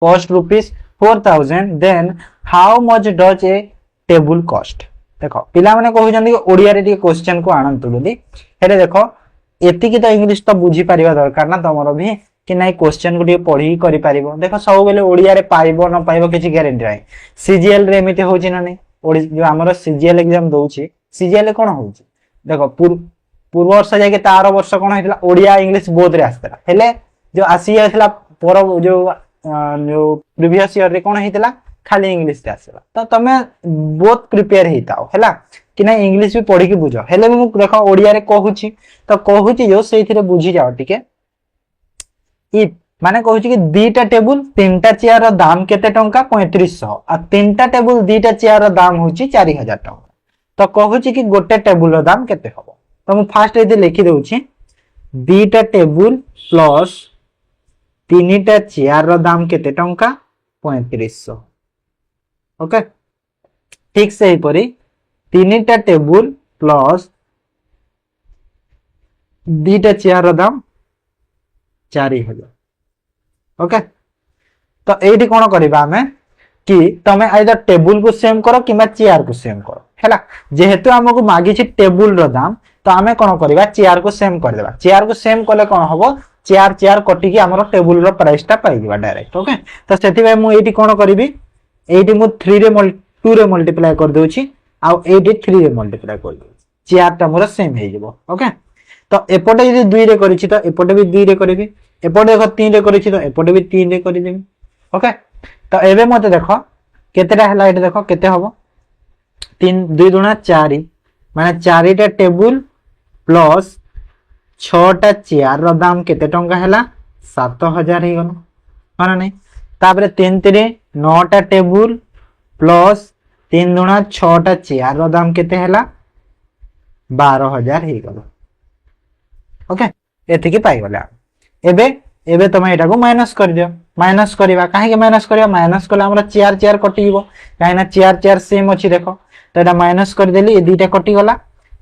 cost rupees 4000 then how much does a table cost देखो पिला माने कहउछन कि ओडिया रे टी क्वेश्चन को आनंतु बोली हेले देखो एति की तो इंग्लिश तो बुझी परिबा दरकार ना तमरो भी कि नाही क्वेश्चन को टी पढी करि परिबो देखो सब बेले ओडिया रे पाइबो न पाइबो किछि गारंटी नाही सीजीएल रे एमिते होछि ना नाही ओडी जो हमरो सीजीएल एग्जाम दोछि सीजीएल कोन होछि देखो पूर्व वर्ष जाके तार वर्ष कोन हेतला ओडिया इंग्लिश बोथ रे आस्तला हेले जो आसी आथला पर जो प्रीवियस ईयर रे कोन हेतला खाली इंग्लिश रे आसला तो तमे बोथ प्रिपेयर हेताओ हैला कि ना इंग्लिश भी पढी के बुझो हेले मु देखो ओडिया रे कहूची तो कहूची जो सेथिरे बुझी जाओ ठीके इ माने कहूची कि दीटा टेबल तीनटा चेयर रो दाम केते टंका 3500 आ तीनटा टेबल दीटा चेयर रो दाम होची 4000 टंका तो कहूची कि गोटे टेबल रो दाम केते हबो तो मु फास्ट एते लिखि देउची दीटा टेबल प्लस तीनटा चेयर रो दाम केते टंका 3500 ओके ठीक से ही परी तीनटा टेबल प्लस दीटा चेयर रो दाम 4000 ओके तो एठी कोन करबा हमें कि तमे आइदर टेबल को सेम करो किबा चेयर को सेम करो हैला जेहेतु हमको मागी छी टेबल रो दाम तो हमें कोन करबा चेयर को सेम कर देबा चेयर को सेम करले कोन हबो चेयर चेयर कटि के हमरो टेबल रो प्राइस ता पाई दिबा डायरेक्ट ओके तो सेति भाई मु एठी कोन करबी एठी मु 3 रे 2 रे मल्टीप्लाई कर दोछि आ एठी 3 रे मल्टीप्लाई कर दोछि चेयर ता मोर सेम हे जिवो ओके तो एपटे यदि 2 रे करिछि तो एपटे भी 2 रे करबी एपटे देखो 3 रे करिछि तो एपटे भी 3 रे करि देबी ओके तो एबे मते देखो केतेटा हला एठी देखो केते हबो 3 2 दुना 4 माने 4 टा टेबल प्लस 6 टा चेयर रो दाम केते टंका हला 7000 हे गनो माने नै तापरे 3 3 9 टा टेबल प्लस 3 दुना 6 टा चेयर रो दाम केते हला 12000 हे गलो ओके एथि की पाई गला एबे एबे तमे एटा को माइनस कर दियो माइनस करबा काहे के माइनस करबा माइनस कले हमरा चेयर चेयर कटि जीवो काहे ना चेयर चेयर सेम अछि देखो तो एटा माइनस कर देली ए दुईटा कटि गला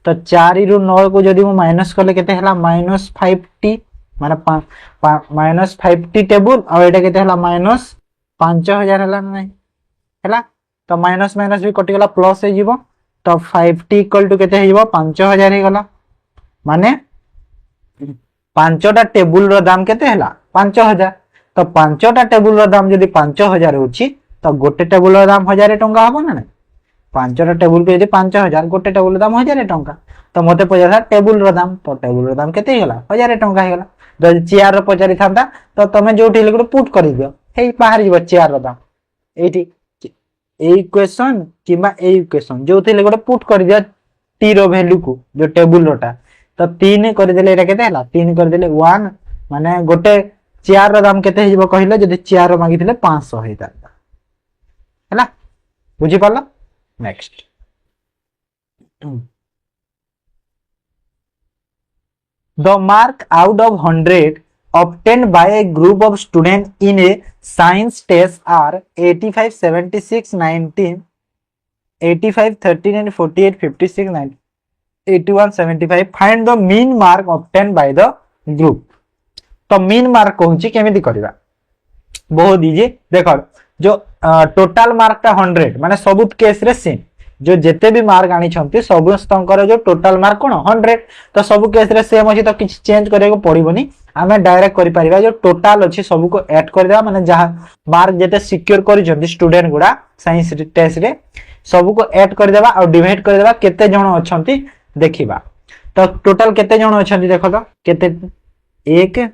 तो 4 रु 9 को जदी मु माइनस करले केते हला -5t माने -5t टेबल आ एटा केते हला -5000 हला नै हला तो माइनस माइनस भी कटि गला प्लस हे जीवो तो 5t इक्वल टू केते हे जीवो 5000 हे गला माने पांचटा टेबल रो दाम केते हला 5000 तो पांचटा टेबल रो दाम जदी 5000 होची तो गोटे टेबल रो दाम 1000 टंका हबो ना पांचटा टेबल पे जदी 5000 गोटे टेबल रो दाम 1000 टंका तो मते पचासा टेबल रो दाम तो टेबल रो दाम केते हला 1000 टंका हेगला जदी चेयर रो पचारी थांता तो तमे जोठी लेगुड पुट करि दियो हे बाहर जीव चेयर रो दाम एठी ए इक्वेशन किबा ए इक्वेशन जोठी लेगुड पुट करि दियो टी रो वैल्यू को जो टेबल रोटा तो 3 कर देले एटा केते हला 3 कर देले 1 माने गोटे चेयर रो दाम केते हिजबो कहिला जदी चेयर रो मागिथिले 500 हेता हला बुझी पाला next the mark out of 100 obtained by a group of students in a science test are 85 76 19 85 13 and 48 56 19 81 75 find the mean mark obtained by the group तो मीन मार्क कहूची केमिति करबा बहुत इजी देखो जो टोटल मार्क ता 100 माने सब केस रे सेम जो जेते भी मार्क आनी छंती सब स्तंकर जो टोटल मार्क कोन 100 तो सब केस रे सेम अछि तो किछ चेंज करे को पड़िबोनी हमें डायरेक्ट करि परिबा जो टोटल अछि सब को ऐड कर देबा माने जहां मार्क जेते सिक्योर करि छंती स्टूडेंट गुडा साइंस टेस्ट रे सब को ऐड कर देबा और डिवाइड कर देबा केते जण अछंती देखिबा तो टोटल केते जण अछंती देखो तो केते 1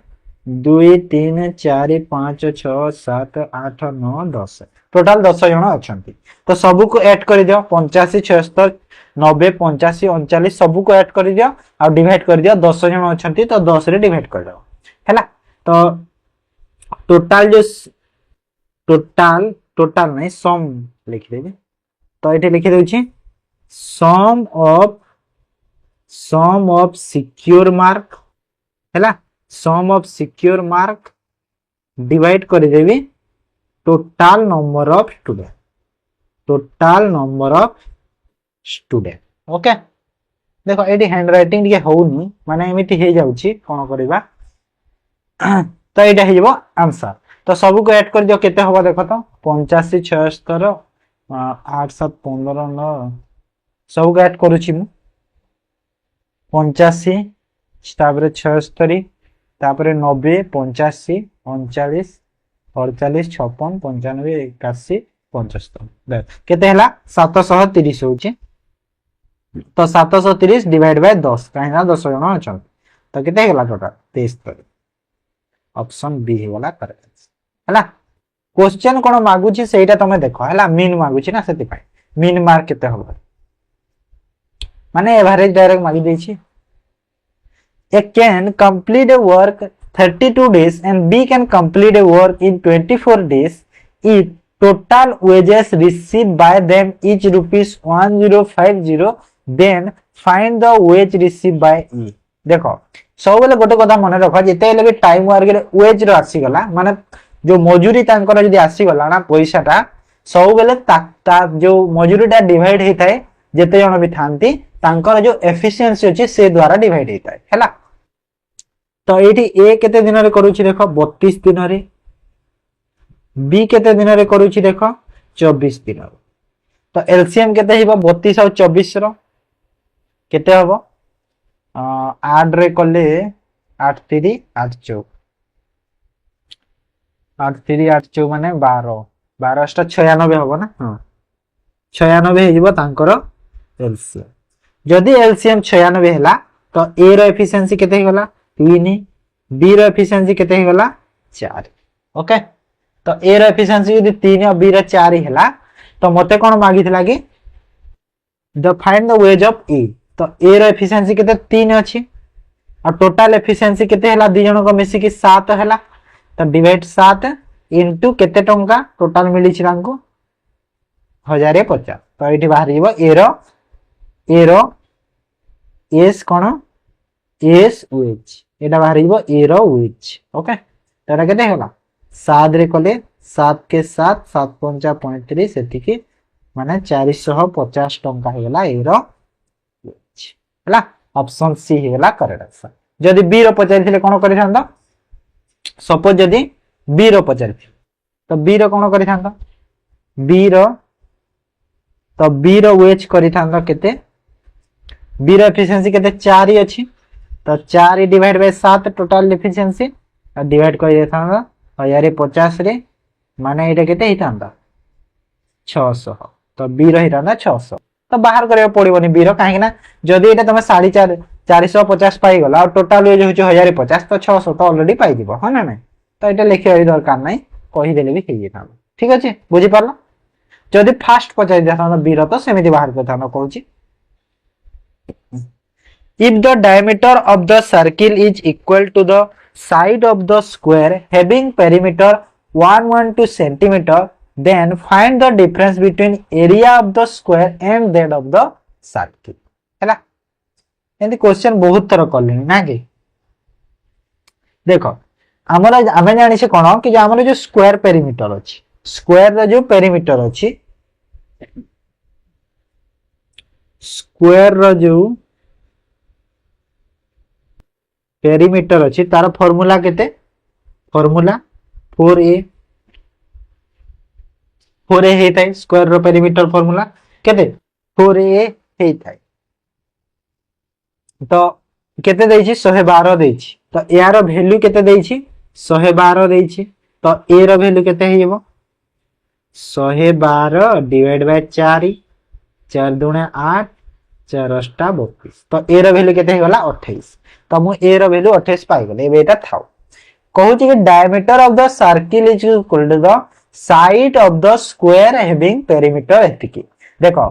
2 3 4 5 6 7 8 9 10 टोटल 10 जण अछंती तो सब को ऐड कर दियो 85 76 90 85 39 सब को ऐड कर दियो और डिवाइड कर दियो 10 जण अछंती तो 10 रे डिवाइड कर दो हैला तो टोटल जो टोटल नहीं सम लिख देबे तो एटे लिखि देउची सम ऑफ सिक्योर मार्क हैला सम ऑफ सिक्योर मार्क डिवाइड कर देबी total number of student okay देखो एटी हैंड राइटिंग दिके होउनी माने एमिति हे जाउची कोन करबा तो एटा हे जबो आंसर तो सब को ऐड कर दियो केते हबो देखो तो 85 76 8 7 15 9 सब को ऐड करूची मु 85 तापर 76 तापर 90 85 39 48 56 95 81 75 केते हला 730 होची तो 730 डिवाइड बाय 10 काहे ना 10 जण अछन तो केते हेला टोटल 73 ऑप्शन बी हेला करेक्ट हला क्वेश्चन कोन मागुची सेटा तमे देखो हला मीन मागुची ना सेति पाई मीन मार्क केते होबो माने एवरेज डायरेक्ट मागी देछि A can complete a work 32 days and B can complete a work in 24 days if total wages received by them is rupees 1050 then find the wage received by E देखो सब बेले गोटे कथा मन रख जेते ले टाइम वर्क रे वेज रो आसी गला माने जो मजूरी तांकर जदी आसी गला ना पैसाटा सब बेले ता जो मजूरीटा डिवाइड हेताय जेते जण भी थांती तांकर जो एफिशिएंसी अछि से द्वारा डिवाइड हेताय हैला तो एठी ए केते दिन रे करूची देखो 32 दिन रे बी केते दिन रे करूची देखो 24 दिन रे तो एलसीएम केते हिबो 32 और 24 रो केते हबो 8 रे कले 8 3 8 4 8 3 8 4 माने 12 12 टा 96 हबो ना हां 96 हेजिबो तांकर एलसीएम जदी एलसीएम 96 हैला तो ए रो एफिशिएंसी केते हिगला 3 बी रो एफिशिएंसी केते हिगला 4 ओके तो ए रो एफिशिएंसी यदि 3 और बी रो 4 हैला तो मते कोन मागिथिला कि the find the wages of A तो ए रो एफिशिएंसी केते 3 अछि और टोटल एफिशिएंसी केते हैला दि जण को मिसी कि 7 हैला तो डिवाइड 7 इनटू केते टंका टोटल मिली छि तांको 1050 तो एठी बाहर जीवो ए रो एस कोन एस वेज एटा बाहर जीवो ए रो वेज ओके तो एटा केते होला 7 रे कले 7 के 7 7 5 35 एति की माने 450 टंका हेला ए रो वेज हला ऑप्शन सी हेला करेक्ट आंसर जदी बी रो पचारिथिले कोन करि थांदा सपोज जदी बी रो पचारिथिले तो बी रो कोन करि थांदा बी रो वेज करि थांदा केते बी रो एफिशिएंसी केते 4 अछि तो 4 डिवाइड बाय 7 टोटल एफिशिएंसी और डिवाइड कर देथांदा 1050 रे माने एटा केते हितांदा 600 तो बी रो हितांदा 600 तो बाहर करे पड़िबोनी बी रो काहे ना जदी एटा तमे 450 पाई गला और टोटल वेज होची 1050 तो 600 तो ऑलरेडी पाई दिबो ह ना नै तो एटा लिखे दरकार नै कहि देले भी हेई जेता ठीक अछि बुझी परला जदी फास्ट पचाई देथांदा बी रो तो सेमिति बाहर करथांदा कहूची if the diameter of the circle is equal to the side of the square having perimeter 112 centimeter then find the difference between area of the square and that of the circle हैला एंदी question बहुत तरह करलिन ना कि देखो हमरा आमे जानि से कोन कि जो हमर जो स्क्वायर पेरीमीटर अछि स्क्वायर रो जो पेरीमीटर अछि स्क्वायर रो जो पेरीमीटर अछि तार फार्मूला केते formula 4a हेताय square rho perimeter formula केते 4a हेताय तो केते देछि 112 देछि तो ए रो वैल्यू केते देछि 112 देछि तो ए रो वैल्यू केते हेबो 112 डिवाइड बाय 4 4 दुणे 8 4 अष्टा 32 तो ए रो वैल्यू केते हेगला 28 तो मु ए रो वैल्यू 28 पाई गले एबेटा थाउ कहूची कि diameter of the circle is equal to the side of the square having perimeter एतिकी देखो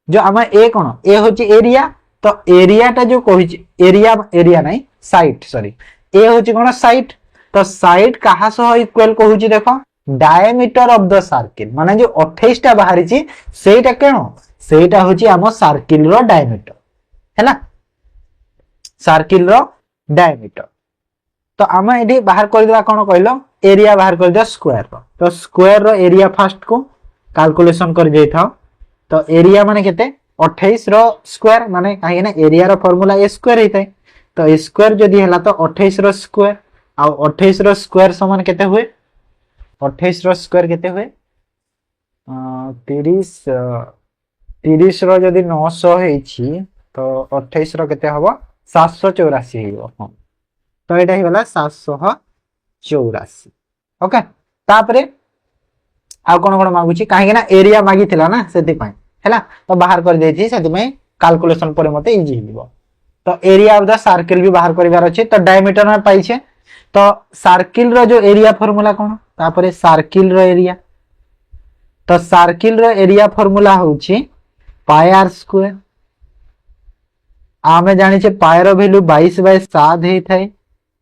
जो हम ए कोन ए होची एरिया तो एरिया टा जो कहूची एरिया नहीं साइड सॉरी ए होची कोन साइड तो साइड कहा सह इक्वल कहूची देखो डायमीटर ऑफ द सर्किल माने जो 28 टा बाहरी छी सेटा केनो सेटा होची हम सर्किल रो डायमीटर हैला सर्किल रो डायमीटर तो आमे एडी बाहर कर दिला कोन कहलो एरिया बाहर कर दिया स्क्वायर रो तो स्क्वायर रो एरिया फर्स्ट को कैलकुलेशन कर देई थाओ तो एरिया माने केते 28 रो स्क्वायर माने काहे ना एरिया रो फार्मूला ए स्क्वायर हेतै तो ए स्क्वायर जदी हला तो 28 रो स्क्वायर आ 28 रो स्क्वायर समान केते हुए 28 रो स्क्वायर केते हुए 30 30 रो जदी 900 हेछि तो 28 रो केते हबो 784 हेबो हां तो एटा ही वाला 784 ओके तापरे आ कोन कोन मागुची काहे ना एरिया मागी थिला ना सेति पय हैला तो बाहर कर देथि सेति में कैलकुलेशन पर मते इजी हिबो तो एरिया ऑफ द सर्किल भी बाहर करिवार अछि तो डायमीटर में पाई छे तो सर्किल रो जो एरिया फार्मूला कोन तापरे सर्किल रो एरिया तो सर्किल रो एरिया फार्मूला होउची पाई आर स्क्वायर आमे जानि छे पाई रो वैल्यू 22/7 हेई थाए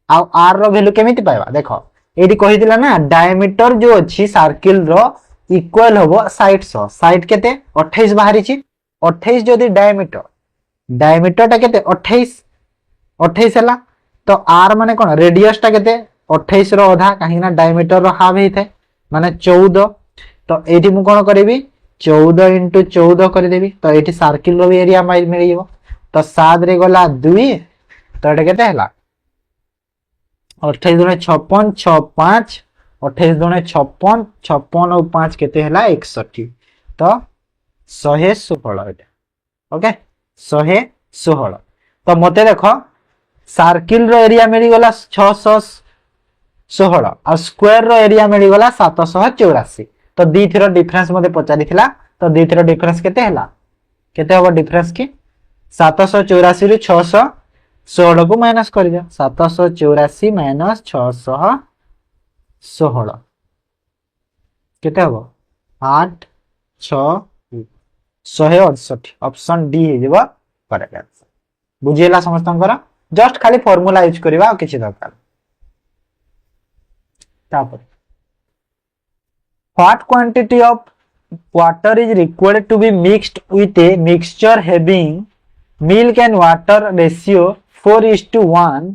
आ आर रो वैल्यू केमिति पाइबा देखो एडी कहि दिला ना डायमीटर जो अछि सर्किल रो इक्वल होबो साइड सो साइड केते 28 बाहरी छी 28 जदी डायमीटर टा केते 28 हला तो आर माने कोन रेडियस टा केते 28 रो आधा काहे ना डायमीटर रो हाफ हेई थाए माने 14 तो एठी मु कोन करबी 14 * 14 कर देबी तो एठी सर्किल रो एरिया मिल जेबो तो 7 रे गला 2 तो एटा केते हला 28 दुने 56 65 28 दुने 56 56 और 5 केते हला 61 तो 116 एटा ओके 116 तो मते देखो सर्किल रो एरिया मिली गला 616 और स्क्वायर रो एरिया मिली गला 784 तो दी थीरो डिफरेंस मते पचारी थिला तो दी थीरो डिफरेंस केते हला केते होबो डिफरेंस की 784 रु 616 को माइनस कर दिया 784 माइनस 616 केते होबो 8 6 168 ऑप्शन डी हे जेबो करेक्ट आंसर बुझियला समस्तंकर जस्ट खाली फार्मूला यूज करबा आ किछि दरकार तापर what quantity of water is required to be mixed with a mixture having milk and water ratio 4:1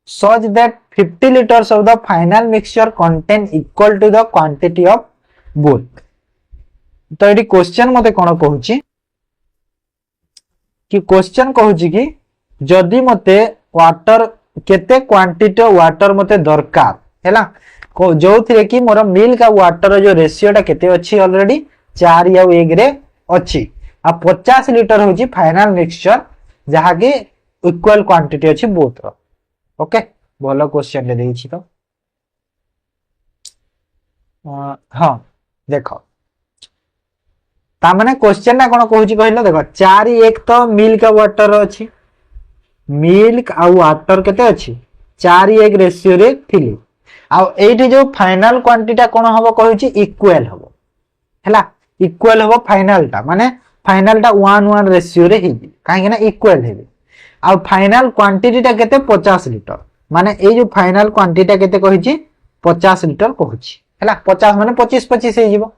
such that 50 liters of the final mixture contain equal to the quantity of both तो AD question मते कोन कहूची कि question कहूची कि जदी मते water केते quantity water मते दरकार हैला जो थिरे कि मोर मिल्क आ वाटर जो रेशियो टा केते अछि ऑलरेडी 4 या 1 रे अछि आ 50 लीटर होची फाइनल मिक्सचर जहा कि इक्वल क्वांटिटी अछि बोथ रो ओके बोलो क्वेश्चन ले देछि तो हां देखो ता माने क्वेश्चन ना कोन कहूची कहलो देखो 4 1 तो मिल्क आ वाटर अछि मिल्क आ वाटर केते अछि 4 1 रेशियो रे थिली आ एठी जो फाइनल क्वांटिटी कोन हबो कहूची इक्वल हबो हैला इक्वल हबो फाइनल टा माने फाइनल टा 1:1 रेशियो रे हेबी काहे कि ना इक्वल हेबी आ फाइनल क्वांटिटी टा केते 50 लीटर माने ए जो फाइनल क्वांटिटी टा केते कहूची 50 लीटर कहूची हैला 50 माने 25 25 हे जीवो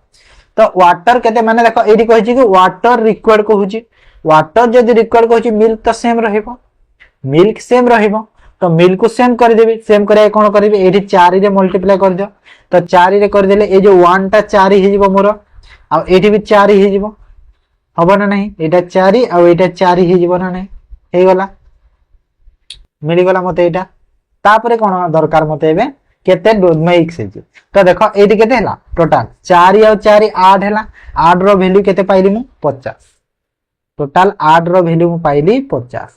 तो वाटर केते माने देखो एडी कहूची कि वाटर रिक्वायर्ड कहूची वाटर जदी रिक्वायर्ड कहूची मिल्क तो सेम रहइबो मिल्क सेम रहइबो तो मिल्क को सेम कर देबी सेम करे कोन करबी एठी 4 रे मल्टीप्लाई कर दियो तो 4 रे कर देले ए जो 1 टा 4 हे जीवो मोर आ एठी भी 4 हे जीवो हबो ना नहीं एटा 4 आ एटा 4 हे जीवो ना नहीं हे गला मिली गला मते एटा तापरे कोन दरकार मते एबे केते मिक्स हे जी तो देखो एठी केते हला टोटल 4 आ 4 8 हला 8 रो वैल्यू केते पाइली मु 50 टोटल 8 रो वैल्यू मु पाइली 50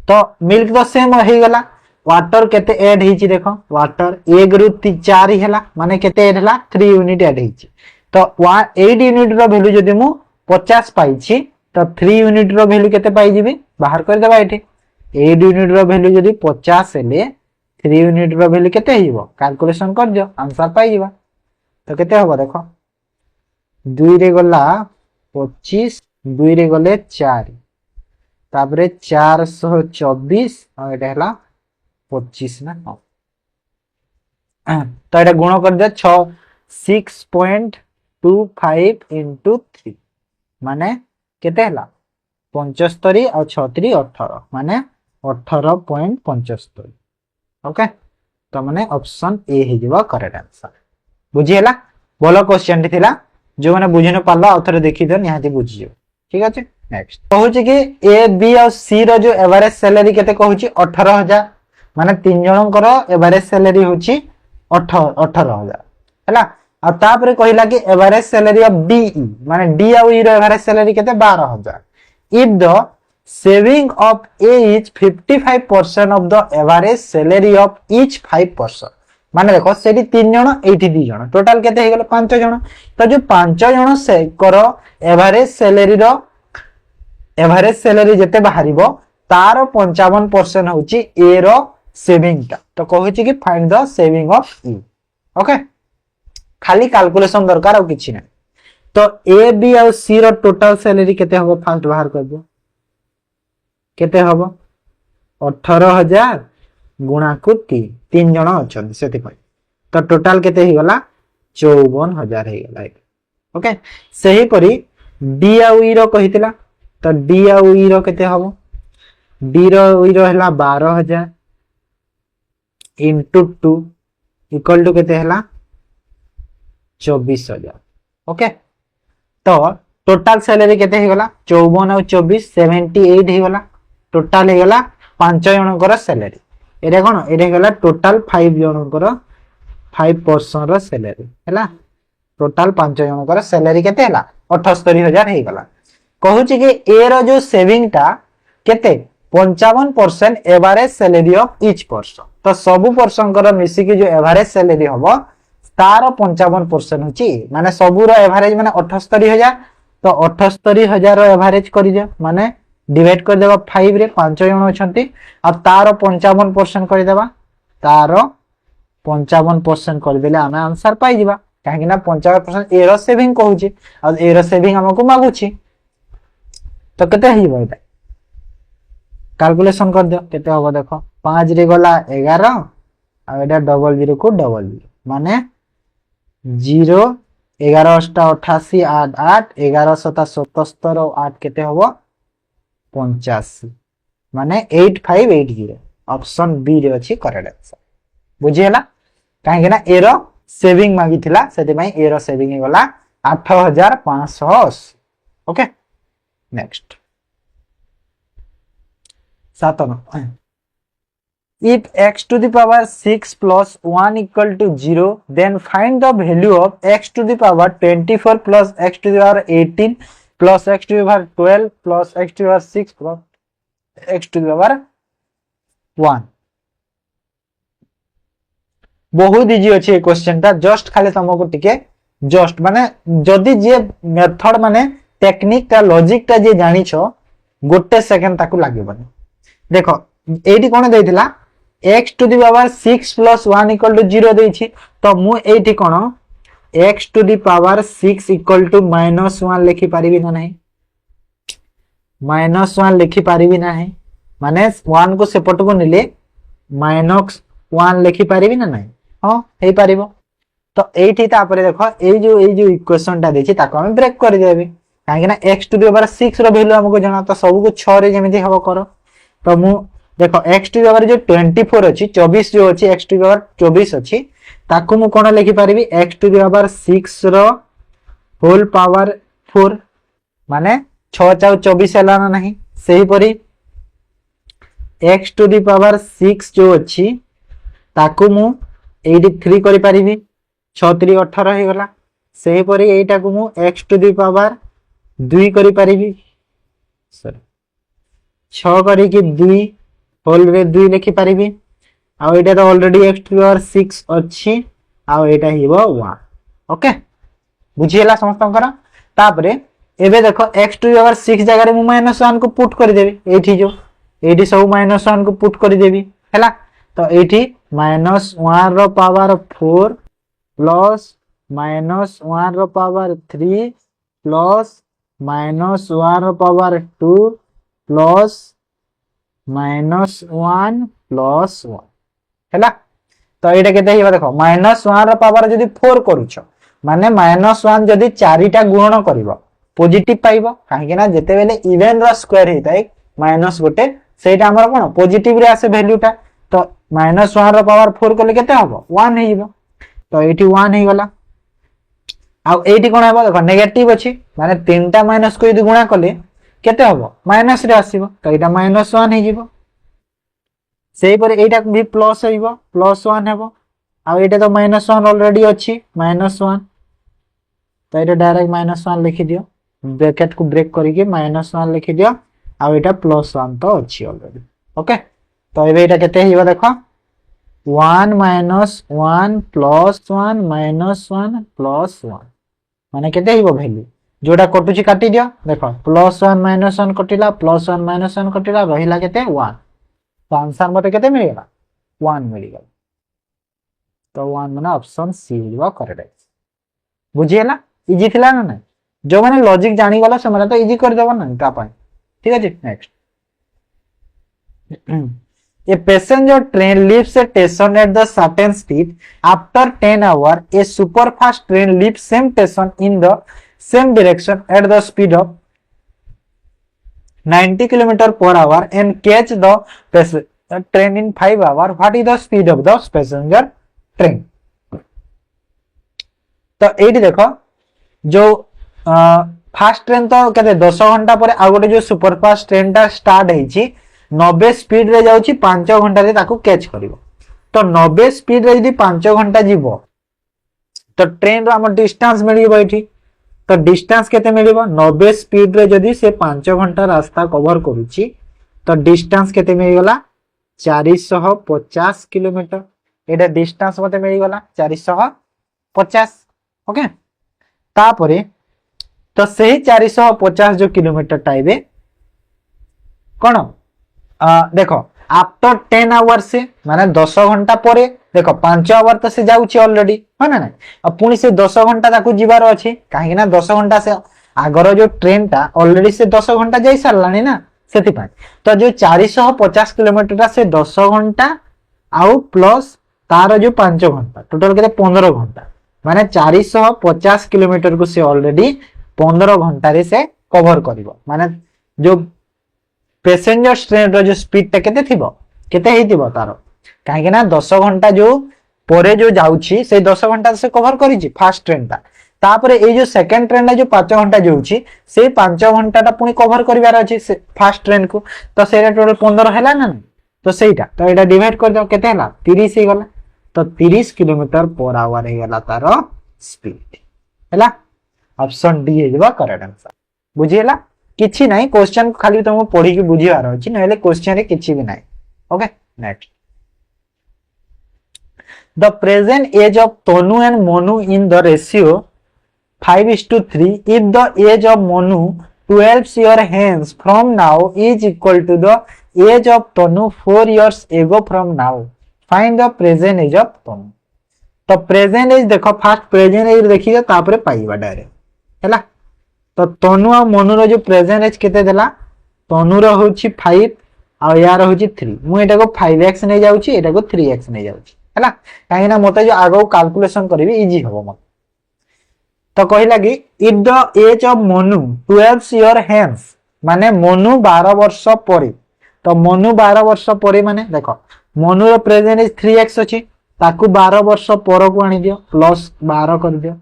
तो मिल्क तो सेम हे गला वाटर केते ऐड हिची देखो वाटर 1 रु 4 हला माने केते ऐड हला 3 यूनिट ऐड हिची तो 8 यूनिट रो वैल्यू जदी मु 50 पाइछि तो 3 यूनिट रो वैल्यू केते पाइ जिबी बाहर कर देबा एठी 8 यूनिट रो वैल्यू जदी 50 हेले 3 यूनिट रो वैल्यू केते हिबो कैलकुलेशन कर दियो आंसर पाइ जिबा तो केते होबो देखो 2 रे गला 25 2 रे गले 4 तापरे 424 और एटा हला 25 ना तो एटा गुण कर दे 6.25 into 3 माने केते हला 75 और 36 18 माने 18.75 ओके तो माने ऑप्शन ए हे जेबा करेक्ट आंसर बुझी हला बोलो क्वेश्चन थिला जो माने बुझी न पाला आउथरे देखि दो निहाती बुझी जो ठीक अछि नेक्स्ट कहूची कि ए बी और सी रो जो एवरेज सैलरी केते कहूची 18000 माने तीन जनकर एवरेज सैलरी होची 18000 हैला आ तापरे कहिला कि एवरेज सैलरी ऑफ डी माने डी आ ई रो एवरेज सैलरी केते 12000 if the saving of A is 55% of the average salary of each 5%। माने देखो सेठी 3 जण एठी 2 जण टोटल केते हे गेल 5 जण तो जो 5 जण से करो एवरेज सैलरी जते बाहरिबो तार 55% होची ए रो सेविंग टा तो कहूची कि find the saving of E okay खाली कैलकुलेशन दरकार और किछि नै तो ए बी और सी रो टोटल सैलरी केते होबो फास्ट बाहर कर दो केते होबो 18000 गुणा को 3 जण अछन सेति पय तो टोटल केते ही गला 54000 हे गला ओके सही परी डी और ई रो कहितला तो डी और ई रो केते होबो डी रो ई रो हला 12000 into 2 इक्वल टू केते हला 24000 ओके तो टोटल सैलरी केते हे गला 54 और 24 78 हे गला टोटल हे गला 5 जनकर सैलरी एरे कोन एरे गला टोटल 5 जनकर 5% रो सैलरी हला टोटल 5 जनकर सैलरी केते हला 78000 हे गला कहूची कि ए रो जो सेविंग टा केते 55% average salary of each person तो सबु पर्सन कर मिसी कि जो एवरेज सैलरी होबो तार 55% होची माने सबु रो एवरेज माने 78000 तो 78000 रो एवरेज करि जे माने डिवाइड कर देबा 5 रे 5 जण अछंती आ तार 55% कर देबा तार 55% कर देले हमें आंसर पाई जिबा काहे ना 55% ए रो सेविंग कहूची आ ए रो सेविंग हमको मागुची तो केते हिबो एटा कैलकुलेशन कर दियो केते होबो देखो 5 रे गला 11 आ एटा डबल 0 को डबल 0 माने 0 11 अष्टा 88 8 8 11 सता 77 और 8 केते होबो 85 माने 8580 ऑप्शन बी रे अछि करेक्ट आंसर बुझियला काहे ना ए रो सेविंग मागी थिला सेते पई ए रो सेविंग हे गला 8580 okay next 7 if x to the power 6 plus 1 equal to 0 then find the value of x to the power 24 plus x to the power 18 plus x to the power 12 plus x to the power 6 plus x to the power 1 बहुत easy अछि ए question ता just खाली तुमको टिके just माने जदी जे method माने टेक्निक ता लॉजिक ता जे जानि छ गोटे सेकंड ताकू लागबनी देखो एटी कोन देइतिला x to the power 6 plus 1 equal to 0 देइछि तो मु eighty cone x to the power 6 equal to -1 लिखि पारिबि ना नहीं -1 लिखि पारिबि ना है माने 1 को सेपट को निले -1 लिखि पारिबि ना नहीं हां हे पारिबो तो एटी तापरे देखो ए जो इक्वेशन ता देछि ताको हम ब्रेक कर देबे काहे ना x to the power 6 रो वैल्यू हमको जाना तो सब को 6 रे जेमिति हबो करो तो मु देखो x टू पावर जो 24 अछि 24 जो अछि x टू पावर 24 अछि ताकू मु कोन लिखि पारिबी x टू पावर 6 रो होल पावर 4 माने 6 4 24 हला ना नहीं सही परी x टू दी पावर 6 जो अछि ताकू मु 83 करि पारिबी 6 3 18 हे गला सही परी एटा को मु x टू दी पावर 2 करि पारिबी सॉरी 6 करी कि 2 होल रे 2 लिखि पारिबी आ एटा तो ऑलरेडी x टू पावर 6 अछि आ एटा हिबो 1 ओके बुझियला समस्तंकर तापरे एबे देखो x टू पावर 6 जगह रे मु -1 को पुट कर देबी एठी जो एठी सब -1 को पुट कर देबी हैला तो एठी -1 रो पावर 4 प्लस -1 रो पावर 3 प्लस -1 रो पावर 2 प्लस -1 प्लस 1 हैला तो एटा केते हिबा देखो -1 रो पावर जदी 4 करूछ माने -1 जदी 4 टा गुणन करबो पॉजिटिव पाइबो काहे ना जते बेले इवन रो स्क्वायर हेताय माइनस गोटे सेटा हमर कोन पॉजिटिव रे आसे वैल्यू टा तो -1 रो पावर 4 कले केते हबो 1 हेइबो तो एठी 1 हे गला आ एठी कोन हेबो देखो नेगेटिव अछि माने तीनटा माइनस को यदि गुणा कले केते हबो माइनस रे आसीबो तो एटा -1 हे जिवो सेही पर एटा भी प्लस हेइबो +1 हेबो आ एटा तो -1 ऑलरेडी अछि -1 तो ये डायरेक्ट -1 लिखि दियो ब्रैकेट को ब्रेक करके -1 लिखि दियो आ एटा +1 तो अछि ऑलरेडी ओके तो एबे एटा केते हिबो देखो 1 -1 +1 -1 +1 माने केते हिबो वैल्यू जोटा कटुची काटी दियो देखो +1 -1 कटिला +1 -1 कटिला रहिला केते 1 तो आंसर मते केते मिल गेला 1 मिल गेला तो 1 माने ऑप्शन सी हिबो करेक्ट बुझियला इजी थिला ना जो माने लॉजिक जानी वाला से माने तो इजी कर देबो ना ता पाए ठीक है जी next A passenger train leaves a station at the certain speed. After 10 hours, a superfast train leaves same station in the same direction at the speed of 90 km/h and catch the train in 5 hours. What is the speed of the passenger train? तो ये देखो जो fast train तो कहते 10 घंटा पर आ गोटे जो सुपरफास्ट ट्रेन टा स्टार्ट है 90 स्पीड रे जाउची 5 घंटा रे ताको कैच करिवो तो 90 स्पीड रे यदि 5 घंटा जीवो तो ट्रेन रो हमर डिस्टेंस मिलिबो एठी तो डिस्टेंस केते मिलिबो 90 स्पीड रे यदि से 5 घंटा रास्ता कवर करूची तो डिस्टेंस केते मिल गला 450 किलोमीटर एटा डिस्टेंस मते मिल गला 450 ओके तापरे तो सही 450 जो किलोमीटर टाइबे कोन देखो आफ्टर 10 आवर से माने 10 घंटा परे देखो 5 आवर तो से जाउची ऑलरेडी है ना अब पुनी से 10 घंटा ताकू जीवार अछि काहे ना 10 घंटा से आगर जो ट्रेन ता ऑलरेडी से 10 घंटा जाई सरलानी ना सेति पाए तो जो 450 किलोमीटर से 10 घंटा आउ प्लस तार जो 5 घंटा टोटल केते 15 घंटा माने 450 किलोमीटर को से ऑलरेडी 15 घंटा रे से कवर करिवो माने जो पैसेंजर ट्रेन रो जो स्पीड ता केते थिबो केते हेतिबो तारो काहे ना 10 घंटा जो परे जो जाउची से 10 घंटा से कवर करिची फास्ट ट्रेन ता तापरे ए जो सेकंड ट्रेन ला जो 5 घंटा जाउची से 5 घंटा टा पुनी कवर करिवार अछि से फास्ट ट्रेन को तो सेरा टोटल 15 हैला ना तो सेटा तो एटा डिवाइड कर दो केते हैला 30 हे गला तो 30 km/h हे गला तारो स्पीड हैला ऑप्शन डी हे जबा करेक्ट आंसर बुझियला किछि नाही क्वेश्चन खाली तुम पढी के बुझिवार अछि नहेले क्वेश्चन रे किछि भी नाही okay next the present age of Tanu and Monu in the ratio 5:3 if the age of Monu 12 years hence from now is equal to the age of Tanu 4 years ago from now find the present age of Tanu तो present as देखो first present as देखिए तापरे पाइबा direct हैला तो तनु आ मनु रो जो present as केते देला तनु रो होची 5 आ यार होची 3 मु एटा को 5x नै जाउची एटा को 3x नै जाउची हैला काहे ना मते जो आगो कैलकुलेशन करबी इजी हबो मत तो कहिला कि if the age of Manu 12 year hence माने मनु 12 वर्ष परे तो मनु 12 वर्ष परे माने देखो मनु रो प्रेजेंट एज 3x अछि ताकू 12 वर्ष पर को आनी दियो प्लस 12 कर दियो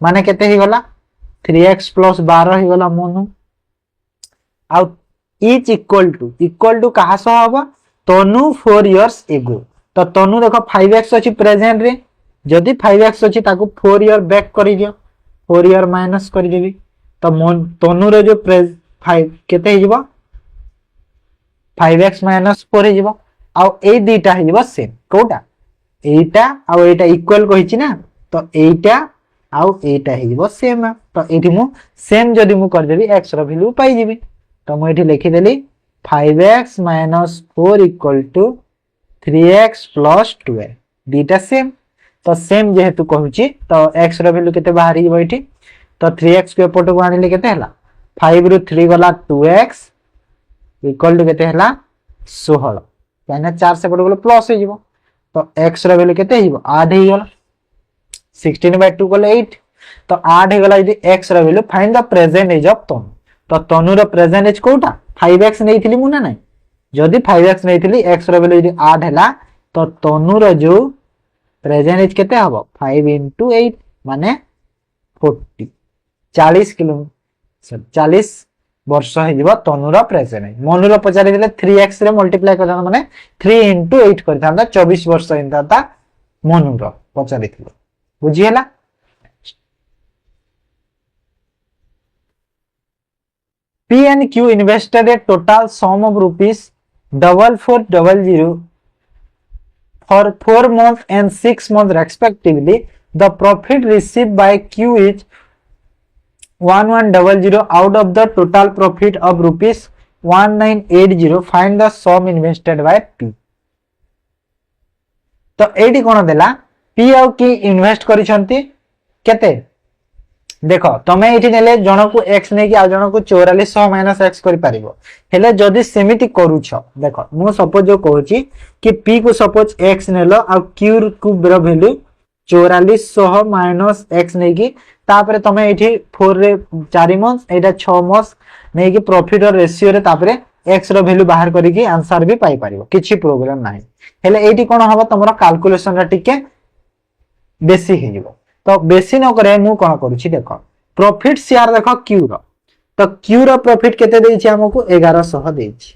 माने केते ही गला 3x + 12 ही गला मनु आउ इज इक्वल टू कहा सह हबो तनु 4 इयर्स एगो तो तनु देखो 5x अछि प्रेजेंट रे जदी 5x अछि ताकू 4 इयर बैक करि दियो 4 इयर माइनस करि देबी तो तनु रे जो 5 केते ही जिवो 5x - 4 ही जिवो आउ ए दुटा ही जिवो सेम कोटा एटा आउ एटा इक्वल कहिछि ना तो एटा आउ एटा ही जिवो सेम तो एठी मु सेम जदी मु कर देबी x रो वैल्यू पाई जिवि तो मु एठी लिखि देली 5x - 4 = 3x + 12 दुटा सेम तो सेम जेहेतु कहूची तो x रो वैल्यू केते बाहरी जिवो एठी तो 3x को एपट को आनिले केते हला 5 रु 3 गला 2x = केते हला 16 यानी 4 से पट गलो प्लस हे जिवो तो x रो वैल्यू केते हिबो 8 हे गला 16/2 गले 8 तो 8 हे गला यदि x रो value find the present age of Tanu तो तनु रो प्रेजेंट एज कोटा 5x नेइथिली मु ना नै जदी 5x नेइथिली x रो वैल्यू यदि 8 हैला तो तनु रो जो प्रेजेंट एज केते हबो 5 * 8 माने 40 40 किलो 40 वर्ष हे जिवो तनु रो प्रेजेंट एज मनु रो पचारि दिले 3x रे मल्टीप्लाई करना माने 3 * 8 करथांदा 24 वर्ष हिंदाता मनुर पचारि बुझीगला। P and Q invested a total sum of rupees 4400 for 4 months and 6 months respectively. The profit received by Q is 1100 out of the total profit of rupees 1980. Find the sum invested by P. तो eighty कौन देला P आउ की invest करिसंती केते देख तमे ये नेले जन को एक्स नहीं कि आ जन को 4400 माइनस एक्स कर पारिबो हेले जदी सेमिति करूछ देख मु सपोज जो कहूची कि पी को सपोज एक्स नेलो आ क्यू को ब्र वैल्यू 4400 माइनस एक्स नहीं कि तापरे तमे एठी 4 रे 4 मंथ एटा 6 मंथ नहीं कि प्रॉफिट और रेशियो रे तापरे एक्स रो वैल्यू बाहर करिकि आंसर भी पाई पारिबो किछि प्रॉब्लम नाही हेले एठी कोन हबो तमरो कैलकुलेशन रा टिके बेसी हे जिवो तो बेसी न करे मु कोन करूची देखो प्रॉफिट शेयर देखो क्यू रो तो क्यू रो प्रॉफिट केते देछि हमकु 1100 देछि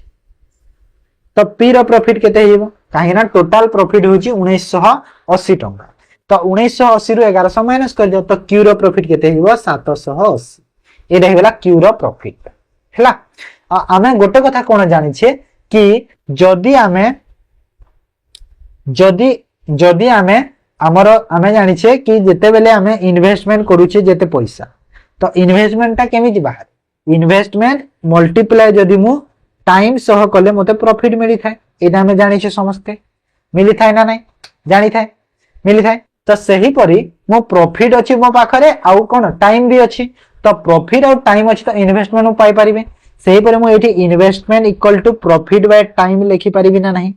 तो पी रो प्रॉफिट केते हेबो काहे ना टोटल प्रॉफिट होछि 1980 टंका तो 1980 रु 1100 माइनस कर दियो तो क्यू रो प्रॉफिट केते हेबो 780 एटा हेला क्यू रो प्रॉफिट हैला आमे गोटे कथा कोन जानि छे कि जदी आमे हमर आमे जानि छे कि जेते बेले आमे इन्वेस्टमेंट करूचे जेते पैसा तो इन्वेस्टमेंट ता केमिति बाहर इन्वेस्टमेंट मल्टीप्लाई जदी मु टाइम सह कले मते प्रॉफिट मिली थाए एटा हमें जानि छे समस्ते मिली थाए ना नहीं जानि थाए मिली थाए तो सही परी मो प्रॉफिट अछि मो पाखरे आउ कोन टाइम भी अछि तो प्रॉफिट और टाइम अछि तो इन्वेस्टमेंट पाई परिबे सही परी मो एठी investment equal to profit by time लिखि परिबी ना नहीं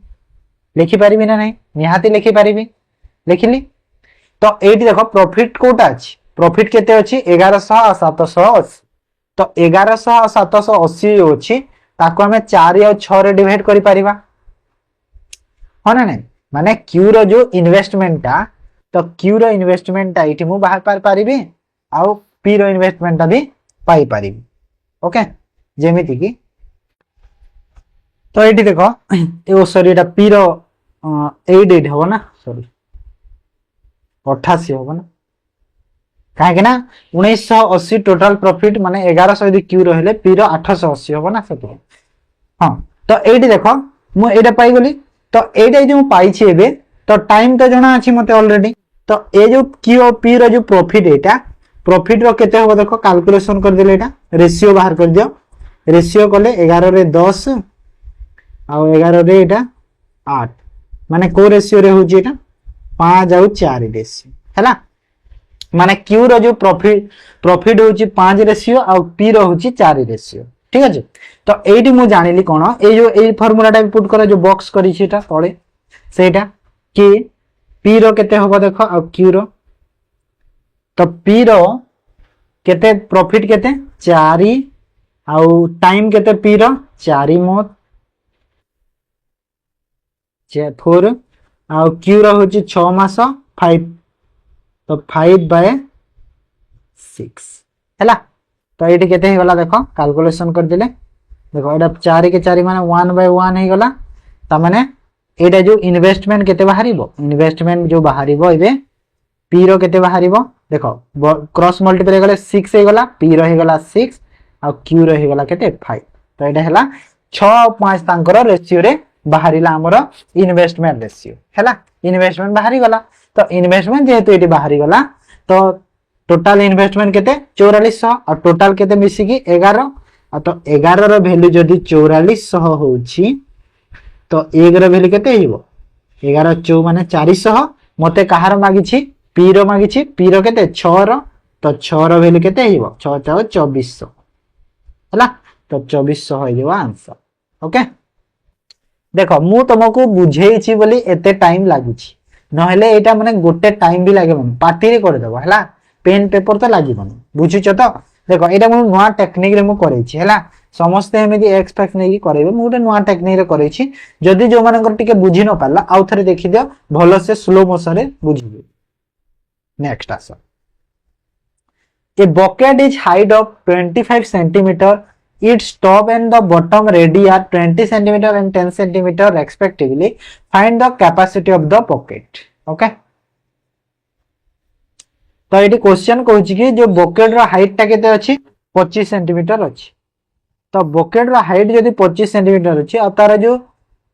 लिखि परिबी ना नहीं निहाती लिखि परिबी लिखिली तो एठी देखो प्रॉफिट कोटा अछि प्रॉफिट केते अछि 1100 और 780 तो 1100 और 780 अछि ताको हमें 4 और 6 रे डिवाइड करि परिबा हो ना नहीं माने क्यू रो जो इन्वेस्टमेंट ता तो क्यू रो इन्वेस्टमेंट ता एठी मु बाहर पार परिबी आउ पी रो इन्वेस्टमेंट ता भी पाई परिबी ओके जेमिति की तो एठी देखो ए सॉरी एटा पी रो 88 हो ना सॉरी 88 हो ना काहे ना 1980 टोटल प्रॉफिट माने 1100 यदि क्यू रहले पी रो 880 हो ना सब हां तो एठी देखो मु एटा पाई गली तो एटा जे मु पाई छी एबे तो टाइम तो जणा अछि मते ऑलरेडी तो ए जो क्यू और पी रो जो प्रॉफिट एटा प्रॉफिट रो केते हो देखो कैलकुलेशन कर देले एटा रेशियो बाहर कर दियो रेशियो कले 11 रे 10 आ 11 रे एटा 8 माने को रेशियो रे होजी एटा 5 आउ 4 रेशियो हैला माने क्यू रो जो प्रॉफिट होची 5 रेशियो आ पी रो होची 4 रेशियो ठीक अछि तो एठी मु जानिली कोन ए जो ए फार्मूलाटा पुट करा जो बॉक्स करी छिटा तळे सेटा कि पी रो केते होबो देखो आ क्यू रो तो पी रो केते प्रॉफिट केते 4 आउ टाइम केते पी रो 4 मोत 4 आउ क्यू रो होची 6 मास 5 तो 5/6 हैला तो एठी केते हे गला देखो कैलकुलेशन कर दिले देखो एटा 4 के 4 माने 1/1 हे गला त माने एटा जो इन्वेस्टमेंट केते बाहरिबो इन्वेस्टमेंट जो बाहरिबो एबे पी रो केते बाहरिबो देखो क्रॉस मल्टीप्लाई गले 6 हे गला पी रो हे गला 6 आ क्यू रो हे गला केते 5 तो एटा हैला 6 और 5 तांकर रेशियो रे बाहरिला हमर इन्वेस्टमेंट रेशियो हैला इन्वेस्टमेंट बाहरी गला तो इन्वेस्टमेंट जेहेतु एटी बाहरी गला तो टोटल इन्वेस्टमेंट केते 4400 और टोटल केते मिसी की 11 तो 11 रो वैल्यू जदी 4400 होची तो 1 रो वैल्यू केते हिबो 11 4 माने 400 मते कहार मागी छी पी रो मागी छी पी रो केते 6 रो तो 6 रो वैल्यू केते हिबो 6 4 2400 हला तो 2400 हो जेबो आंसर ओके देखो मु तुमको बुझेई छी बोली एते टाइम लागि छी नहले एटा माने गोटे टाइम भी लागे मन पाटी रे कर देबो हला पेन पेपर तो लागि बन बुझिछ तो देखो एटा मु नवा टेक्निक रे मु करै छी हला समस्त एमिति एक्सपेक्ट नै कि करैबो मु नवा टेक्निक रे करै छी जदी जो मानकर टिके बुझी न पाला आउ थरे देखि दियो भलो से स्लो मोशन रे बुझिबे next answer a bucket is height of 25 centimeter its top and the bottom radii are 20 centimeter and 10 centimeter respectively find the capacity of the bucket okay तो ये क्वेश्चन कहूँ कि जो बकेट हाइट टा केते अछि 25 सेंटीमीटर अछि। तो बकेट हाइट जदि 25 सेंटीमीटर अछि आ तार जो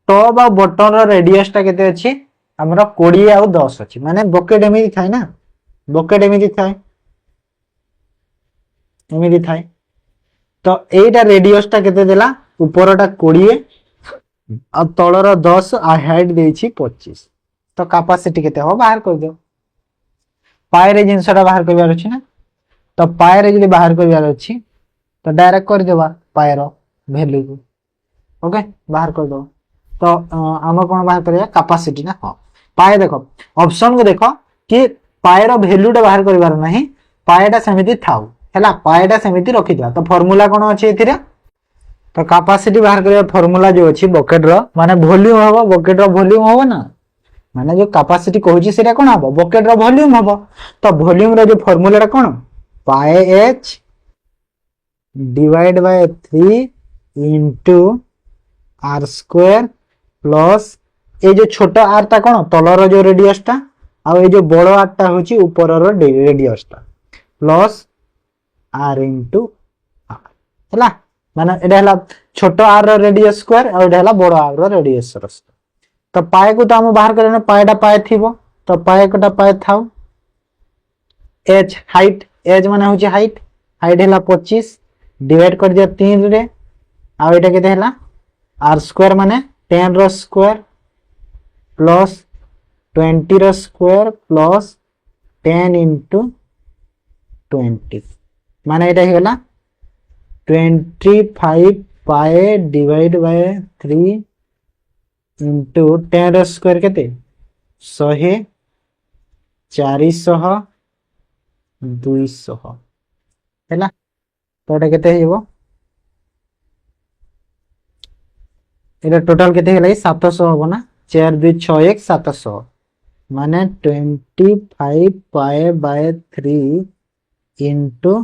टॉप आ बटन रो रेडियस टा केते अछि हमर 20 आ 10 अछि। माने बकेट एमिति थाए ना, बकेट एमिति थाए, एमिति थाए। तो एटा रेडियस टा केते देला ऊपरटा 20 आ तळर 10 आ हाइट देछि 25। तो कैपेसिटी केते हो बाहर कर दो। पाए रे जिंसटा बाहर करबार अछि ना, तो पाए रे जदि बाहर करबार अछि तो डायरेक्ट कर देबा पाए रो वैल्यू को। ओके बाहर कर दो। तो हम कोन बाहर करिया कैपेसिटी ना। हां पाए देखो ऑप्शन को देखो कि पाए रो वैल्यू टा बाहर करबार नाही, पाएटा समिति थाउ हैला, पाएटा समिति रखि दिया। तो फार्मूला कोन अछि एथिरे, तो कैपेसिटी बाहर करिया फार्मूला जो अछि बकेट रो माने वॉल्यूम हबो, बकेट रो वॉल्यूम हबो ना, माने जो कैपेसिटी कहूची सेटा कोन हबो बकेट रो वॉल्यूम हबो। तो वॉल्यूम रो जो फार्मूला टा कोन पाए h divide by 3 into r square plus ए जो छोटा r ता कोन तलर जो रेडियस टा आ ए जो बड़ r टा होची ऊपर रो रेडियस टा प्लस r इनटू r हैला। माने एटा हैला छोटा r रो रेडियस स्क्वायर आ एटा हैला बड़ r रो रेडियस स्क्वायर। तो पाए को तो हम बाहर करने पाएटा पाए थिबो, तो पाए कोटा पाए थाउ h हाइट, h माने होची हाइट, हाइट हैला 25 डिवाइड कर दिया 3 रे आ एटा केते हैला r स्क्वायर माने 10 रो स्क्वायर प्लस 20 रो स्क्वायर प्लस 10 इनटू 20 माने एटा हेला 25 पाए डिवाइड बाय 3 इनटू 10 रो स्क्वायर केते 100 400 200 हैला। तो एटा केते हेबो एटा टोटल केते हेला 700 होबो ना, 4 2 6 1 700 माने 25 पाए बाय 3 इनटू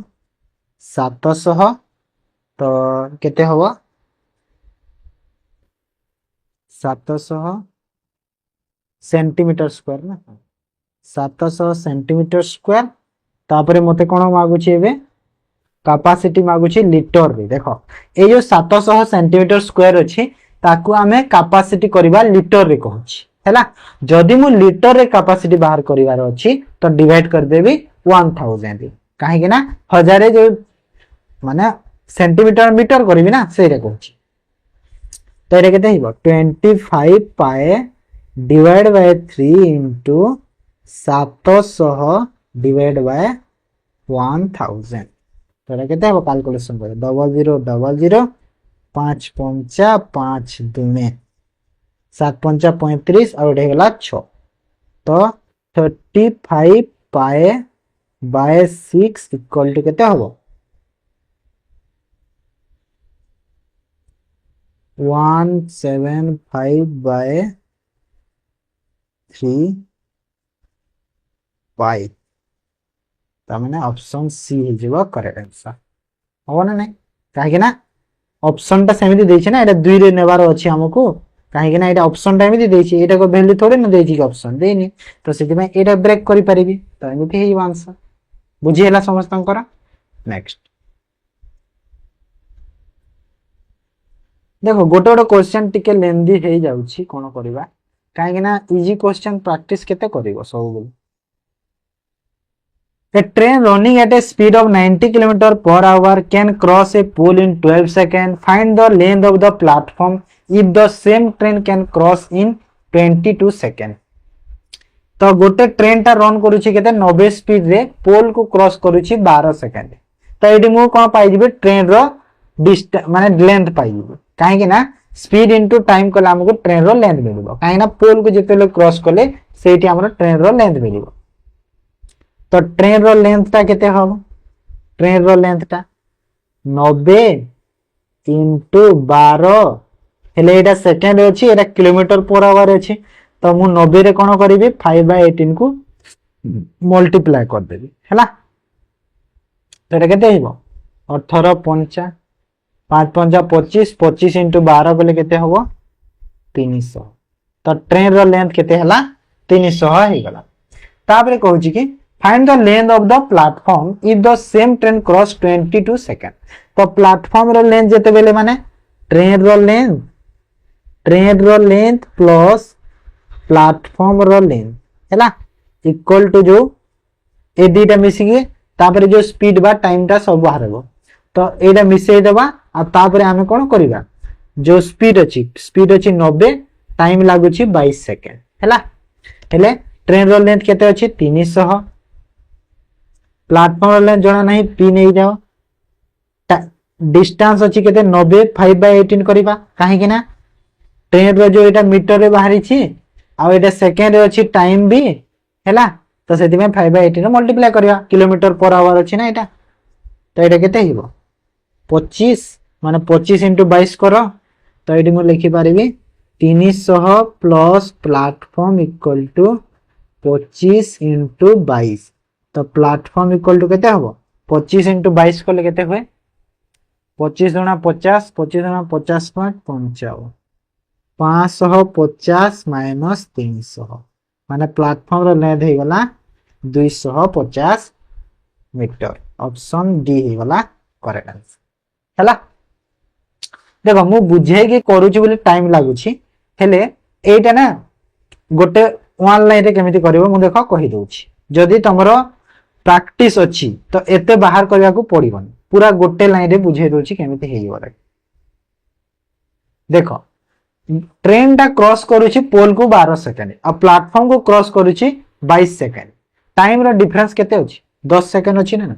700 तो केते होबो 700 सेंटीमीटर स्क्वायर ना, 700 सेंटीमीटर स्क्वायर। तापरे मते कोन मागुची एबे कैपेसिटी मागुची लीटर रे। देखो ए जो 700 सेंटीमीटर स्क्वायर अछि ताकू आमे कैपेसिटी करबा लीटर रे कहूची हैला। जदि मु लीटर रे कैपेसिटी बाहर करिवार अछि तो डिवाइड कर देबी 1000 काहे कि ना 1000 जो माने सेंटीमीटर मीटर करबी ना सेरे कहूची। तो एटा केते हिबो 25 पाए divide by 3 into 700 divide by 1000। तो एटा केते हिबो कैलकुलेशन कर 0000 5 5 5 2 7 5 35 और एटा गेला 6। तो 35 पाए बाय 6 इक्वल टू केते हबो 175 बाय 3 पाई। तामने ऑप्शन सी हे जेबो करेक्ट आंसर हो ना नहीं, काहे ना ऑप्शन टा सेमिति देछि ना, एटा 2 रे नेबार अछि हमकु, काहे ना एटा ऑप्शन टा एमिति देछि, एटा को वैल्यू थोड़े न देछि कि ऑप्शन देनी। तो सेति में एटा ब्रेक करि परिबी, तो एमिति हे आंसर बुझी हैला समस्तंकर। नेक्स्ट देखो गोटे गोटे क्वेश्चन टिके लेंदी हे जाउछि कोन करबा, काहे ना इजी क्वेश्चन प्रैक्टिस केते करिवो सब। A train running at a speed of 90 km per hour can cross a pool in 12 seconds. Find the length of the platform if the same train can cross in 22 seconds. तो गोटे train टा run करूछि केते 90 speed रे पोल को cross करूछि 12 second. तो AD मु कोन पाइ जिबे train रो distance माने length पाइ जिबे, काहे कि ना स्पीड इनटू टाइम कला हमको ट्रेन रो लेंथ मिलिबो, काहे ना पोल को जेते क्रॉस कले सेठी हमरो ट्रेन रो लेंथ मिलिबो। तो ट्रेन रो लेंथ टा केते हम, ट्रेन रो लेंथ टा 90 इनटू 12 हेले एटा सेकंड अछि, एटा किलोमीटर पर आवर अछि। तो मु 90 रे कोन करिवि 5/18 को मल्टीप्लाई कर देबी हैला। तो एटा केते हिबो 18 5 5 5 25 25 इनटू 12 बोले केते हबो 300। तो ट्रेन रो लेंथ केते हला 300 हे गला। ताबरे कहूची कि find the length of the platform if the same train cross 22 second. तो प्लेटफॉर्म रो लेंथ जेते बेले माने ट्रेन रो लेंथ प्लस प्लेटफॉर्म रो लेंथ हैला इक्वल टू जो ए दीटा मिसिकी तापर जो स्पीड बा टाइम टा सब बाहर हो। तो एटा मिसई देबा आ तापर आमे कोन करिबा जो स्पीड अछि 90 टाइम लागुछि 22 सेकेंड हैला। हेले ट्रेन रो लेंथ केते अछि 300 प्लेटफॉर्म रो लेंथ जणा नाही पी नै जाओ डिस्टेंस अछि केते 90 5/18 करिबा काहे कि ना ट्रेन रो जो एटा मीटर रे बाहरी छी आ एटा सेकेंड रे अछि टाइम भी हैला। तो सेति में 5/18 मल्टीप्लाई करिया किलोमीटर पर आवर अछि ना एटा। तो एटा केते हिबो 25 माने 25 * 22 करो। तो एटी मु लिखि पारिबी 300 प्लस प्लेटफॉर्म इक्वल टू 25 * 22। तो प्लेटफॉर्म इक्वल टू केते हबो 25 * 22 कले केते होय 25 * 50 25 * 50 = 55 550 माइनस 300 माने प्लेटफॉर्म रो लेंथ हे गला 250 मीटर। ऑप्शन डी हे गला करेक्ट आंसर हैला। देखो मु बुझे कि करूची बोले टाइम लागुची हेले एटा ना गोटे वन लाइन रे केमिति करबो मु देखो कहि दोची। जदी तमरो प्रैक्टिस अछि तो एते बाहर करबा को पड़िबन पूरा गोटे लाइन रे बुझे दोची केमिति हेइबो रे। देखो ट्रेन टा क्रॉस करूची पोल को 12 सेकंड आ प्लेटफॉर्म को क्रॉस करूची 22 सेकंड। टाइम रो डिफरेंस केते अछि 10 सेकंड अछि ना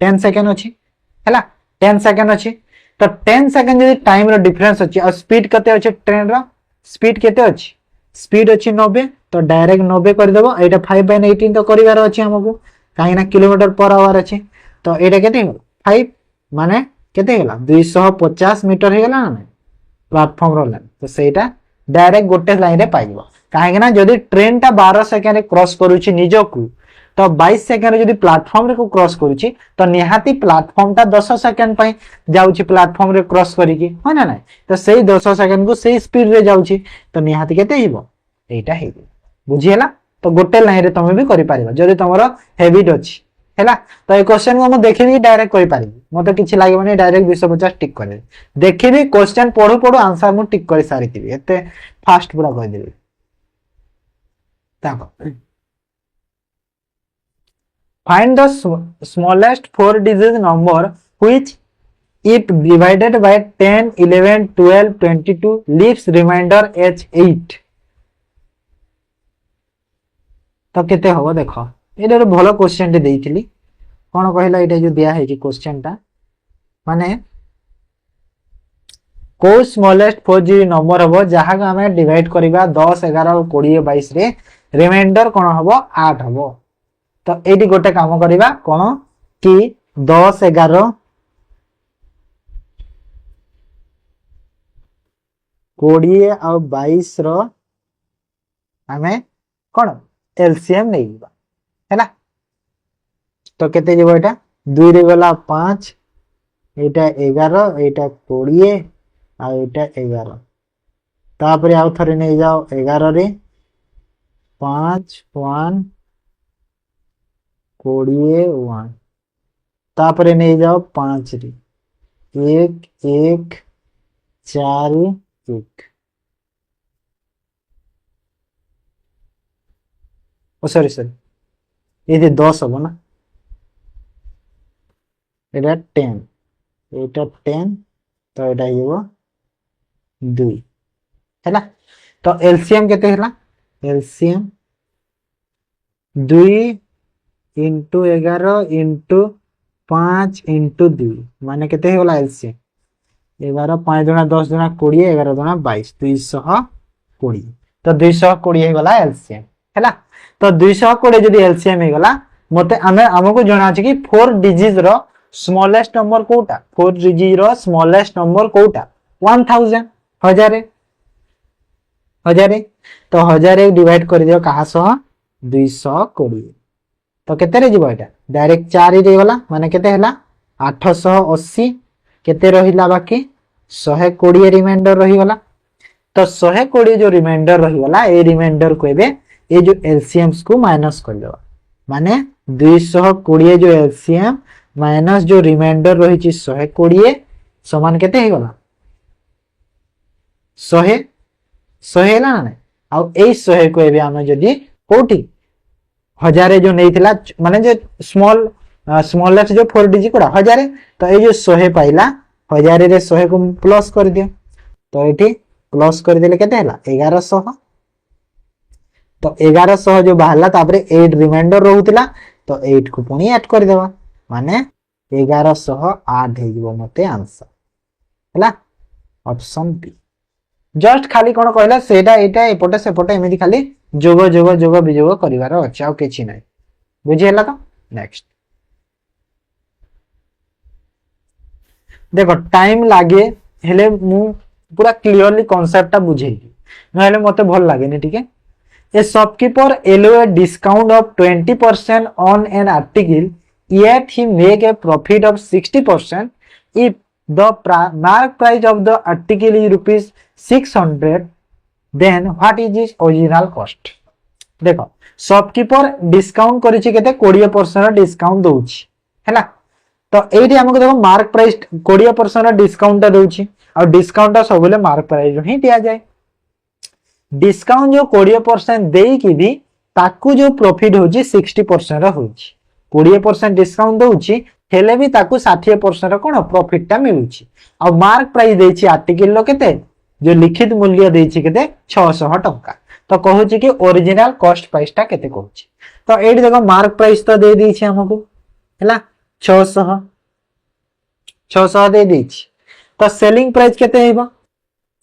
10 सेकंड अछि हैला 10 सेकंड अछि। तो 10 सेकंड जदी टाइम रो डिफरेंस अछि आ स्पीड केते अछि ट्रेन रो स्पीड केते अछि स्पीड अछि 90। तो डायरेक्ट 90 कर देबो एटा 5/18 तो करिवार अछि हमकु काहे ना किलोमीटर पर आवर अछि। तो एटा केते 5 माने केते गेला 250 मीटर हे गेला ना प्लेटफॉर्म रो लेंथ। तो सेटा डायरेक्ट गोटे लाइन रे पाइबो काहे ना जदी ट्रेन टा 12 सेकंड क्रॉस करूची निजोकू तो 22 सेकंड जदी प्लेटफॉर्म रे को क्रॉस करूची तो निहाती प्लेटफॉर्म टा 10 सेकंड पई जाउची प्लेटफॉर्म रे क्रॉस करिकी हो ना ना। तो सेही 10 सेकंड को सेही स्पीड रे जाउची तो निहाती केते हिबो एटा हेबो बुझियला। तो गोटे लाइन रे तमे भी करि पारिबा जदी तमरो हैबिट अछि हैला। तो ए क्वेश्चन को म देखिबी डायरेक्ट करि पारिबी मते किछि लागबनी डायरेक्ट 250 टिक करे देखिबी क्वेश्चन पढु पढु आंसर मु टिक करि सारिथिबी एते फास्ट पूरा कहि देबी। ताको find the smallest 4 digit number which if divided by 10 11 12 22 leaves remainder as 8। तो केते हो देखो एटा भलो क्वेश्चन टे देइथिली कोन कहला एटा जो दिया है कि क्वेश्चन टा माने को स्मॉलेस्ट 4 digit नंबर हबो जहा को हमें डिवाइड करिबा 10 11 20 22 रे रिमाइंडर कोन हबो 8 हबो। तो एटी गोटे काम करिबा कोन कि 10 11 20 और 22 रो हमें कोन एलसीएम नेइबा हैला। तो केते जेबो एटा 2 रे गला 5 एटा 11 एटा 20 आ एटा 11 तापर आउ थरे नै जाओ 11 रे 5 1 20 1 तापर नै जाओ 5 रे 1 1 4 1 ओ सॉरी ये 10 हबो ना एटा 10 एटा 10 तो एटा हिबो 2 हैला। तो एलसीएम केते हैला एलसीएम 2 into 11 into 5 into 2 माने केते होला एलसीएम 11 5 दुना 10 दुना 20 11 दुना 22 220। तो 220 हे गला एलसीएम हैला। तो 220 जदी एलसीएम हे गला मते हमको जणा छै कि 4 डिजिट रो स्मॉलेस्ट नंबर कोटा 4 डिजिट रो स्मॉलेस्ट नंबर कोटा 1000 1000 1000 तो 1000 डिवाइड कर दियो कहा सह 220 तो केते रे जीवो एटा डायरेक्ट 4 रे गला माने केते हला 880 केते रहिला बाकी 120 रिमाइंडर रही गला। तो 120 जो रिमाइंडर रही गला ए रिमाइंडर को एबे ए जो एलसीएम्स को माइनस कर देबा माने 220 जो एलसीएम माइनस जो रिमाइंडर रही 120 समान केते हे गला 100 हैला ना आ ए 100 को एबे हम जदी कोठी हजारे जो नहीं माने जो स्मॉलेस्ट जो 4 डिजिट कोड़ा हजारे तो ये जो 100 पाइला हजारे रे 100 को प्लस कर दियो तो एठी प्लस कर देले केते हला 1100 तो 1100 जो बाहरला तापरे 8 रिमाइंडर रहउतिला तो 8 को पुनी ऐड कर देबा माने 1108 हे जीवो मते आंसर हला ऑप्शन बी जस्ट खाली कोन कहला सेटा एटा एपटे सेपटे एमिति खाली जोग जोग जोग विजोग करिवार अछि आ किछि नै बुझि हला तो नेक्स्ट देखो टाइम लागे हेले मु पूरा क्लियरली कांसेप्टटा बुझेई नहले मते भल लागे नै ठीक है a shopkeeper allow a discount of 20% on an article yet he make a profit of 60% if the mark price of the article is rupees 600 then what is his original cost देखो shopkeeper discount करिछि केते 20% discount दोछि हैला तो एठी हमको देखो mark price 20% discount दोछि और discount सबले mark price ही दिया जाए डिस्काउंट जो 20% देई कि भी ताकू जो प्रॉफिट होछि 60% होछि 20% डिस्काउंट दोछि हेले भी ताकू 60% कोन प्रॉफिट ता मिलुछि और मार्क प्राइस देछि आर्टिकल लो केते जो लिखित मूल्य देछि केते 600 टंका तो कहूछि कि ओरिजिनल कॉस्ट प्राइस ता केते कहूछि तो एठी देखो मार्क प्राइस तो दे देछि हमको हैला 600 दे देछि तो सेलिंग प्राइस केते हेबो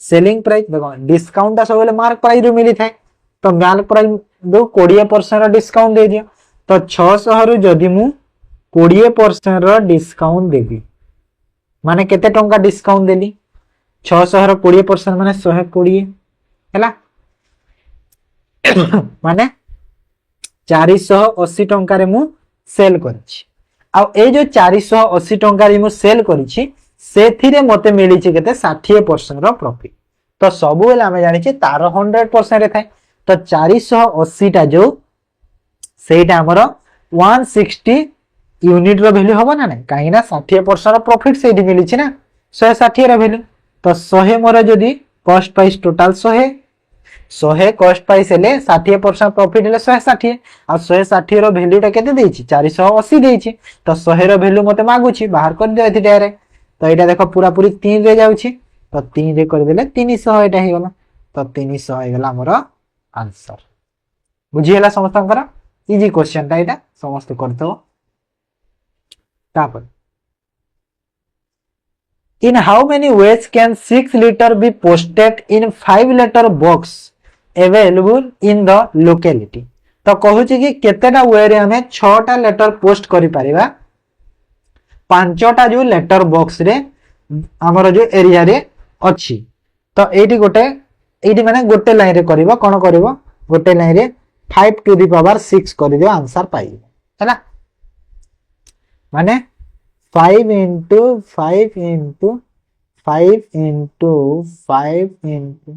सेलिंग प्राइस देखो डिस्काउंट ता सबले मार्क प्राइस रो मिली थाए तो मार्क प्राइस दो 20% डिस्काउंट दे दियो तो 600 रु जदि मु 20% रो डिस्काउंट देबी माने केते टंका डिस्काउंट देली 600 रो 20% माने 120 हैला माने 480 टंका रे मु सेल करछि आ ए जो 480 टंका रे मु सेल करछि सेथिरे मते मिली छि केते 60% रो प्रॉफिट तो सब बेले हमें जानि छि तार 100% रे थाए तो 480 टा जो सेटा हमर 160 यूनिट रो वैल्यू होबो ना काहे ना 60% रो प्रॉफिट सेठी मिली छि ना 160 रो वैल्यू तो 100 मोर जदी cost price total 100 cost price हेले 60% प्रॉफिट हेले 160 आ 160 रो वैल्यू टा केते देछि 480 देछि तो 100 रो वैल्यू मते मागु छि बाहर कर दियो एथि डायरेक्ट तो एटा देखो पूरा पूरी 3 रे जाउ छि तो 3 रे कर देले 300 एटा हे गला तो 300 हे गला हमर आंसर बुझी हला समस्तंकर इजी क्वेश्चन टा एटा समस्त करतो तापर in how many ways can 6 letter be posted in 5 letter box available in the locality तो कहूची कि केतेटा वे रे हमें 6टा लेटर पोस्ट करि परिबा 5टा जो लेटर बॉक्स रे हमर जो एरिया रे अछि तो एठी गोटे एठी माने गोटे लाइन रे करबो कोन करबो गोटे लाइन रे 5 टू द पावर 6 कर दियो आंसर पाइबो हैला माने 5 into 5 into 5 into 5 into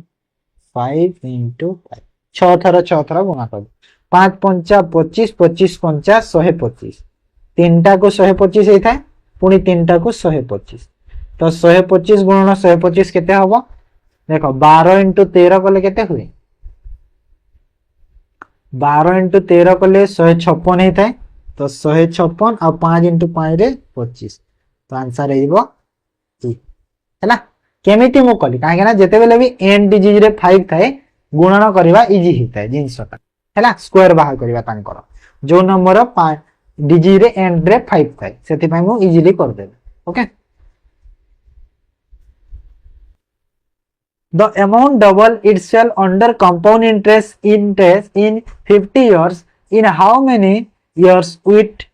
5 into 5 6 थरा गुणा कर 5 पंचा 25 25 पंचा 125 तीनटा को 125 हे थाए पुनी तीनटा को 125 तो 125 गुणन 125 केते हबो देखो 12 into 13 कले केते हुए 12 into 13 कले 156 हे थाए तो 156 और 5 into 5 रे 25 तो आंसर हेइबो ई हैला केमिति मु कली काहे ना जेते बेले भी n डिजिट रे 5 थाए गुणन करबा इजी हिताए जिंसटा हैला स्क्वायर बाहर करबा तांकर जो नंबर 5 डिजिट रे n रे 5 थाए सेति पय मु इजीली कर देबे okay the amount double itself under compound interest in 50 years in how many years with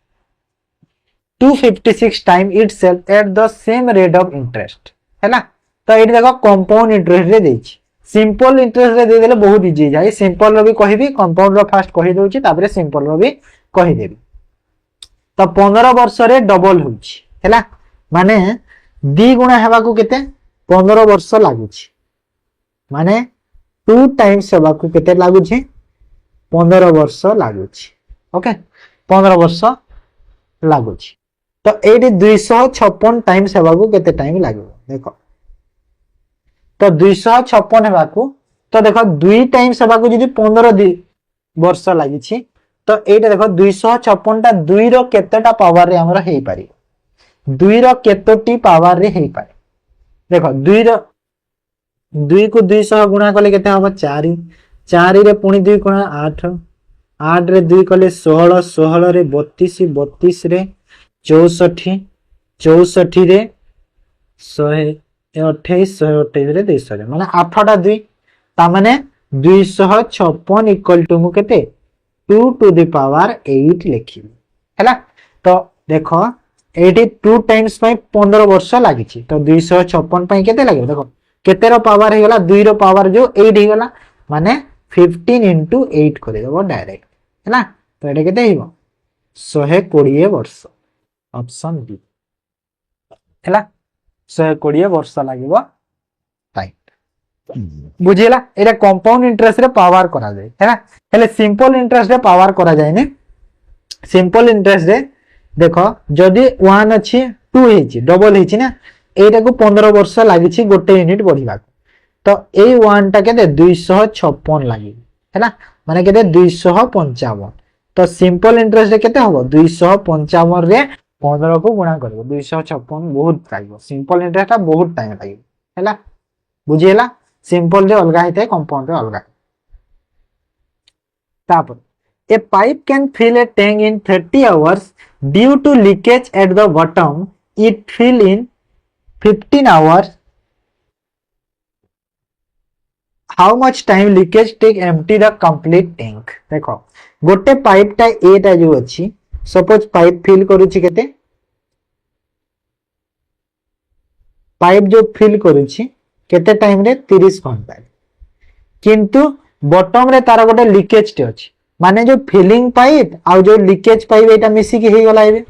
256 times itself at the same rate of interest हैला तो एठी देखो कंपाउंड इंटरेस्ट रे देछि सिंपल इंटरेस्ट रे दे देले बहुत इजी जाय सिंपल रो भी कहिबी कंपाउंड रो फास्ट कहि दोछि ताबरे सिंपल रो भी कहि देबी तो 15 वर्ष रे डबल होछि हैला माने 2 गुणा हेबा को केते 15 वर्ष लागुछि माने 2 टाइम्स हेबा को केते लागुछि 15 वर्ष लागुछि ओके 15 वर्ष लगुच। तो ये 256 टाइम्स हेबाकू केते टाइम लागो देखो। तो 256 हेबाकू तो देखो 2 टाइम्स हेबाकू जदी 15 वर्ष लागिछि तो एटा देखो 256 टा 2 रो केतेटा पावर रे हमर हेई पारि 2 रो केतोटी पावर रे हेई पारि देखो 2 रो 2 को 200 गुणा कले केते हबो 4 4 रे पुणी 2 गुणा 8 8 रे 2 कले 16 16 रे 32 32 रे 64 64 रे 128 128 रे 200 रे माने 8टा 2 ता माने 256 इक्वल टू मु केते 2 टू द पावर 8 लिखिबी हैला। तो देखो 2 टाइम्स पई 15 वर्ष लागिछि तो 256 पई केते लागिबो देखो केते रो पावर हे गला 2 रो पावर जो 8 हे गला माने 15 into 8 कर देबो डायरेक्ट हैला। तो एटा केते हेबो 120 वर्ष ऑप्शन बी हैला 120 वर्ष लागिबो टाइम बुझिला। एटा कंपाउंड इंटरेस्ट रे पावर करा जाय हैला हेले सिंपल इंटरेस्ट रे पावर करा जाय ने। सिंपल इंटरेस्ट रे देखो जदी 1 अछि 2 हेछि डबल हेछि ना एटा को 15 वर्ष लागिछि गोटे यूनिट बढ़िबा तो ए 1 टा केते 256 लागि हैला माने केते 255 तो सिंपल इंटरेस्ट रे केते होबो 255 रे 15 को गुणा करबो 256 बहुत लागो सिंपल इंटरेस्ट ता बहुत टाइम लागि हैला बुझिला। सिंपल रे अलगा हेते कंपाउंड रे अलगा। तापर a pipe can fill a tank in 30 hours due to leakage at the bottom it fill in 15 hours how much time leakage take empty the complete tank देखो गोटे पाइप टा ए टा जो अछि सपोज पाइप फिल करूछि केते pipe जो fill करूछि केते time रे 30 घंटा किंतु बॉटम रे तार गोटे लीकेज टे अछि माने जो फिलिंग पाइप आ जो लीकेज पाइप एटा मिसी के हे गला एबे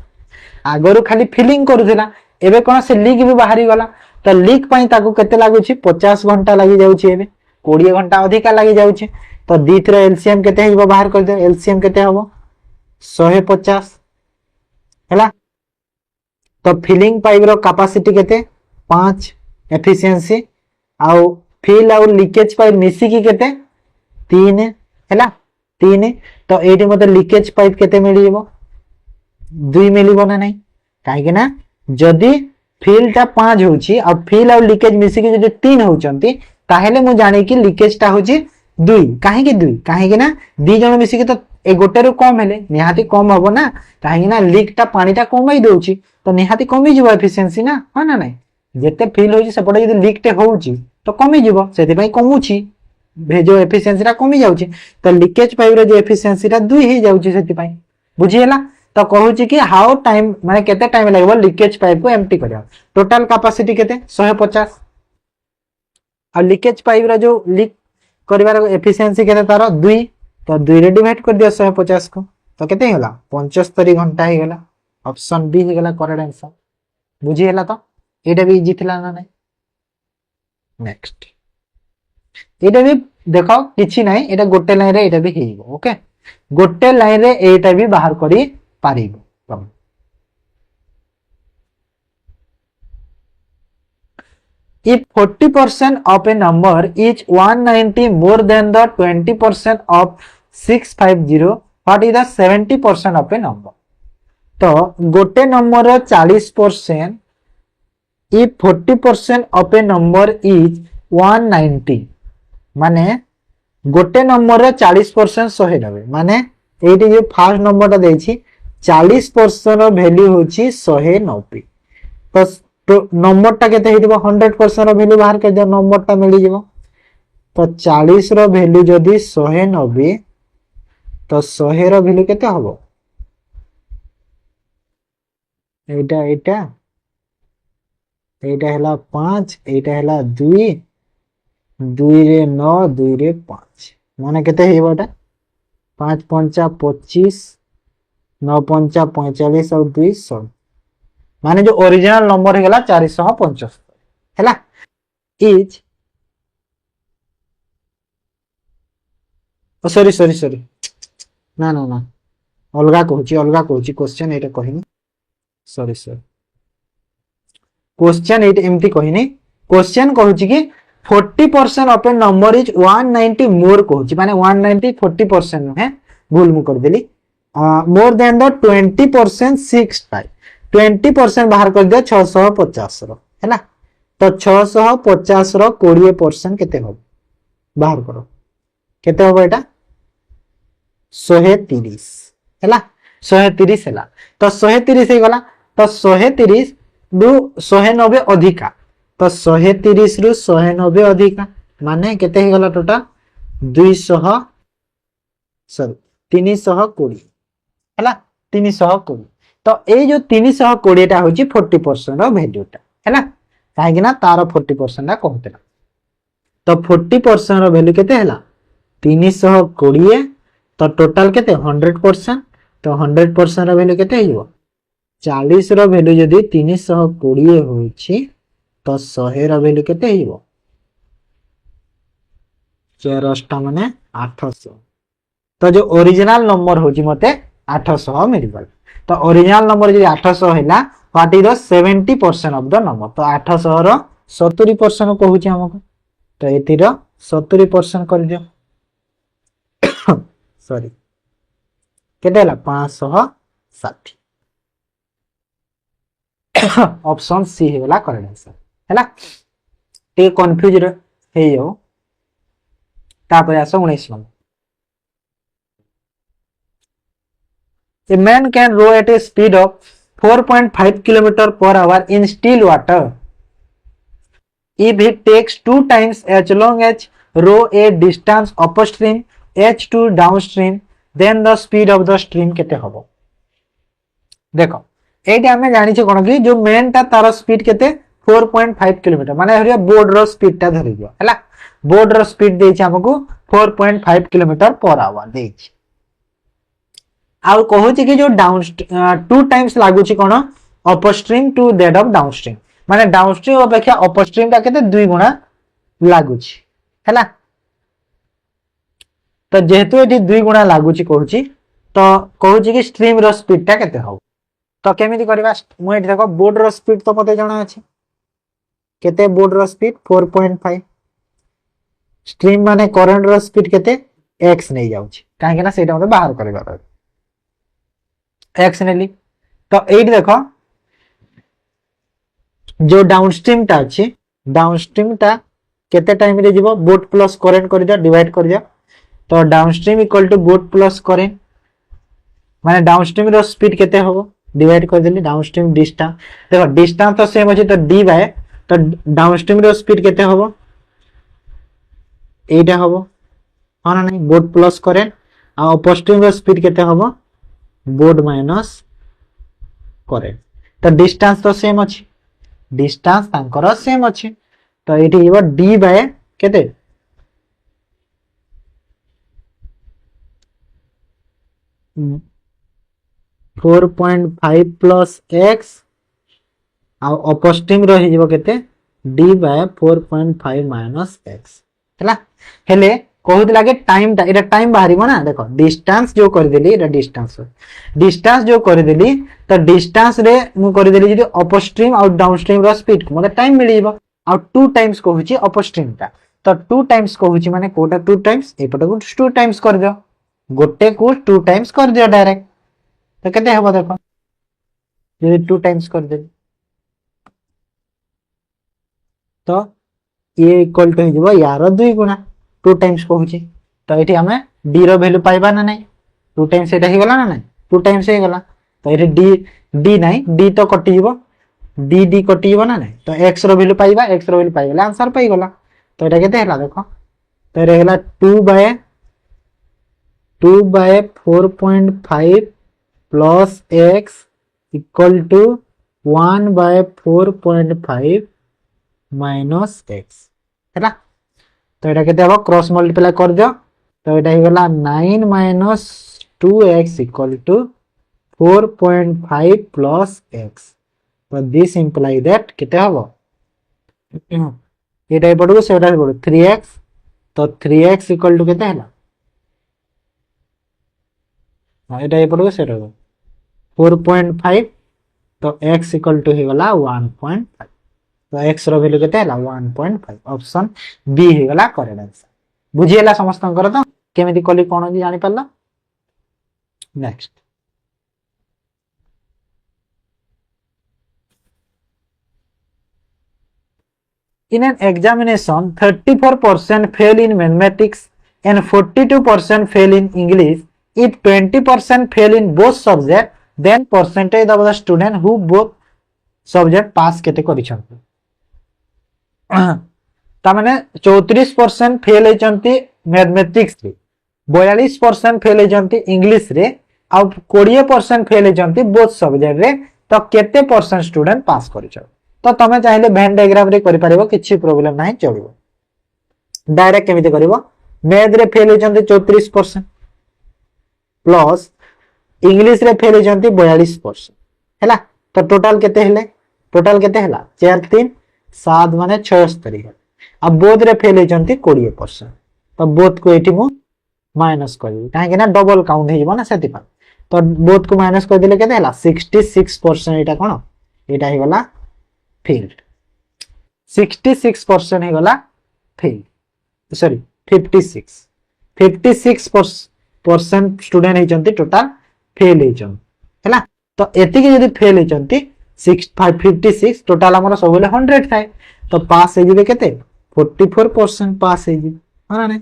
आगरु खाली फिलिंग करूथिला एबे कोन से लीक भी बाहरी गला तो लीक पई ताको केते लागुछि 50 घंटा लागि जाउछि एबे 20 घंटा अधिका लागि जाउछि तो दीथ रे एलसीएम केते हेबो बाहर कर दे एलसीएम केते हबो 150 हैला। तो फिलिंग पाइप रो कैपेसिटी केते 5 एफिशिएंसी आ फिल आ लीकेज पाइप मिसी की केते 3 हैला 3 तो एटी मते लीकेज पाइप केते मिली जेबो 2 मिलिबो ना नहीं काहे कि ना जदी फिल टा 5 होउची आ फिल आ लीकेज मिसी की जदी 3 होउचंती ताहेले मु जाने की लीकेज टा होची 2 काहे की 2 काहे कि ना दी जण मिसी की तो ए गोटे रो कम हेले निहाती कम हबो ना काहे कि ना लीक टा पानी टा कमई दोउची तो निहाती कमी जीवो एफिशिएंसी ना हा ना नहीं जेते फिल होची सेपटे जदी लीक टे होउची तो कमी जीवो सेति पई कमुची भेजो एफिशिएंसी टा कमी जाउची तो लीकेज पाइप रे जो एफिशिएंसी टा 2 ही जाउची सेति पई बुझियला। तो कहूची कि हाउ टाइम माने केते टाइम लागबो लीकेज पाइप को एम्प्टी करिया टोटल कैपेसिटी केते 150 आ लीकेज पाइप रा जो लीक करिवार एफिशिएंसी केते तार 2 तो 2 रे डिवाइड कर दियो 150 को तो केते होला 75 घंटा ही गेला ऑप्शन बी ही गेला करेक्ट आंसर बुझी होला। तो एटा भी इजी थिला ना नहीं नेक्स्ट एटा भी देखो किछि नाही एटा गोटे लाइन रे एटा भी हेइबो ओके गोटे लाइन रे एटा भी बाहर करी पारिबो तम if 40% of a number is 190 more than the 20% of 650 what is the 70% of a number तो गोटे number 40% if 40% of a number is 190 माने गोटे नंबर 40% 190 माने एटी जो फर्स्ट नंबर टा देछि 40% रो वैल्यू होछि 190 तो नंबर टा केते हेदिबो 100% रो वैल्यू बाहर कर दियो नंबर टा मिली जेबो तो 40 रो वैल्यू जदी 190 तो 100 रो वैल्यू केते हबो एटा एटा एटा हला 5 एटा हला 2 2 रे 9 2 रे 5 माने केते हेबो एटा 5 पंचा 25 9 पंचा 45 और 2 100 माने जो ओरिजिनल नंबर हेगला 475 हैला इज सॉरी ना अलगा कहूची क्वेश्चन एटा कहिनी सॉरी सॉरी क्वेश्चन एटा एमती कहिनी क्वेश्चन कहूची कि 40% ऑफ ए नंबर इज 190 मोर कहूची माने 190 40% नुहे भूल मु कर देली मोर देन द 20% 6 टाइम 20% बाहर कर दिया 650 रो हैला तो 650 रो 20% केते हो बाहर करो केते हो एटा 130 हैला 130 हैला तो 130 हे गला तो 130 रु 190 अधिका तो 130 रु 190 अधिका माने केते हे गला टोटल 200 सॉरी 320 हैला 320 तो ए जो 320 टा होची 40% रो वैल्यू टा हैला काहे ना तार 40% टा कहतेला तो 40% रो वैल्यू केते हैला 320 तो टोटल केते 100% तो 100% रो वैल्यू केते हियो 40 रो वैल्यू जदी 320 होची तो 100 रो वैल्यू केते हियो 4 माने 800 तो जो ओरिजिनल नंबर होची मते 800 मिलबल तो ओरिजिनल नंबर जदी 800 हैला what is the 70% of the number तो 800 रो 70% कहूची हमको तो एतिर 70% कर दियो सॉरी केते हला 560 ऑप्शन सी हेला करेक्ट आंसर हैला ते कंफ्यूज हे हो तापर आसो 19 number A man can row at a speed of 4.5 km per hour in still water if he takes 2 times as long as row a distance upstream h2 downstream then the speed of the stream केते हबो देखो eighty हमें जानि छ कोन कि जो main ता तार स्पीड केते 4.5 किलोमीटर माने हरिया बोर्ड रो स्पीड ता धरि दियो हैला बोर्ड रो स्पीड देइ छ हमको 4.5 किलोमीटर पर आवर देइ छ आउ कहू छी कि जो डाउन 2 टाइम्स लागू छी कोन upstream to that of downstream माने डाउनस्ट्रीम अपेक्षा अपस्ट्रीम ता केते 2 गुना लागू छी हैला तो जेहेतु एटी 2 गुना लागू छी कहू छी तो कहू छी कि स्ट्रीम रो स्पीड ता केते हो तो केमिति करबा मु एटी देखो बोर्ड रो स्पीड तो पते जाना अछि केते बोर्ड रो स्पीड 4.5 स्ट्रीम माने करंट रो स्पीड केते x नै जाउ छी काहे कि ना सेटा मते बाहर करबा x नेली तो एटी देखो जो डाउनस्ट्रीम ता अछि डाउनस्ट्रीम ता केते टाइम रे जीवो बोट प्लस करंट कर दिया डिवाइड कर दिया तो downstream equal to boat plus current माने डाउनस्ट्रीम रो स्पीड केते होबो डिवाइड कर देली डाउनस्ट्रीम डिस्टेंस देखो डिस्टेंस तो सेम अछि तो d बाय तो डाउनस्ट्रीम रो स्पीड केते होबो एटा होबो हां ना नहीं बोट प्लस करंट आ अपस्ट्रीम रो स्पीड केते होबो बोट माइनस करंट तो डिस्टेंस तो सेम अछि डिस्टेंस तांकर सेम अछि तो एटी हिबो d बाय केते 4.5 प्लस x आ अपस्ट्रीम रही जीवो केते d बाय 4.5 माइनस x हैला हेले कहूत लागे टाइम ता एटा टाइम बाहरीबो ना देखो डिस्टेंस जो कर देली एटा डिस्टेंस जो कर देली तो डिस्टेंस रे मु कर देली जदी अपस्ट्रीम और डाउनस्ट्रीम रो स्पीड को मतलब टाइम मिली जीवो आ 2 टाइम्स कहूची अपस्ट्रीम ता तो 2 टाइम्स कहूची माने कोटा 2 टाइम्स एपटा को 2 टाइम्स कर दियो गोटे को 2 टाइम्स कर दियो डायरेक्ट तो केते हबो देखो यदि 2 टाइम्स कर दे तो ये इक्वल टू हिजबो यार 2 गुना 2 टाइम्स कहूची तो एठी हमें d रो वैल्यू पाइबा ना नहीं 2 टाइम्स एटा ही गला ना नहीं 2 टाइम्स ही गला तो एठी d नहीं d तो कटि जीवो d कटि जीवो ना नहीं तो x रो वैल्यू पाइबा x रो वैल्यू पाइबा आंसर पाइ गला तो एटा केते हला देखो तो एटा हला 2 by 4.5 plus x equal to 1 by 4.5 minus x हैला तो एटा केते हबो क्रॉस मल्टीप्लाई कर दियो तो एटा ही गला 9 minus 2x equal to 4.5 plus x तो दिस इंप्लाई दैट केते हबो एटा ही पडो सेटा ही पडो 3x तो 3x इक्वल टू केते हैला एटा ए पड़ो से रहबो 4.5 तो x इक्वल टू हे गला 1.5 तो x रो वैल्यू केते हला 1.5 ऑप्शन बी हे गला करेक्ट आंसर बुझिएला समस्त कर तो केमिति कली कोन जी जानि परला next in an examination 34% fail in mathematics and 42% fail in English if 20% fail in both subjects then percentage of the student who both subject pass केते करिसंती ता माने 34% फेल होइचंती मैथमेटिक्स रे 42% फेल होइचंती इंग्लिश रे आ 20% फेल होइचंती बोथ सब्जेक्ट रे तो केते percent student पास करिसं तो तमे चाहिले वेन डायग्राम रे करि परिबो किछि प्रॉब्लम नाही चलिबो डायरेक्ट केमिते करिवो मैथ रे फेल होइचंती 34% प्लस इंग्लिश रे फेल होइचंती 42% हैला तो टोटल केते हैला 4 3 7 माने 76 अब बोथ रे फेल होइचंती 20% तो बोथ को एठी मु माइनस करबी काहे ना डबल काउंट हे जबो ना सेति पा तो बोथ को माइनस कर दिले केते हैला 66% एटा कोन एटा हे गला फेल्ड 66% हे गला फेल सॉरी 56% स्टूडेंट हे जंती टोटल फेल हे जन हैला तो एति के यदि फेल हे जंती 56 टोटल हमर सब बेले 100 थाए तो पास हे जिवे केते 44% पास हे जी हां ना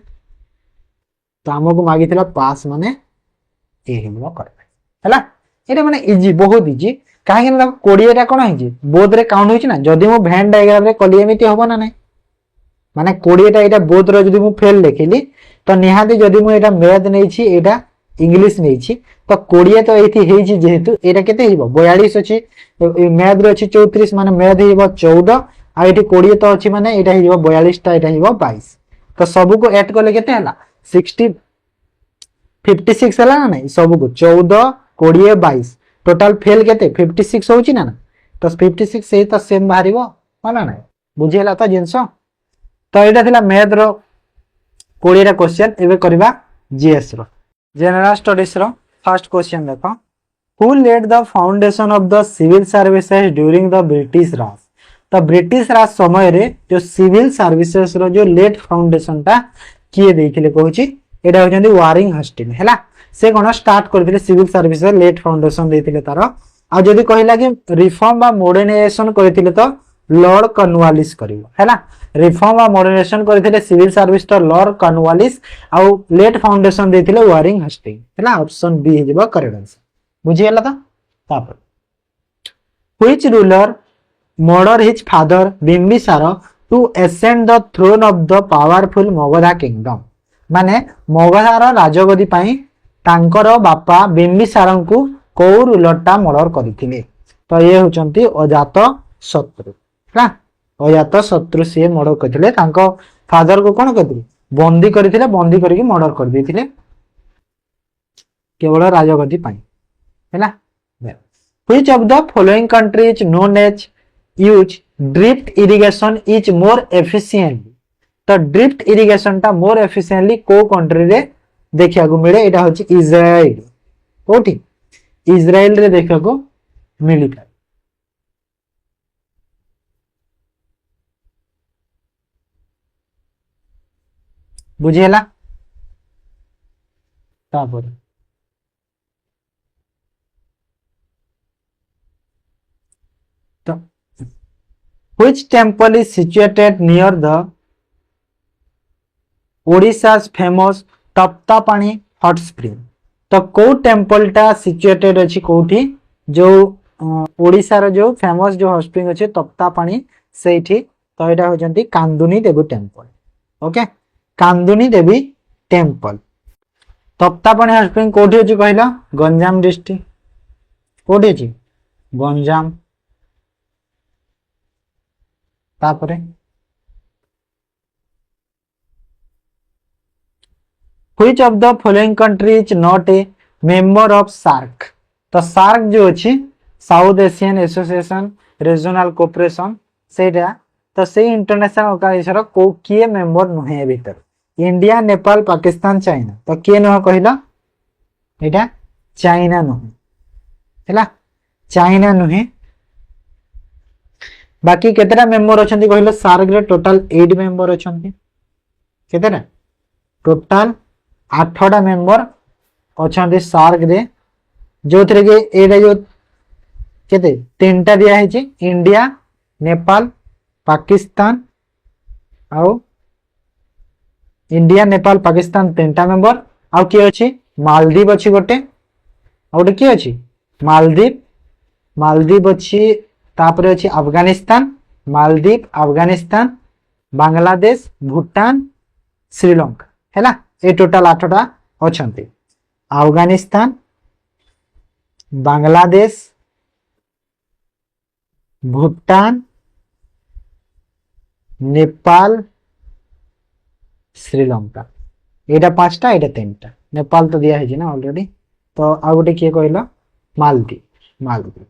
तो हमको मागी थिला पास माने ए हेबो करबे हैला एटा माने इजी बहुत इजी काहे ना 20 टा कोन हे बोध रे काउंट होइछ ना जदी मो वेन डायग्राम रे कली एमिति होबो ना नै माने 20 टा एटा बोध रो जदी मो फेल लिखिली तो निहाती जदी मो एटा मैथ नै छी एटा इंग्लिश नै छी तो 20 तो एथि हे छी जेहेतु एटा केते हिबो 42 अछि मैथ रे अछि 34 माने मैथ हिबो 14 आ एथि 20 तो अछि माने एटा हिबो 42 टा एटा हिबो 22 तो सब को ऐड करले केते हला 56 हला ना नै सब को 14 20 22 टोटल फेल केते 56 होची ना तो 56 से तो सेम बाहरिबो माना ना बुझियला तो जिंस तो एटा थिला मैथ रो 20 रा क्वेश्चन एबे करबा जीएस रो जनरल स्टडीज रो फर्स्ट क्वेश्चन देखो who laid the foundation of the civil services during the British Raj तो ब्रिटिश राज समय रे जो सिविल सर्विसेज रो जो लेट फाउंडेशन ता किए देथिले कहूची एटा होचंदी वारिंग हस्टिंग हैला से कोन स्टार्ट करथिले सिविल सर्विस लेट फाउंडेशन देथिले तारो आ जदी कहिला कि रिफॉर्म बा मॉडर्नाइजेशन करथिले तो लॉर्ड कॉर्नवालिस करिवो हैला रिफॉर्म बा मॉडर्नाइजेशन करथिले सिविल सर्विस तो लॉर्ड कॉर्नवालिस आ लेट फाउंडेशन देथिले वारिंग हस्टिंग हैला ऑप्शन बी हे जबा करेक्ट आंसर बुझियला तो तापर which ruler murder his father Bimbisara to ascend the throne of the powerful Magadha kingdom माने मगधार राजगद्दी पई तांकर बापा बिंबिसारंकु को रूलरटा मर्डर करथिले तो ये होचंती अजात शत्रु ना अजात शत्रु से मर्डर करथिले तांको फादर को कोन करथिले बंदी करथिले बंदी करके मर्डर कर देथिले केवल राजगद्दी पई हैला which of the following country is known as use drift irrigation is more efficiently तो ड्रिफ्ट इरिगेशन टा मोर एफिशिएंटली को कंट्री रे देखिया को मिले एटा होची इजराइल कोठी इजराइल रे देखिया को मिली था बुझियला तापर तो which temple is situated near the Odisha's famous Taptapani hot spring तो को टेम्पल टा सिचुएटेड अछि कोठी जो ओडिसा रो जो फेमस जो हॉट स्प्रिंग अछि तप्तापानी सेठी तो एटा हो जंती कांदुनी देवी टेम्पल ओके कांदुनी देवी टेम्पल तप्तापानी हॉट स्प्रिंग कोठी अछि कहला गंजाम डिस्ट्रिक्ट कोठी अछि गंजाम तापरे Which of the following country is not a member of SAARC तो SAARC जो अछि south Asian association regional cooperation सेटा तो से इंटरनेशनल ऑर्गेनाइजेशन को किए मेंबर नहे भीतर इंडिया नेपाल पाकिस्तान चाइना तो के न कहला एटा चाइना नुहे हैला चाइना नुहे बाकी केतेटा मेंबर अछंती कहलो सार्क रे टोटल 8 मेंबर अछंती केतेटा टोटल 8टा मेंबर अछंती सार्क रे जो थरे के एडा जो केते तीनटा दिया है जे इंडिया नेपाल पाकिस्तान आउ इंडिया नेपाल पाकिस्तान तीनटा मेंबर आउ के अछि मालदीव अछि गोटे आउ के अछि मालदीव मालदीव अछि तापरे अछि अफगानिस्तान मालदीव अफगानिस्तान बांग्लादेश भूटान श्रीलंका हैला ए टोटल 8टा अछंती अफगानिस्तान बांग्लादेश भूटान नेपाल श्रीलंका एटा 5टा एटा 3टा नेपाल तो दिया है ना ऑलरेडी तो आ गोटे किए कहला मालदीव मालदीव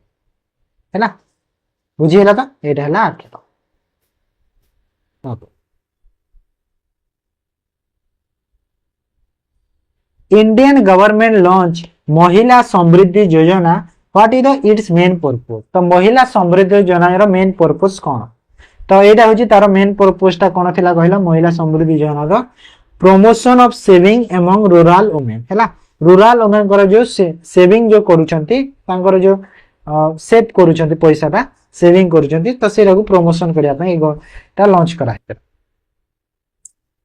हैला बुझीला तो एटा हला 8टा इंडियन गवर्नमेंट लॉन्च महिला समृद्धि योजना what is the it's main purpose तो महिला समृद्धि योजना रो मेन पर्पस कोन तो एटा होची तार मेन पर्पस ता कोन थिला कहला महिला समृद्धि योजना रो promotion of saving among rural women हैला रूरल वुमेन कर जो सेविंग जो करूचंती तांकर जो सेव करूचंती पैसा ता सेविंग करूचंती तो सेरा को प्रमोशन करिया पई एटा लॉन्च करा है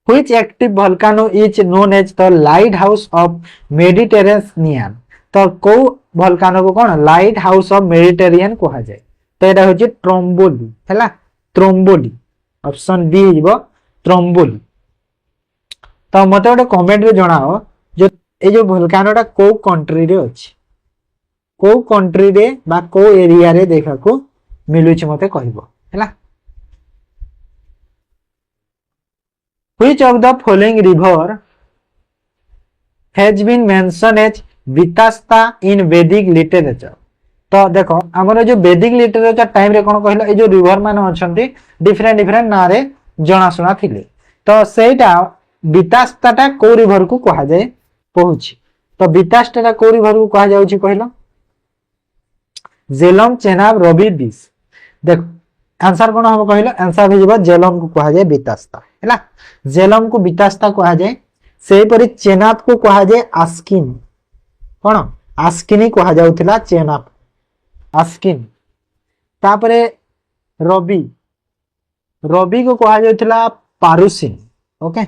Which active volcano is known as the lighthouse of Mediterranean तो को volcano को कोन lighthouse of Mediterranean कहा जाय तो एटा होची ट्रोम्बोली हैला ट्रोम्बोली ऑप्शन बी हिबो ट्रोम्बोली तो मते ओटे कमेंट रे जणाओ जो ए जो volcano टा को कंट्री रे अछि को कंट्री रे बा को एरिया रे देखा को मिलुछि मते कहबो हैला Which of the following river has been mentioned as Vitasta in Vedic literature तो देखो हमर जो वैदिक लिटरेचर टाइम रे कोन कहलो ए जो रिवर मान अछंती डिफरेंट डिफरेंट ना रे जणा सुना थिले तो सेटा वितास्ताटा को रिवर को कहा जाय पहुची तो वितास्ताटा को रिवर को कहा जाउची कहलो जेलम चेनाब रवि दिस देखो आंसर कोन हम कहलो आंसर हो जबा जेलम को कहा जाय वितास्ता हैला जेलम को वितास्ता कहा जाय सेही परि चेनाब को कहा जाय आस्किन कोन आस्किनी कहा जाउथिला चेनाब आस्किन तापरे रवि रवि को कहा जाउथिला पारुसिन ओके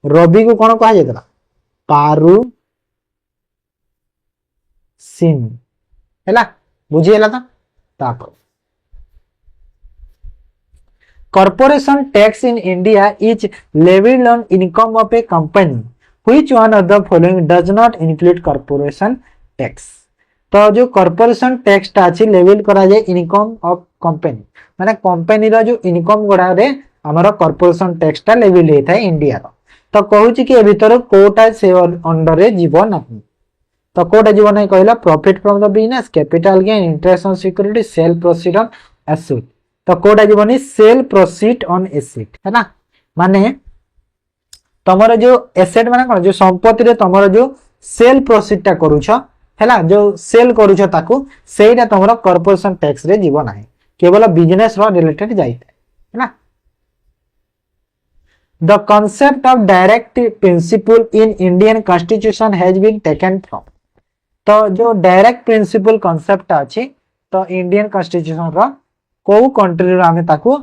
रवि को कोन कहा जायतला पारुसिन हैला बुझी हैला तापर Corporation tax in India is levied on income of a company. Which one of the following does not include corporation tax? तो जो corporation tax टा अछि लेविल करा जाय इनकम ऑफ कंपनी माने कंपनी रो जो इनकम गुडा रे हमरो corporation tax टा लेविल हे थाय इंडिया रो तो कहूची कि ए भीतर कोटा से अंडर रे जीवन नाही तो कोटा जीवन नाही कहला profit from the business capital gain interest on security cell proceed on asset तो कोटा जीवनी सेल प्रोसीड ऑन एसेट है ना माने तमरो जो एसेट माने कोन जो संपत्ति रे तमरो जो सेल प्रोसीड ता करूछ हैला जो सेल करूछ ताकू सेटा तमरो कॉर्पोरेशन टैक्स रे जीव नाही केवल बिजनेस रो रिलेटेड जाईते है ना the concept of direct principle in Indian constitution has been taken from तो जो डायरेक्ट प्रिंसिपल कांसेप्ट अछि तो इंडियन कॉन्स्टिट्यूशन रो को कंट्री रो हमें ताकू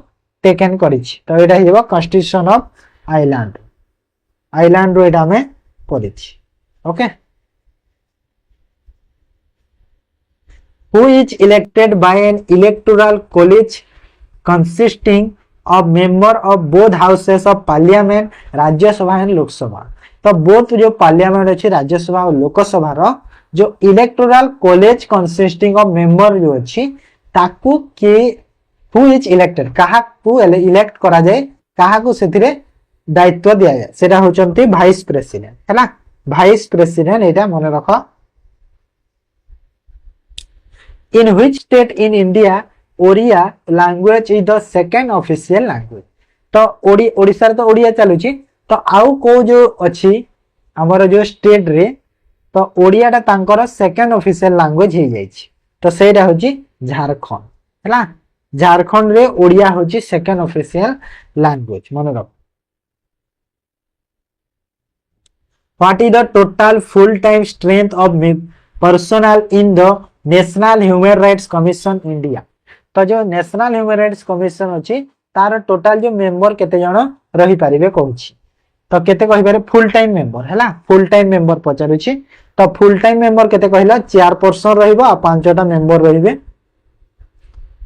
टेकन करिछि तो एटा हिबो कॉन्स्टिट्यूशन ऑफ आइलैंड रो एटा हमें करिछि okay who is elected by an electoral college consisting of member of both houses of parliament Rajya Sabha and Lok Sabha तो बोथ जो पार्लियामेंट अछि राज्यसभा और लोकसभा रो जो electoral college consisting of member जो अछि ताकू के हु इज इलेक्टेड कहा को इलेक्ट करा जाय कहा को सेथिरे दायित्व दिया जाय सेटा होचंती वाइस प्रेसिडेंट हैला वाइस प्रेसिडेंट एटा मन रखो in which state in India Odia language is the second official language तो ओडिसा रे तो ओडिया चलुची तो आउ को जो अछि हमर जो स्टेट रे तो ओडियाटा तांकर सेकेंड ऑफिशियल लैंग्वेज हो जाइए तो सेटा होची झारखंड हैला झारखंड रे ओडिया होची सेकेंड ऑफिशियल लैंग्वेज मन रख what is the total full time strength of personal in the national human rights commission India तो जो नेशनल ह्यूमन राइट्स कमिशन अच्छी तार टोटल जो मेंबर केते जण रही पारिबे कहूची तो केते कहि पारे फुल टाइम मेंबर हैला फुल टाइम मेंबर पचारुची तो फुल टाइम मेंबर केते कहिला 4% रहइबो आ 5टा मेंबर रहिबे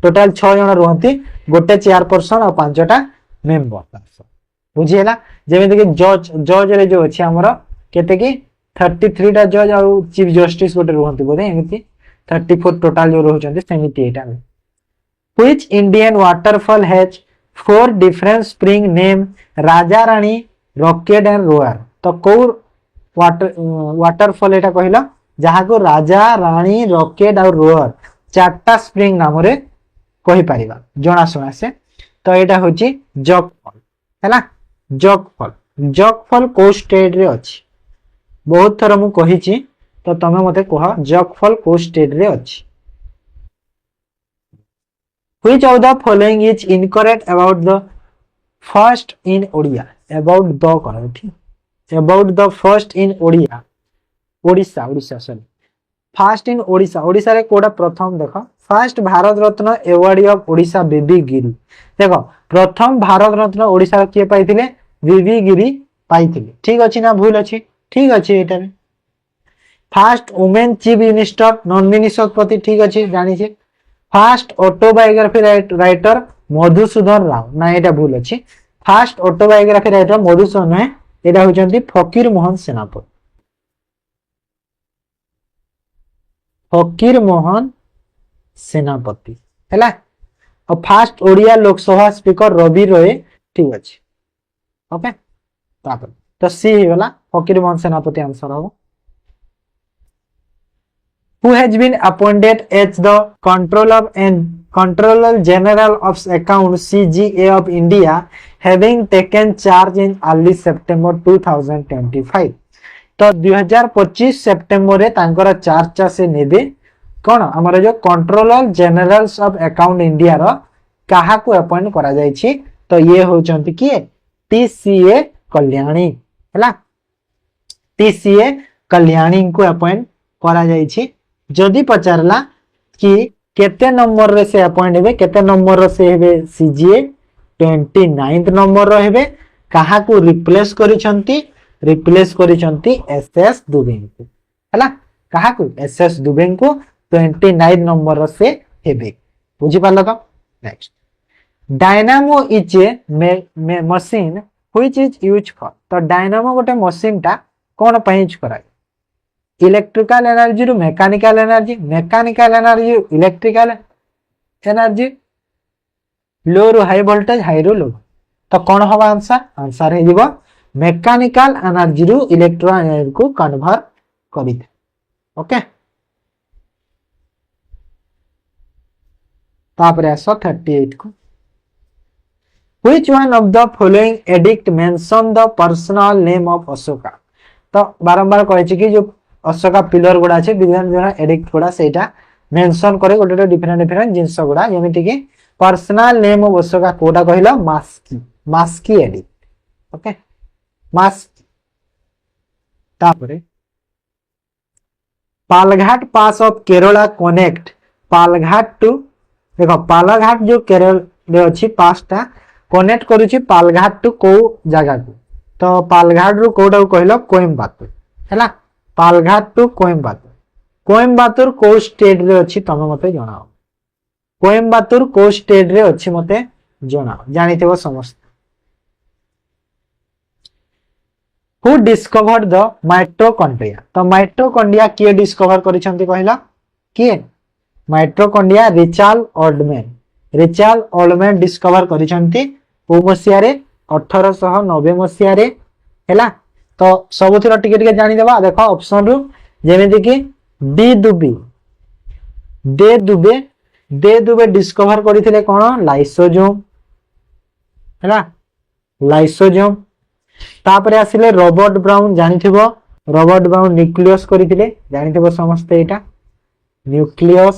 टोटल 6 जण रहंती गोटे 4% आ 5टा मेंबर बुझिएला जेमे कि जज रे जो अछि हमर केते कि 33 टा जज आ चीफ जस्टिस गोटे रहंती बोले एमिति 34 टोटल जो रहउचंती सेमिति एटा Which Indian waterfall has 4 different spring name Raja Rani rocket and row or तो को वाटरफॉल एटा कहिला जहा को राजा रानी रॉकेट और रोअर चारटा स्प्रिंग नाम रे कहि परिबा जणा सुना से तो एटा होची जग फॉल हैला जग फॉल को स्टेट रे अछि बहुत थर मु कहिची तो तमे मते कह जग फॉल को स्टेट रे अछि Which of the following is incorrect about the first in Odia? About the correct. About the first in Odia. Odisha sorry. First in Odisha. Odisha रे कोडा प्रथम देखो. First Bharat Ratna award of Odisha बीबी गिरी. देखो प्रथम भारत रत्न ओडिशा किए पाइथिले बीबी गिरी पाइथिले. ठीक अछि ना भूल अछि? ठीक अछि एटा में. First women chief minister Nandini Satpathy ठीक अछि जानि छे. Fast autobiography writer Madhusudan Rao ना एटा भूल अछि फास्ट ऑटोबायोग्राफी राइटर मधुसूदन है एटा होचंती फकीर मोहन सेनापति हैला और फास्ट ओडिया लोकसभा स्पीकर रवि रॉय ठीक अछि ओके तापर तो सी हिवला फकीर मोहन सेनापति आंसर हो who has been appointed as the Controller General of Accounts CGA of India having taken charge in early September 2025 तो 2025 सेप्टेम्बर रे तांकर चार्ज से नेबे कोन हमर जो controller generals of account India रो काहा को अपॉइंट करा जाय छी तो ये होचंती कि टीसीए कल्याणी हैला टीसीए कल्याणी को अपॉइंट करा जाय छी जदि पचारला कि केते नंबर रे से अपॉइंट हेबे केते नंबर रे से हेबे सीजीए 29th नंबर रे हेबे काहा को रिप्लेस करिसंती एसएस दुबे को हला काहा को एसएस दुबे को 29 नंबर रे से हेबे बुझी पालो तो next dynamo is a machine which is used for तो डायनामो गोटे मशीन टा कोन पय यूज कराय इलेक्ट्रिकल एनर्जी रु mechanical energy electrical energy low रु हाई वोल्टेज हाई रु लो तो कौन होगा आंसर है जीवो मैकेनिकल एनर्जी रु इलेक्ट्रिकल एनर्जी को कन्वर्ट करिते ओके तापरे आसो 38 को which one of the following edict mention the personal name of Ashoka तो बारंबार कहै कि जो अशोका पिलर गुडा আছে বিভিন্ন জন এডিক্ট গুডা সেটা মেনশন করে গোটে ডিফারেন্ট জিনিস গুডা যেমিতি কি पर्सनल नेम ऑफ अशोका कोडा कहिला मास्की एडिक्ट ओके मास्क तापरे Palghat pass of Kerala connect Palghat to देखो पालघाट जो केरल रे अछि पासटा कनेक्ट करूची पालघाट टू को जगह को तो पालघाट रु कोडा कहिला कोयम्बाटूर हैला पालघाट टू कोयम्बाटूर को स्टेट रे अछि तमे मते जणाओ कोयम्बाटूर को स्टेट रे अछि मते जणाओ जानितेबो समस्त हु डिस्कवर्ड द माइटोकॉन्ड्रिया तो माइटोकॉन्ड्रिया किए डिस्कवर करिसंती कहिला किए माइटोकॉन्ड्रिया रिचर्ड ऑल्डमैन डिस्कवर करिसंती ओ मसिया रे 1890 मसिया रे हैला तो सबुथिर टिके जानि देबा देखो ऑप्शन रु जेमिति कि दे दुबे डिस्कवर करिथिले कोन लाइसोजोम हैला लाइसोजोम तापरे आसिले रॉबर्ट ब्राउन जानिथिबो रॉबर्ट ब्राउन न्यूक्लियस करथिले जानिथिबो समस्ते एटा न्यूक्लियस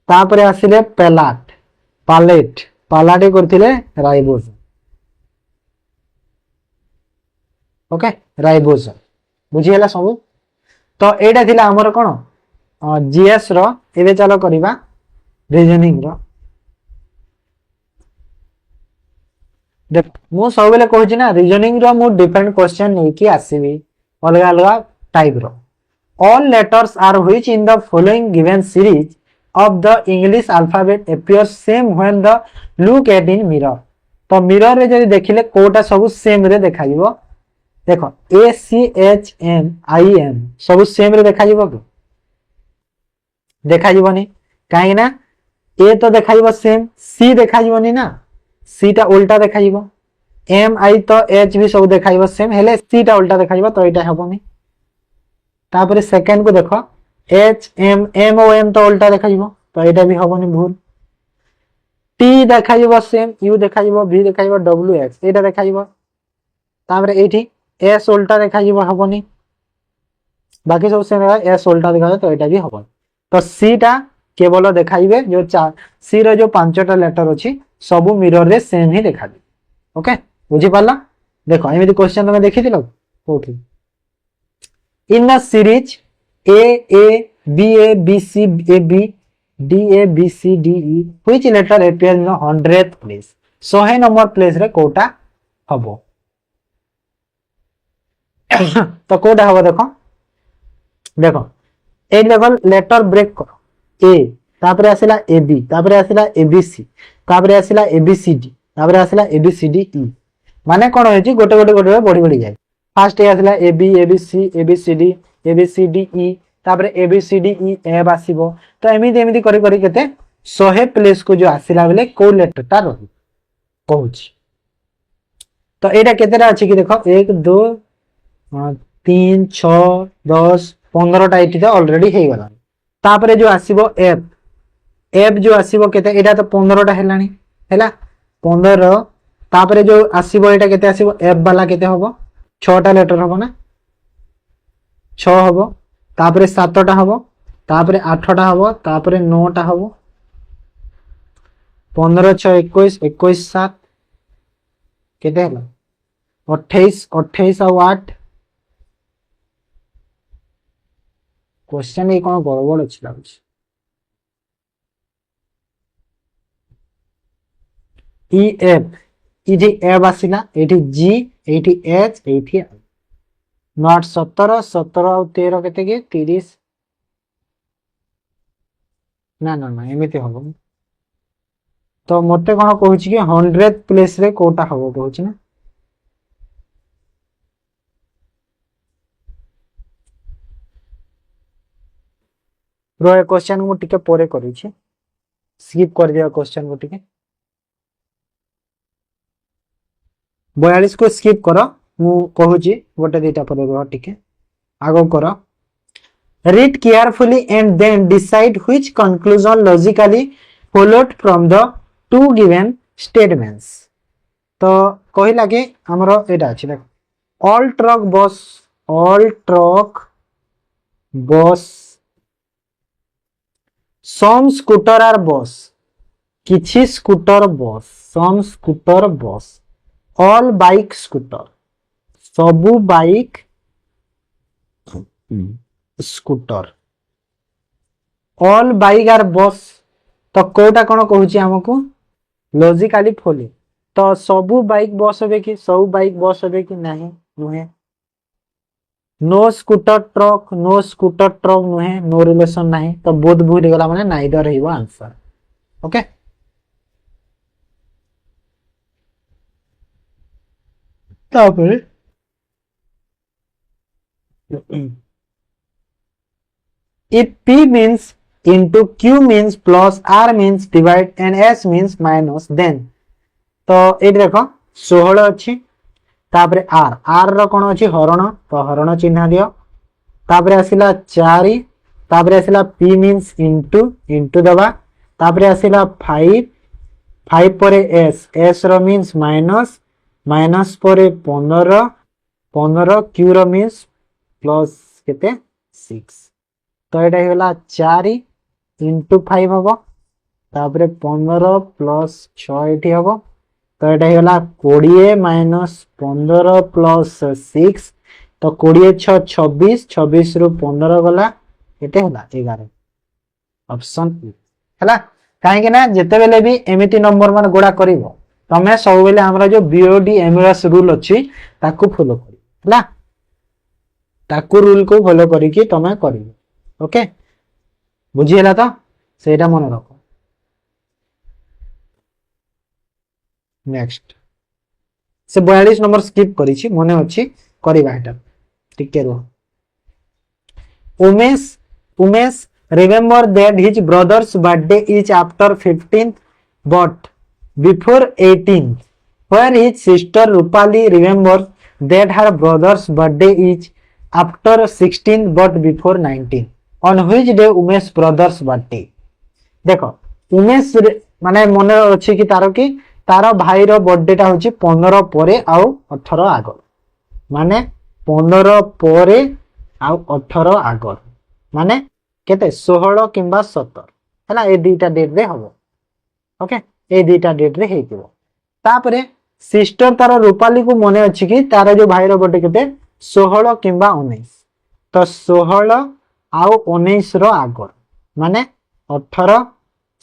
तापरे आसिले पालाटे करथिले राइबोसोम ओके राइबोसोम बुझी हला सब तो एटा थिला हमर कोन जीएस रो एबे चलो करिबा रीजनिंग रो देख मु सब बेले कहछि ना रीजनिंग रो मु डिफरेंट क्वेश्चन नै कि आसीबी अलग अलग टाइप रो all letters are which in the following given series of the English alphabet appears same when the look at in mirror तो मिरर रे जदि देखिले कोटा सब सेम रे देखा जिवो देखो A C H N I N सब सेम रे देखा जिवो कि देखा जिवोनी काहे ना ए तो देखा जिवो सेम सी देखा जिवोनी ना सी टा उल्टा देखा जिवो एम आई तो एच भी सब देखा जिवो सेम हेले सी टा उल्टा देखा जिवो तो एटा हेबोनी तापर सेकंड को देखो H M M O N तो उल्टा देखा जिवो तो एटा भी हेबोनी भूल टी देखा जिवो सेम यू देखा जिवो भी देखा जिवो डब्ल्यू एक्स एटा देखा जिवो तापर एठी एस उल्टा देखा जिवो हेबोनी बाकी सब सेम है एस उल्टा देखा तो एटा भी हेबोनी तो सी टा केवल देखाइबे जो सी रो जो पांचटा लेटर अछि सब मिरर रे सेम ही देखा दे ओके बुझी पाला देखो एमिति क्वेश्चन तुम देखि दिलो कोठी in a series A B A B C A B D A B C D E which letter appear in 100th place 100 number place रे कोटा हबो तो कोटा हबो देखो देखो ए लेवल लेटर ब्रेक करो ए तापरे आसिला ए बी तापरे आसिला ए बी सी तापरे आसिला ए बी सी डी तापरे आसिला ए बी सी डी ई माने कोन होची गोटे गोटे गोटे बढ़ी बढ़ी जाय फर्स्ट ए आसिला A B C A B C D E तापरे ए बी सी डी ई ए बासिबो तो एमिति एमिति करी करी केते 100 प्लेस को जो आसिला बेले को लेटर ता रही कहूची तो एटा केतेरा अछि कि देखो 1 2 3 6 10 15 टा एठी तो ऑलरेडी हे गला तापरे जो आसीबो एफ एफ जो आसीबो केते एटा तो 15 टा हेलानी हैला 15 तापरे जो आसीबो एटा केते आसीबो एफ वाला केते होबो 6 टा लेटर होबो ना 6 होबो तापरे 7 टा होबो तापरे 8 टा होबो तापरे 9 टा होबो 15 6 21 21 7 केते हला 28 28 और 8 क्वेश्चन ये कोन गड़बड़ अछि लागछ ई एफ इठी एफ आसिला एठी जी एठी एच एठी नॉट 17 17 और 13 केते के 30 ना ना ना एमिति होबो तो मते कोन कहूची कि 100th प्लेस रे कोटा होबो कहूची ना रो क्वेश्चन को टिके परे करू छी स्किप कर दिया क्वेश्चन को टिके 42 को स्किप करो मु कहूची गोटे दुटा पर रो टिके आगो करो read carefully and then decide which conclusion logically followed from the two given statements तो कहिला के हमरो एटा अछि देख all truck bus some scooter are bus किछि scooter bus some scooter bus all bike scooter सबु bike scooter all bike are bus तो कोटा कोन कहूची हमकु लॉजिकली फॉलो तो सबु बाइक बस होबे कि सब बाइक बस होबे कि नाही नुहे नो स्कूटर ट्रक नुहे नो रिलेशन नाही तो बोध भूल गला माने नाइदर हिबो आंसर ओके तापर if p means into q means plus r means divide and s means minus then तो ए देखो 16 अछि तापरे आर आर रो कोन अछि हरण तो हरण चिन्ह दियो तापरे आसिला 4 तापरे आसिला p मींस इनटू दबा तापरे आसिला 5 5 परे s s रो मींस माइनस माइनस परे 15 15 क्यूर मीन्स प्लस केते 6 तो एटा हेला 4 इंटू 5 हम तापर 15 प्लस 6 एठी हम तो एटा हेला 20 माइनस 15 प्लस 6 तो 20 6 26 26 रु 15 गला एटे होला 11 ऑप्शन ई हैला काहे ना जेते बेले भी एमिति नंबर मान गुडा करिवो तमे सब बेले हमरा जो बीओडी एमएस रूल अछि ताकू फॉलो करी हैला ताकू रूल को फॉलो करी कि तमे करिवो ओके बुझी हैला तो सेटा मन रखो नेक्स्ट से 42 नंबर स्किप करी छी मने अछि करिबा हेटा टिके रो Umesh Umesh remember that his brother's birthday is after 15th but before 18th where his sister Rupali remembers that her brother's birthday is after 16th but before 19th on which day Umesh brother's birthday देखो उमेश माने मन अछि कि तारो कि तारो भाई रो birthday टा होची 15 परे आउ 18 आगर माने 15 परे आउ 18 आगर माने केते 16 किंबा 17 हैला ए दुईटा डेट रे हबो ओके ए दुईटा डेट रे हेतिबो तापरे सिस्टर तार रूपाली को मने अछि कि तार जो भाई रो बर्थडे केते 16 किंबा 19 तो 16 आउ 19 रो आगर माने 18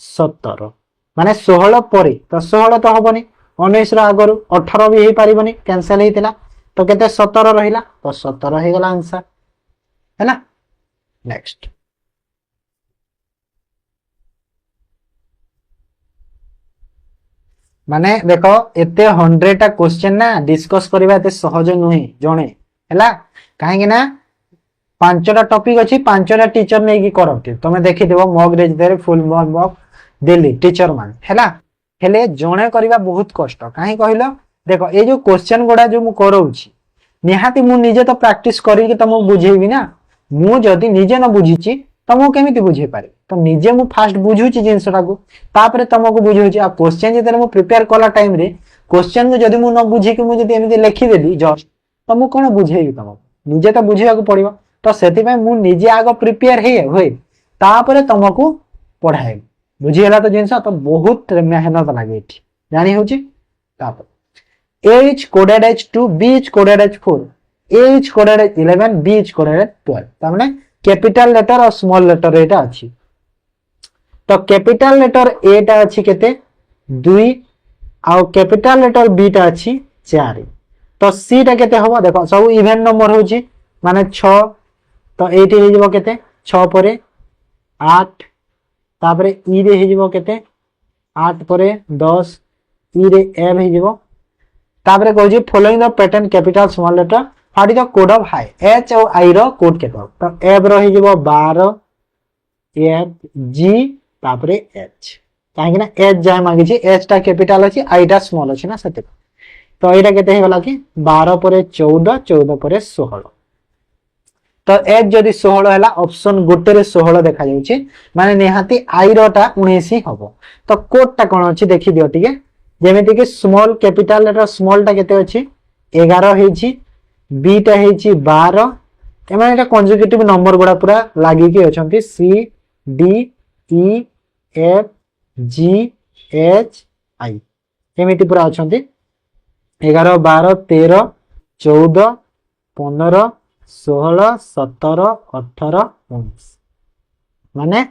17 माने 16 परे तो 16 तो हबनी 19 रो आगर 18 भी हे पारिबनी कैंसिल हेतिला तो केते 17 रहिला तो 17 हे गेला आंसर हैला नेक्स्ट माने देखो एते 100टा क्वेश्चन ना डिस्कस करबा एते सहज नुही जणे हैला काहे ना पांचटा टॉपिक अछि पांचटा टीचर नै की करते तमे देखि देबो मॉक रेज देरे फुल मॉक देली टीचर मान हैला हेले जणे करबा बहुत कष्ट काहे कहिलो देखो ए जो क्वेश्चन गोडा जो मु करौछि निहाती मु निजे तो प्रैक्टिस करी कि तमो बुझेबी ना मु जदी निजे न बुझिछि तमो केमिति बुझे पारे तो निजे मु फास्ट बुझुछि जिंसटा को तापरे तमको बुझुछि आ क्वेश्चन जेतरे मु प्रिपेयर कला टाइम रे क्वेश्चन को जदी मु न बुझी कि मु जदी एमिति लिखि देली जस्ट तो मु कोन बुझेबी तमको निजे तो बुझिया को पड़िबो तो सेति में मु निजे आगो प्रिपेयर हे होय तापरे तमको पढाए बुझियला तो जिंस तो बहुत मेहनत लागे एठी जानि होछि तापर A is coded as 2 B is coded as 4 A is coded as 11 B is coded as 12 तामने कैपिटल लेटर और स्मॉल लेटर एटा अछि तो कैपिटल लेटर ए टा अछि केते 2 आ कैपिटल लेटर बी टा अछि 4 तो सी टा केते होबो देखो सब इवन नंबर होछि माने 6 तो एटी हे जबो केते 6 परे 8 तापरे ई रे हे जबो केते 8 परे 10 ई रे एम हे जबो तापरे कहू following the pattern capital small letter what is the code of high H और आई रो कोड केतो तो एफ रो हे जबो 12 एफ जी तापरे एच काहे ना एच जाय मागे छी एच टा कैपिटल अछि आई टा स्मॉल अछि ना सते तो एटा केते हे गला कि 12 परे 14 14 परे 16 तो एच जदी 16 हैला ऑप्शन गोटे रे 16 देखा जाउ छी माने निहाती आई रो टा 19 ही हबो तो कोड टा कोन अछि देखि दियो ठीक है जेमिति कि स्मॉल कैपिटल लेटर स्मॉल टा केते अछि 11 हे छी बी टा हे छी 12 एमाने एटा कंजुगेटिव नंबर गुडा पूरा लागि कि अछंती C D E F G H I एमिति पूरा अछंती 11 12 13 14 15 16 17 18 19 माने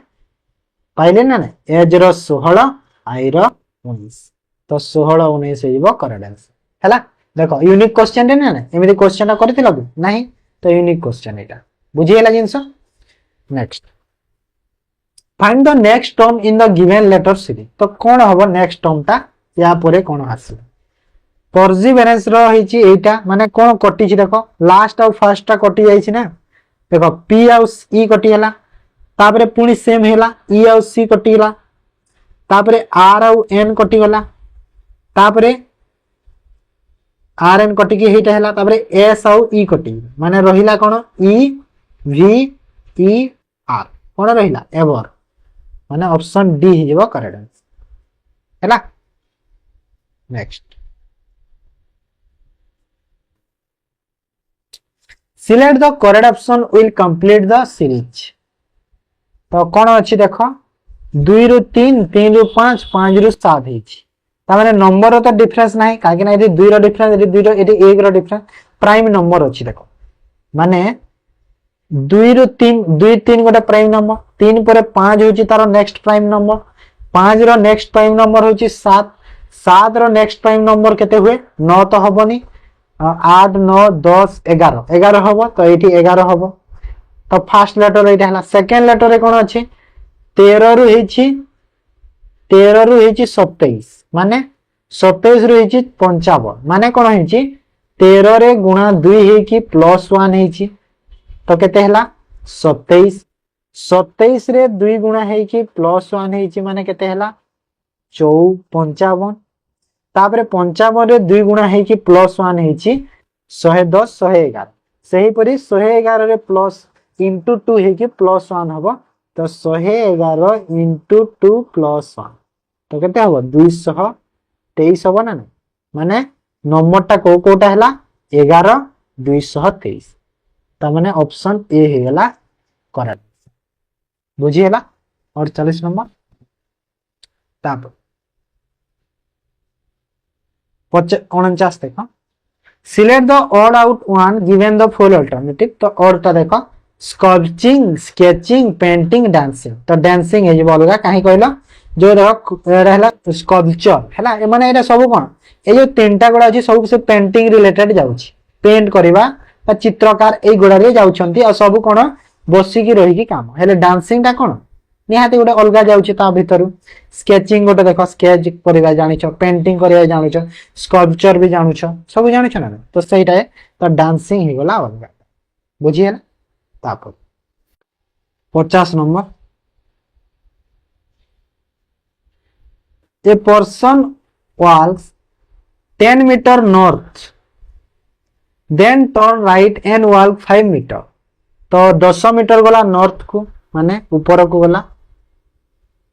पाइले ना ना एज रो 16 आई रो 19 तो 16 19 हेबो करेक्ट आंसर हैला देखो यूनिक क्वेश्चन रे ना एमिति क्वेश्चन करथिला कि नाही तो यूनिक क्वेश्चन एटा बुझियला जिंस next find the next term in the given letter series तो कोन हबो नेक्स्ट टर्म ता या परे कोन आसी परसिवरेंस रो हिची एटा माने कोन कटि छि देखो लास्ट और फर्स्ट ता कटि जाई छि ना देखो पी और ई कटि हला तापरे पुनी सेम हेला ई और सी कटि हला तापरे आर और एन कटि गला तापरे आर एन कटि के हेटा हला तापरे एस और ई कटि माने रहिला कोन ई वी ई आर कोन रहिला एवर माने ऑप्शन डी हिजबो करेक्ट आंसर हैला next select the correct option will complete the series. तो कौन अच्छी देख 2 रु 3 3 रु 5 5 रु 7 होती तामाने नंबर तो डिफरेंस ना कहीं 2 रो डिफरेंस 2 रो 1 रो डिफरेंस प्राइम नंबर अच्छी देख माने 2 रु 3 2 3 गोटे प्राइम नंबर 3 पर 5 होची तार नेक्स्ट प्राइम नंबर 5 रो नेक्स्ट प्राइम नंबर होची 7 7 रो नेक्स्ट प्राइम नंबर केते हुए 9 तो हबनी 8 9 10 11 11 हबो तो एठी 11 हबो तो फर्स्ट लेटर एटा हला सेकंड लेटर रे कोन अछि 13 रु हेची 27 माने 27 रु हेची 55 माने कोन हेची 13 रे गुणा 2 हेकी प्लस 1 हेची तो केते हला 27 27 रे 2 गुणा हेकी प्लस 1 हेची माने केते हला 55 तापरे 55 रे 2 गुणा हेकी प्लस 1 हेची 110 111 सही परी 111 रे प्लस इंटू 2 हेकी प्लस 1 हबो तो 111 इंटू 2 प्लस 1 तो केते हबो 223 हबो ना माने नंबरटा कोटा हला 11 223 ता माने ऑप्शन ए हे गला करेक्ट बुझी हला 48 नंबर ताप 49 देखो select the odd out one given the full alternative तो ऑड ता देखो स्कल्पचिंग स्केचिंग पेंटिंग डांसिंग तो डांसिंग हे बोलगा काहे कहलो जो देखो रहला स्कल्पचर हैला ए माने एटा सब कोन ए जो तीनटा गुडा अछि सब से पेंटिंग रिलेटेड जाउछि पेंट करबा बा चित्रकार ए गुडा रे जाउछंती आ सब कोन बसी की रही की काम हेले डांसिंग टा कोन निहाती गोटे अलगा जाउछि ता भितरु स्केचिंग गोटे देखो स्केच करबा जानिछो पेंटिंग करबा जानिछो स्कल्पचर भी जानुछो सब जानिछो ना तो सेटा तो डांसिंग हे गला अलगा बुझिए तापर 50 number a person walks 10 meter north then turn right and walk 5 meter तो 10 मीटर गला नॉर्थ को माने ऊपर को गला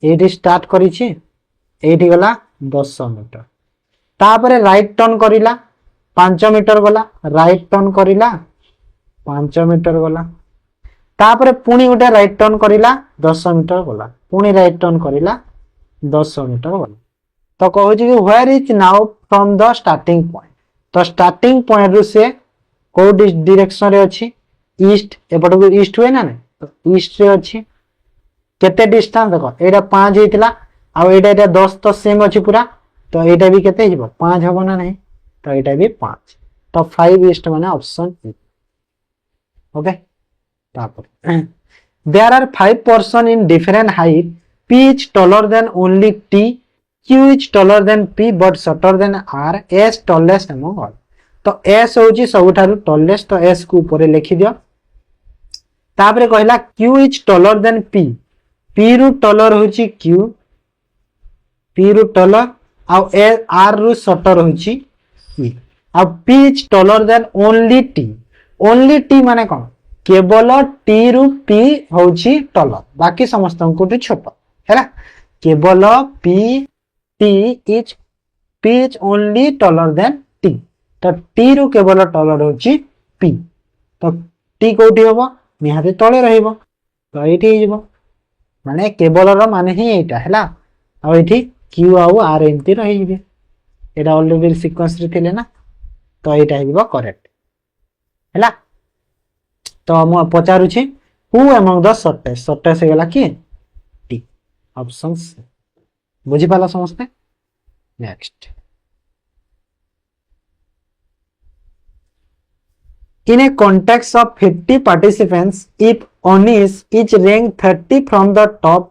एठी स्टार्ट करिछि एठी गला 10 मीटर तापरे राइट टर्न करिला 5 मीटर गला राइट टर्न करिला 5 मीटर गला तापरे पुनी उठे राइट टर्न करिला 10 मीटर गला पुनी राइट टर्न करिला 10 मीटर गला तो कहू कि where is now from the starting point तो स्टार्टिंग पॉइंट रु से को डायरेक्शन रे अछि ईस्ट एपट को ईस्ट हुए ना तो ईस्ट रे अछि केते डिस्टेंस देखो एटा 5 हेतिला आ एटा 10 तो सेम अछि पूरा तो एटा भी केते हिबो 5 हबो ना नहीं तो एटा भी 5 तो 5 ईस्ट माने ऑप्शन ए ओके तापर there are 5 person in different height p is taller than only t q is taller than p but shorter than r s tallest among all तो s होची सबठारु टॉलेस्ट तो s को ऊपर लिखि दियो तापरे कहला q is taller than p p रु टॉलर होची q p रु टॉलर आ r रु शॉर्टर होची p आ p is taller than only t माने कोन केवल t रु p होची टॉलर बाकी समस्त को छोट हैला केवल p is only taller than t तो t रु केवल टॉलर होची p तो t कोठी होबो निहाते तळे रहइबो तो एठी हिजबो माने केवल रो माने ही एटा हैला आ एठी q आ r एंती रहिबे एटा ऑलरेडी सीक्वेंस रे थिले ना तो एटा हिजबो करेक्ट हैला तो म पचारु छी हु अमंग द शॉर्टेस्ट गला की टी ऑप्शन सी बुझी पाला समझते next in a context of 50 participants if Anish is ranked 30 from the top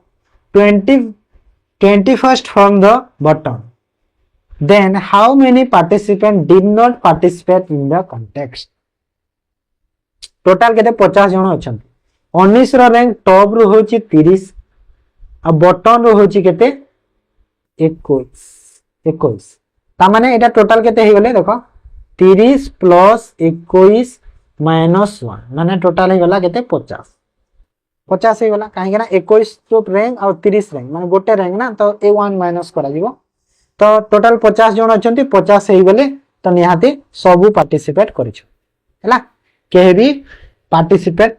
21st from the bottom then how many participants did not participate in the contest total केते 50 जण अछन 19 रो rank top row होची 30 आ bottom row होची केते 21 ता माने एटा total केते हे गले देखो 30 प्लस 21 माइनस 1 माने टोटल हे गला केते 50 हे गला काहे ना 21 तो रैंक और 30 रैंक माने गोटे रैंक ना तो ए 1 माइनस करा जीवो तो टोटल 50 जण अछंती 50 हे गले तो निहाती सब पार्टिसिपेट करिछु हैला केही भी पार्टिसिपेट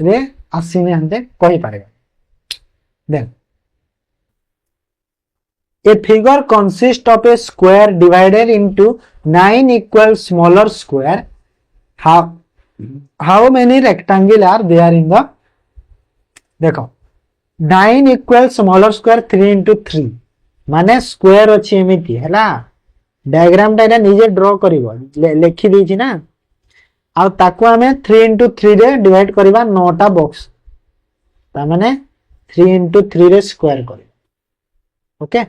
रे आसीने हंते कहि पारे then a figure consists of a square divided into 9 equal smaller square. How many rectangle are there in the देखो 9 equal smaller square 3 into 3 माने स्क्वायर अछि एमिति हैला डायग्राम टा निजे ड्रॉ करिवो लेखि दैछि ना आ ताको हमें 3 into 3 रे डिवाइड करबा 9 टा बॉक्स ता माने 3 into 3 रे स्क्वायर करिवो ओके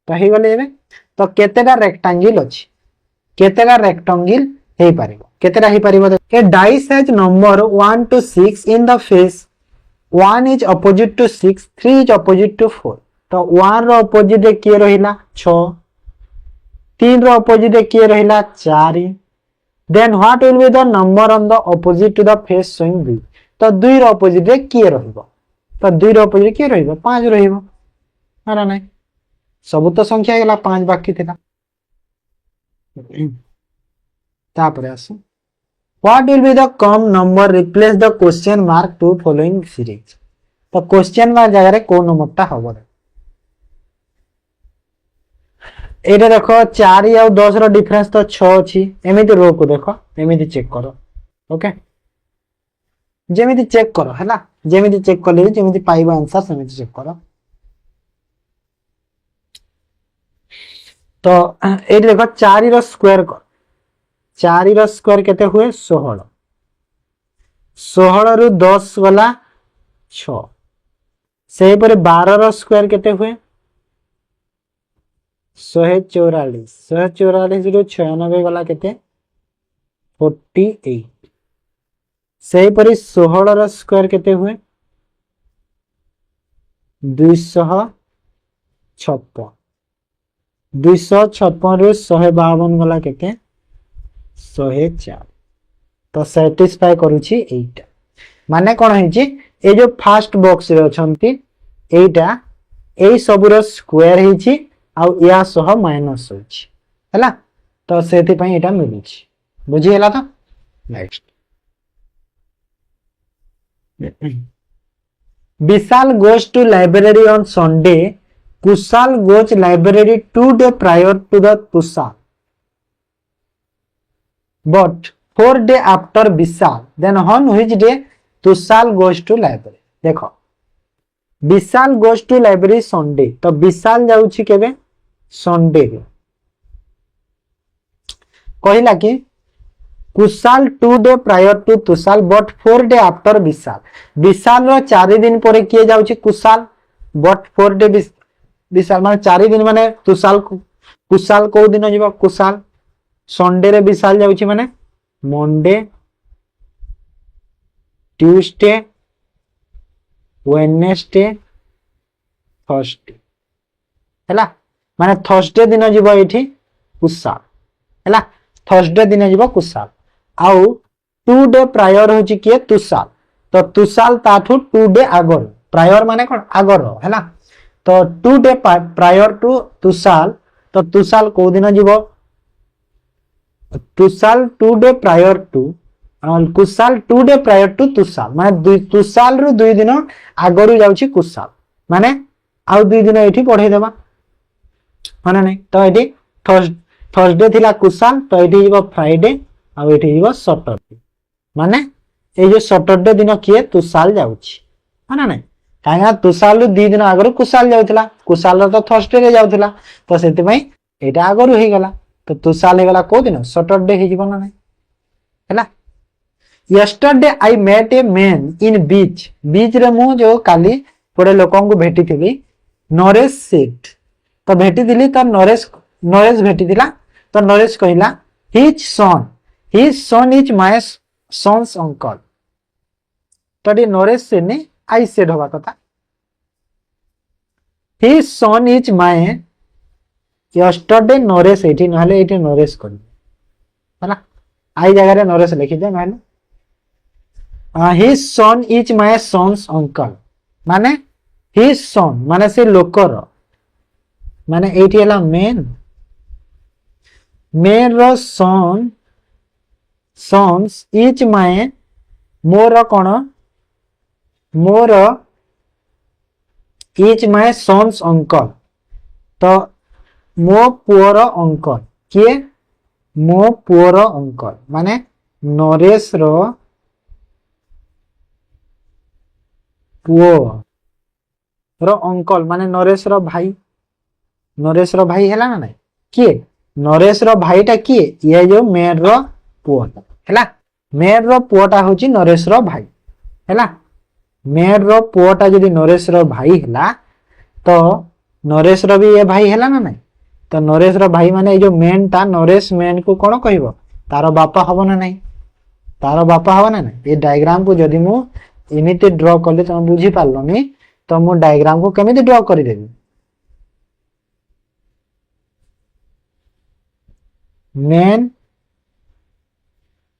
तो हे गले एबे तो केतेटा रेक्टेंगल अछि केतेटा रेक्टेंगल हे पारिबो केतेटा हे पारिबो a dice has number 1 to 6 in the face 1 is opposite to 6 3 is opposite to 4 तो 1 रो ऑपोजिट रे के रहिला 6 3 रो ऑपोजिट रे के रहिला 4 then what will be the number on the opposite to the face showing b तो 2 रो ऑपोजिट रे के रहइबो तो 2 रो ऑपोजिट के रहइबो 5 रहइबो मारा नै सब तो संख्या गेला 5 बाकी थिला तापर आसु What will be the come number replace the question mark to following series तो क्वेश्चन मार्क जगह रे को नंबर ता हबो एटा देखो 4 और 10 रो डिफरेंस तो 6 अछि एमिति रो को देखो एमिति चेक करो ओके जेमिति चेक करो हैला जेमिति चेक करले जेमिति पाइबो आंसर सेमिति चेक करो तो एटी देखो 4 रो स्क्वायर कर 4 रो स्क्वायर केते हुए 16 16 रु 10 गला 6 सेही परे 12 रो स्क्वायर केते हुए 144 144 रु 96 गला केते 48 सेही परे 16 रो स्क्वायर केते हुए 256 256 रु 152 गला केते 104 तो सैटिस्फाई करूची एटा माने कोन हेची ए जो फर्स्ट बॉक्स रे अछंती एटा ए सब रो स्क्वायर हेची आ या सह माइनस होची हैला तो सेति पई एटा मिलुची बुझी हैला तो next Vishal goes to library on Sunday Kushal goes library 2 days prior to the Tushar but 4 days after Vishal then on which day Tushal goes to library देखो विशाल goes to library Sunday तो विशाल जाउछि केबे Sunday रे कहिला कि Kushal 2 day prior to Tushal but 4 day after Vishal Vishal रो 4 दिन परे किए जाउछि कुशाल बट 4 डे विशाल माने 4 दिन माने तुषाल कुशाल को दिन जीवा कुशाल संडे रे विशाल जाउछि माने मंडे ट्यूसडे वेडनेसडे थर्सडे हैला माने थर्सडे दिन जीवा एठी कुशाल हैला थर्सडे दिन जीवा कुशाल आउ 2 डे प्रायर होछि के तुषाल तो तुषाल ताठू 2 डे आगर प्रायर माने कोन आगर हैला तो 2 डे प्रायर टू तुषाल तो तुषाल को दिन जीवो Tushal 2 day prior to Kushal 2 day prior to Tushal माने तुषाल रु 2 दिन आगरु जाउछि कुशाल माने आउ 2 दिन एठी पढै देबा माने नै तो एठी थर्सडे थिला कुशाल तो एठी जीवो फ्राइडे आ एठी जीवो सैटरडे माने ए जो सैटरडे दिन किए तुषाल जाउछि माने नै काया तुषाल रु 2 दिन आगरु कुशाल जाउथिला कुशाल तो थर्सडे रे जाउथिला तो सेति पई एटा आगरु हे गला तो तुषाल हे गला को दिन सैटरडे हे जीवन नै हैला yesterday I met a man in beach बीच रे मु जो काली पड़े लोकन को भेटी थिली नरेश सेठ तो भेटी दिली तो नरेश भेटी दिला तो नरेश कहिला his son is my son's uncle तो डी नरेश से ने आई सेड होबा कथा his son is my yesterday Naresh एठी नहले एठी नरेश करी हला आई जगह रे नरेश लिखि दे माने his son is my son's uncle माने his son माने से लोकर माने एठी हला मेन रो son sons each my मोर कौन मोर each my sons uncle तो मो पुअर अंकल किए मो पुअर अंकल माने नरेश रो पुओ रो अंकल माने नरेश रो भाई हैला ना नहीं किए नरेश रो भाईटा किए ये जो मेर रो पुओटा हैला मेर रो पुओटा होची नरेश रो भाई हैला मेर रो पुओटा जदी नरेश रो भाई हैला तो नरेश रो भी ये भाई हैला ना नहीं तो नरेश रो भाई माने जो मेन ता नरेश मेन को कोन कहबो तारो बापा हबो ना नहीं तारो बापा हबो ना नहीं ये डायग्राम को जदी मु इमिति ड्रॉ करले तुम बुझी पारलोनी तो मु डायग्राम को केमिति ड्रॉ करि देबी मेन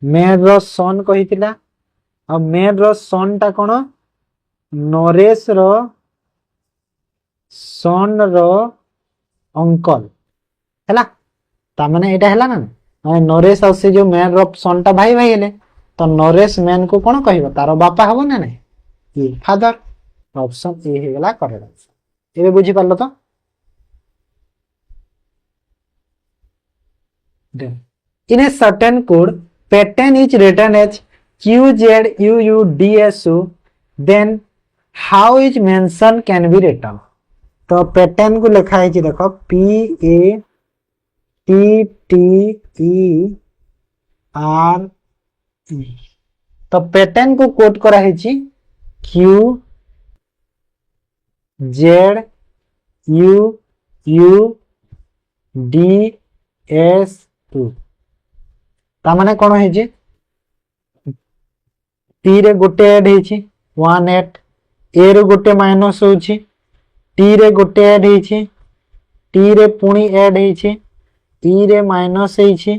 मेन रो सन कहितिला अब मेन रो सन ता कोन नरेश रो सन रो अंकल हैला ता माने एटा हैला ना नरेश और से जो मेन रो सन ता भाई भाई हेले तो नरेश मेन को कोन कहबो तारो बापा हबो ना नहीं ये फादर ऑप्शन ए हे गला करेक्ट आंसर एबे बुझी पारलो तो in a certain code pattern is written as QZUUDSU then how is mention can be written तो पैटर्न को लिखा है जी देखो PATTERN तो पैटर्न को कोड करा है जी QZUUDSU ता माने कोन है जी टी रे गोटे ऐड हेची 1 8 ए रे गोटे माइनस होची टी रे गोटे ऐड हेची टी रे पुणी ऐड हेची ई रे माइनस हेची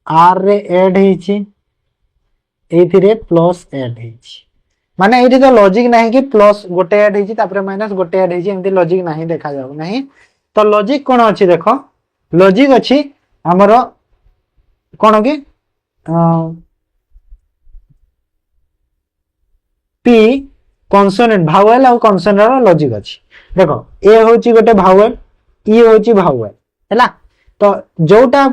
आर रे ऐड हेची एथिरे प्लस ऐड हेची माने एठी तो लॉजिक नाही कि प्लस गोटे ऐड हेची तापर माइनस गोटे ऐड हेची एमती लॉजिक नाही देखा जाउ नाही तो लॉजिक कोन अछि देखो लॉजिक अछि हमरो कोन के पी कॉन्सोनेंट भावेल और कॉन्सोनेंट रो लॉजिक अछि देखो ए होची गोटे भावेल ई होची भावेल हैला तो जोटा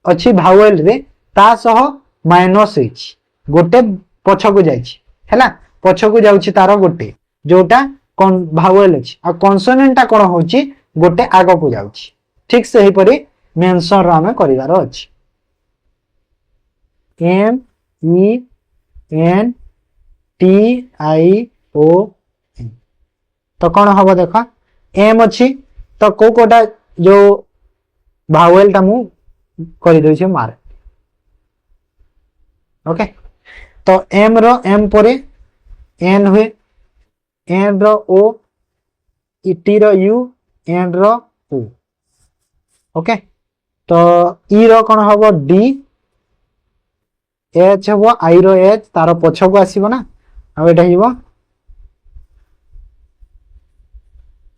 अछि भावेल रे ता सह माइनस होची गोटे पछकु जाईची हैला पछकु जाउची तारो गोटे जोटा कोन भावेल अछि आ कॉन्सोनेंट ता कोन होची गोटे आगो को जाउची ठीक से ही परी मेंशन रो हमें करिवार अछि M E N T I O N तो कौन हम देखा एम अच्छी तो को कोटा जो भावेल टा मु कर दे मार ओके तो एम रो एम परे एन हुए एन रो ओ टी रो यू एन रो ओ ओके तो ई रो कौन हम डी एच हम आई रो एच तार पछक आसीबो ना आ एटा हिबो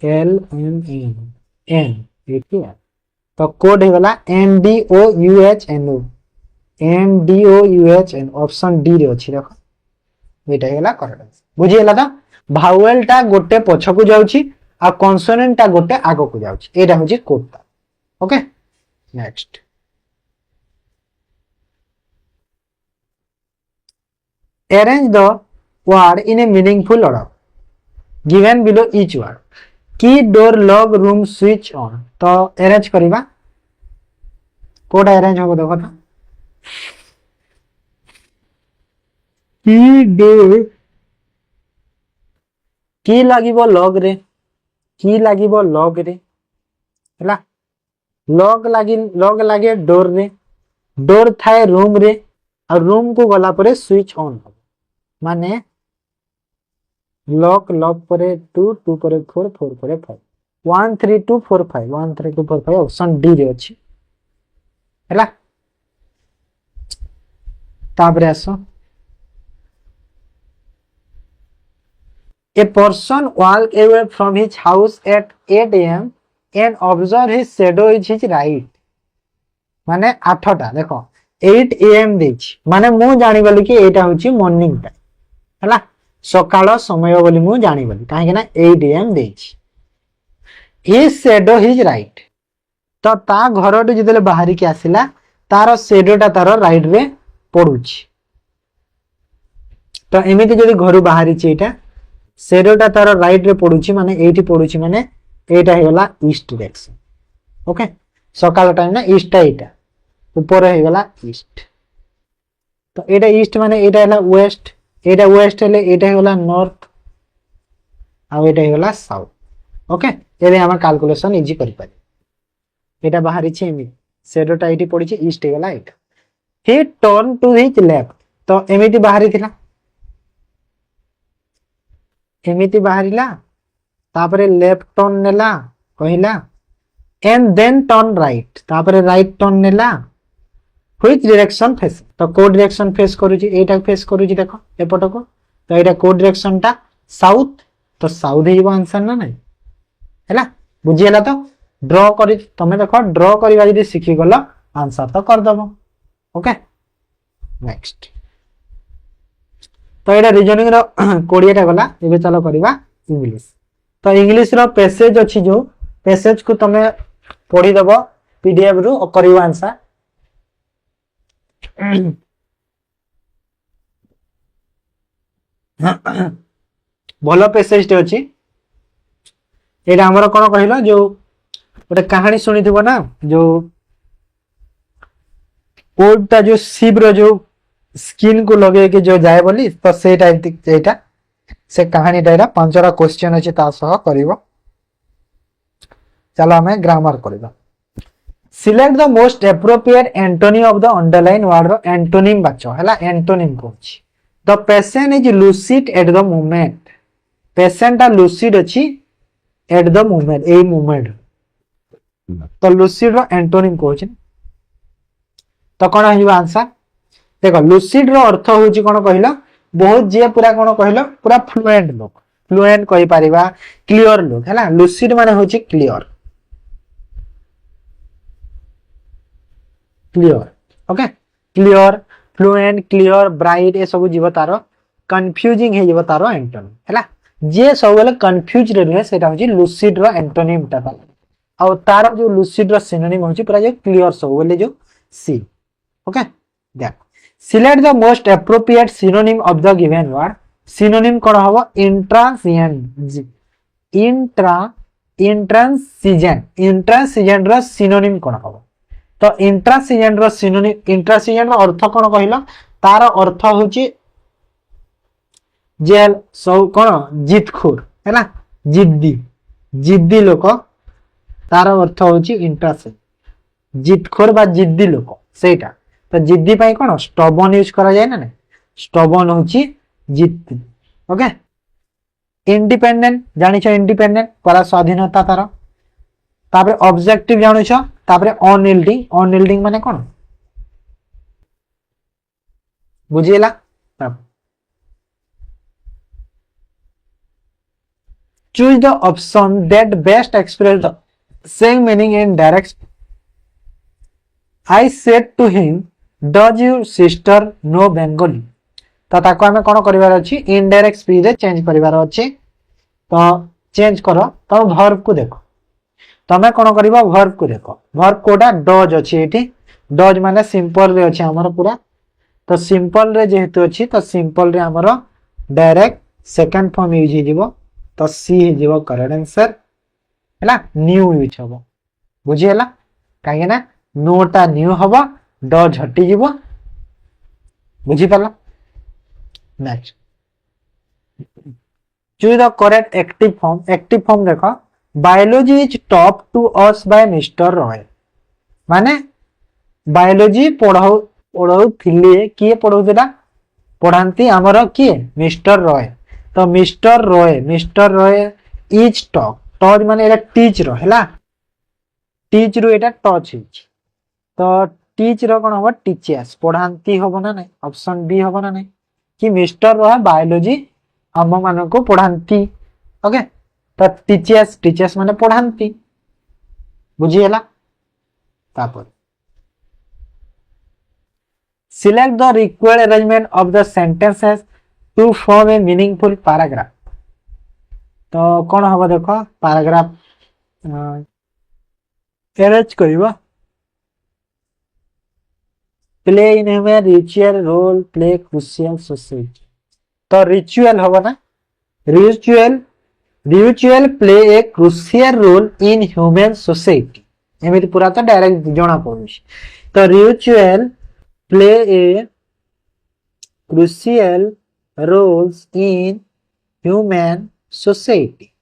एल एन एन एन ठीक है तो कोड हेगला N D O U H N O N D O U H N option D रे अछि देखो एटा हेगला करेक्ट बुझी हला त भावेल टा गोटे पछकु जाउची आ कॉन्सोनेंट टा गोटे आगो को जाउची एटा होची कोड ता okay next arrange the word in a meaningful order given below each word key door log room switch on तो arrange करिबा कोड arrange होबो देखो त key door की लागिबो log रे की लागिबो log रे हला log लागे door रे door थाए room रे और रूम को गला परे स्विच ऑन माने लॉक लॉक परे 2 2 परे 4 4 परे 5 1 3 2 4 5 1 3 2 4 5 ऑप्शन डी रे अछि हैला ताबरे आसो a person walk away from his house at 8 am and observe his shadow is his right माने 8टा देखो 8 AM ଦେଇଛି माने मु जानि बोली कि एटा होची मॉर्निंग टाइम हला सकाळ समय बोली मु जानि बोली काहे ना 8 AM ଦେଇଛି his shadow is right तो ता घर जिते बाहर की आसला तार शेडोटा तार राइट रे पड़ुछि तो एमिति जदि घर बाहरी एटा शेडोटा तार राइट रे पड़ुछि माने एठी पड़ुछि माने एटा हे गला ईस्ट डायरेक्शन ओके सकाळ टाइम ना ईस्ट एटा ऊपर हे गला ईस्ट तो एटा ईस्ट माने एटा हैला वेस्ट एटा वेस्ट हेले एटा हे गला नॉर्थ आ एटा हे गला साउथ ओके एबे हम कैलकुलेशन इजी करि पारे एटा बाहरी छै एमि शेडोटा एठी पड़ी छै ईस्ट हे गला एटा he turn to his left तो एमिति बाहरी थिला एमिति बाहरीला तापरे लेफ्ट टर्न नेला कहिला एंड देन टर्न राइट तापरे राइट टर्न नेला व्हिच डायरेक्शन फेस तो को डायरेक्शन फेस करूची एटा फेस करूची देखो एपट को तो एटा को डायरेक्शन टा साउथ तो साउथ ही आंसर ना नहीं हैला बुझी हैला तो ड्रॉ करी तमे देखो ड्रॉ करिवा जदी सिखि गलो आंसर तो कर दबो ओके नेक्स्ट तो एटा रीजनिंग रो 20 टा गला एबे चलो करबा इंग्लिश तो इंग्लिश रो पैसेज अछि जो पैसेज को तमे पढी दबो पीडीएफ रो और करबा आंसर भलो पैसेज टे अछि एटा हमर कोन कहिलो जो गोटे कहानी सुनिथिबो ना जो कोडटा जो शिव रो जो स्किन को लगे के जो जाए बोली तो से टाइप एटा से कहानी टा 5टा क्वेश्चन अछि ता सह करबो चलो हमें ग्रामर करबा select the most appropriate antonym of the underline word रो एंटोनिम बाचो हला एंटोनिम कोछि the patient is lucid at the moment patient आ लूसिड अछि एट द मोमेंट ए मोमेंट तो लूसिड रो एंटोनिम कोछि तो कोन हिबा आंसर देखो लूसिड रो अर्थ होची कोन कहिलो बहुत जे पूरा कोन कहिलो पूरा फ्लुएंट लोक फ्लुएंट कहि परिबा क्लियर लोक हैला लूसिड माने होची clear clear okay clear fluent clear bright ए सब जीव तारो कंफ्यूजिंग हे जीव तारो एंटोनिम हैला जे सब बेले कंफ्यूज रे रहे सेटा होची लूसिड रो एंटोनिम ता और तारो जो लूसिड रो सिनोनिम होची पूरा जो क्लियर सब बेले जो सी ओके देख select the most appropriate synonym of the given word synonym कोन हबो इंट्रांसिएंट इंट्रांसिएंट रो सिनोनिम कोन हबो तो इंट्रांसिएंट रो सिनोनिम इंट्रांसिएंट रो अर्थ कोन कहिलो तार अर्थ होची जेल सब कोन जितखोर हैला जिद्दी जिद्दी लोक तार अर्थ होची इंट्रांसिएंट जितखोर बा जिद्दी लोक सेटा तो जिद्दी पाई कोन स्टबन यूज करा जाय ना ने स्टबन होची जिद्दी ओके इंडिपेंडेंट जानि छ इंडिपेंडेंट परा स्वाधीनता तार तापर ऑब्जेक्टिव जानि छ तापर अनयील्डिंग माने कोन बुझिएला choose the option that best express the same meaning in direct I said to him does your sister know Bengali तो ताको हमें कोन करिवार अछि इनडायरेक्ट स्पीच रे चेंज करिवार अछि तो चेंज करो तो वर्ब को देखो तमे कोन करिवो वर्ब को देखो वर्ब कोडा डज अछि एठी डज माने सिंपल रे अछि हमर पूरा तो सिंपल रे जेहेतु अछि तो सिंपल रे हमर डायरेक्ट सेकंड फॉर्म यूज हि जीवो तो सी हि जीवो करेक्ट आंसर हैला न्यू यूज हबो बुझी हैला काहे ना नोटा न्यू हबो डज हटि जीवो बुझी पाला next choose the correct active form देखो biology is taught to us by mister Roy माने बायोलॉजी पढ़ाऊ थिले किए पढ़ाऊ देला पढ़ांती हमर किए मिस्टर रॉय तो mister Roy is top touch माने एटा टीच रो हैला टीच रो एटा टच हिच तो टीच रो कोन हो टीचर्स पढ़ांती होबो ना नहीं ऑप्शन बी होबो ना नहीं कि मिस्टर रो बायोलॉजी हम मानन को पढ़ांती ओके तो टीचर्स माने पढ़ांती बुझिएला तापर Select the required arrangement of the sentences to form a meaningful paragraph. तो कौन हम देख paragraph arrange करवा. Play in a ritual role play crucial society. तो ritual होगा ना. Ritual play a crucial role in human society. एमिति पूरा तो डायरेक्ट जना पड़ुछ. तो ritual play a crucial roles in human society.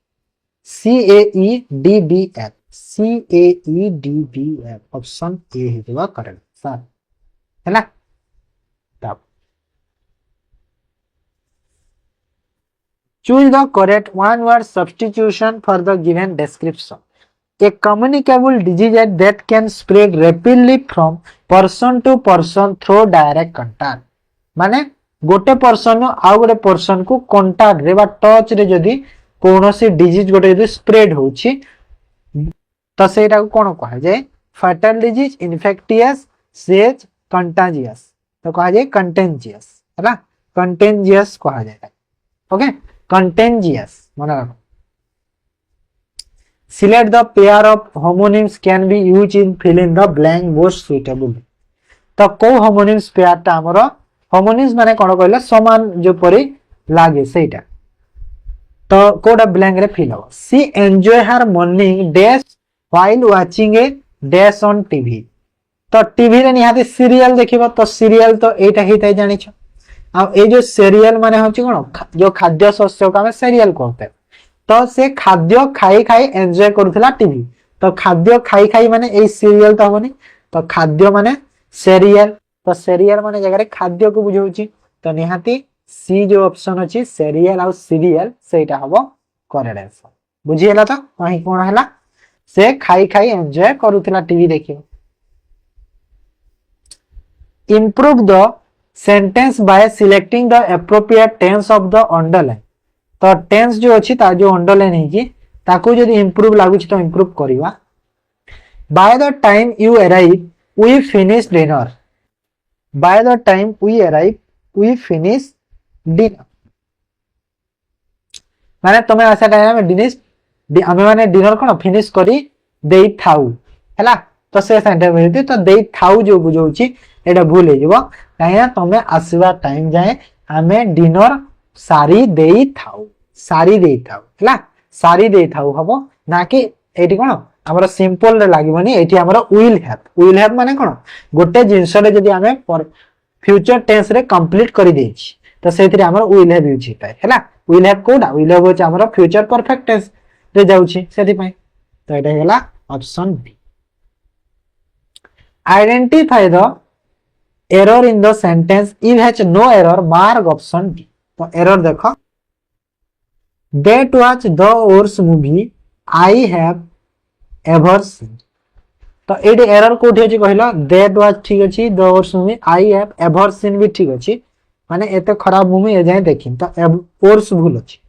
CAEDBF. CAEDBF option A हेबा करेक्ट सर हैला. तब choose the correct one word substitution for the given description. A communicable disease that can spread rapidly from person to person through direct contact. माने गोटे person आउ गोटे person को contact रे बा टच रे जदी कोनोसी डिजीज गोटे जदी स्प्रेड होची तो सेटा को कोन कहा जाय fatal disease infectious says contagious तो कहा जाय कंटेंजियस हैला कंटेंजियस कहा जाय ओके कंटेंजियस मन रखो. Select the pair of homonyms can be used in fill in the blank most suitable. तो को homonyms पेयर ता हमरो homonyms माने कोन कहले समान जो परी लागे सेटा तो कोडा ब्लैंक रे फिल हो. She enjoy her morning dash while watching a dash on TV. तो टीवी रे निहाते सीरियल देखिबो तो सीरियल तो एटा हिताई जानि छ. आ ए जो सीरियल माने होची कोन जो खाद्य शस्य को हम सीरियल कहते तो से खाद्य खाई खाई एंजॉय करूथला टीवी. तो खाद्य खाई खाई माने ए सीरियल तो होनी तो खाद्य माने सीरियल तो सीरियल माने जगह रे खाद्य को बुझौची तो निहाती सी जो ऑप्शन अछि सीरियल और सीरियल सेटा हबो करेक्ट आंसर. बुझी हला तो कहीं कोन हला से खाई खाई एंजॉय करूथला टीवी देखियो. Improve the sentence by selecting the appropriate tense of the underline. तो टेंस जो अछि ता जो अंडरलाइन है कि ताको यदि इंप्रूव लागु छ तो इंप्रूव करिवा. By the time you arrive we finish dinner. By the time we arrive we finish dinner माने तमे आसा टाइम में डिनिश हमें माने डिनर कोन फिनिश करी देई थाउ हैला. तो से सेंटेंस मिलती तो देई थाउ जो बुझौची एटा भूल हे जबो काहे तमे आसीबा टाइम जाए हमें डिनर सारी देई थाउ हैला सारी देई थाउ हबो ना कि एटी कोन हमर सिंपल रे लागबनी एटी हमर विल हैव माने कोन गोटे जिंस रे जदी हमें फ्यूचर टेंस रे कंप्लीट करि देछि तो सेथिरे हमर विल हैव यूज हिताय हैला. विल हैव कोडा विल हैव होछ हमर फ्यूचर परफेक्ट टेंस रे जाउछि सेति पय तो एटा हैला option B. Identify the error in the sentence if has no error mark option D. तो एरर देखो that watch the worst movie I have ever seen. तो एडी एरर कोठी अछि कहलो दैट वाच ठीक अछि the worst movie I have ever seen भी ठीक अछि माने एते खराब मूवी ए जाय देखिन तो वर्स्ट भूल अछि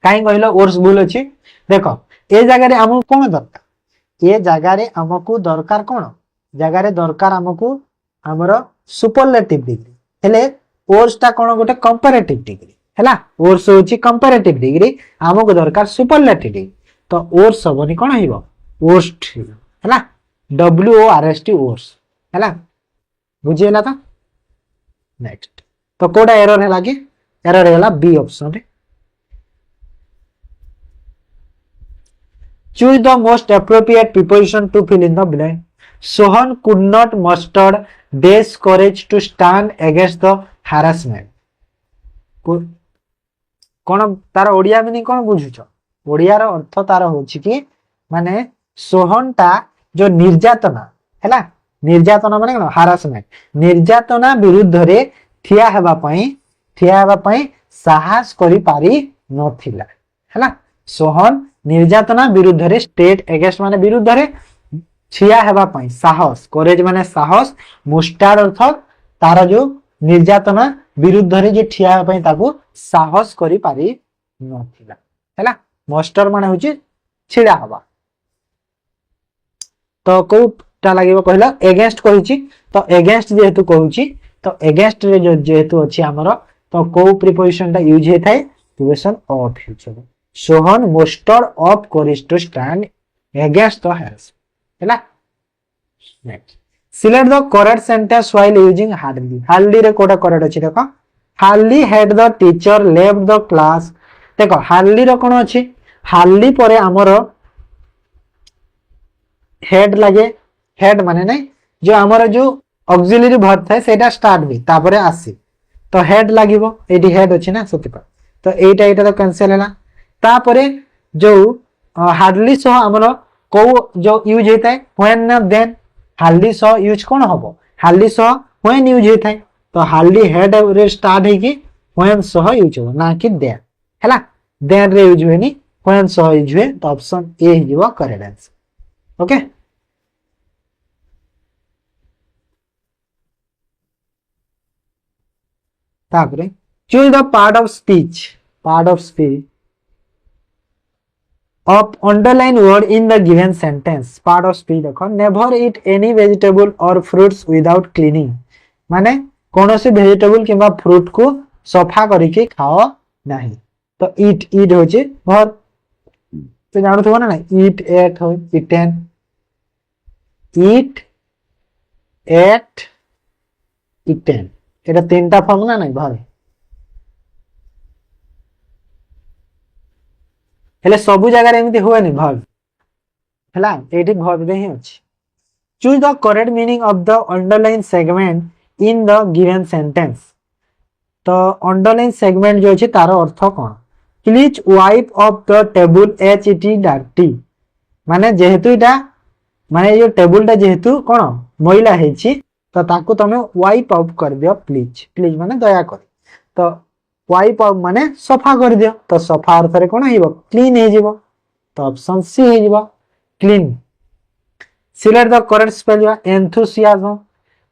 काई कहलो वर्स्ट भूल अछि. देखो ए जगह रे हमको कोन दरकार ए जगह रे हमको दरकार कोन जगह रे दरकार हमको हमरो सुपरलेटिव डिग्री हेले वर्स्ट ता कोन गोटे कंपैरेटिव डिग्री हैला. वर्स्ट होची कंपैरेटिव डिग्री हमको दरकार सुपरलेटिव डिग्री तो वर्स्ट सबनी कोन हिबो वर्स्ट हैला WORST वर्स्ट हैला. बुझियला तो नेक्स्ट तो कोडा एरर हैला कि एरर हैला बी ऑप्शन रे. Choose the most appropriate preposition to fill in the blank. Sohan could not muster dash courage to stand against the harassment. कौन तार ओडिया मीनिंग कौन बुझुछ ओडिया रो अर्थ तार होछि कि माने सोहन ता जो निर्यातना हैला निर्यातना माने कोन हरासमेंट निर्यातना विरुद्ध रे ठिया हेबा पई साहस करि पारी नथिला हैला. सोहन निर्यातना विरुद्ध रे स्टेट अगेंस्ट माने विरुद्ध रे ठिया हेबा पई साहस करेज माने साहस मुस्टार अर्थ तार जो निर्यातना विरुद्ध रे जे ठिया हेबा पई ताको साहस करि पारी नथिला हैला. मस्टर माने होची छिड़ा हवा तो को टा लागिबो कहला एगेंस्ट कहिछि तो एगेंस्ट जेहेतु कहूछि तो एगेंस्ट रे जो जेहेतु अछि हमरो तो को प्रीपोजिशन टा यूज हे थाए प्रीपोजिशन ऑफ यूज हो Sohan mustered of courage to stand against the has हैला next select the correct sentence while using hardly hardly रे कोडा करेक्ट अछि देखो hardly had the teacher left the class देखो हार्डली रो कोन अछि हार्डली परे हमरो हेड लगे हेड माने नहीं जो हमरो जो ऑक्सिलरी वर्ब थाए सेटा स्टार्ट भी तापरे आसी तो हेड लागिवो एडी हेड अछि ना सति पर तो एटा तो कैंसिल हैला तापरे जो हार्डली सह हमरो को जो यूज हेताय व्हेन ना देन हार्डली सह यूज कोन हबो हार्डली सह व्हेन यूज हेताय तो हार्डली हेड रे स्टार्ट हे कि व्हेन सह यूज हो ना कि देन हैला देन रे यूज होनी व्हेन सह यूज हुए तो ऑप्शन ए हिजो करेक्ट आंसर ओके तापरे choose the part of speech of underline word in the given sentence part of speech देखो never eat any vegetable or fruits without cleaning माने कौन से वेजिटेबल किंबा फ्रूट को सफा करके खाओ नहीं तो eat होचे भर तो जानू थो ना eat ate हो eaten eat ate eaten एटा तीनटा फॉर्म ना नहीं भर हेले सब जगह एमती हुए नहीं भर्ब हैला एठी भर्ब रे ही अछि choose the correct meaning of the underline segment in the given sentence तो अंडरलाइन सेगमेंट जो अछि तार अर्थ कोन please wipe off the table एच टी डाटी माने जेहेतु इटा माने यो टेबल टा जेहेतु कोन मैला हेछि तो ताकू तमे वाइप ऑफ कर दियो प्लीज प्लीज माने दया कर तो वाइप ऑफ माने सफा कर दियो तो सफा अर्थ रे कोन हेबो क्लीन हे जिवो तो ऑप्शन सी हे जिवो clean select the correct spelling enthusiasm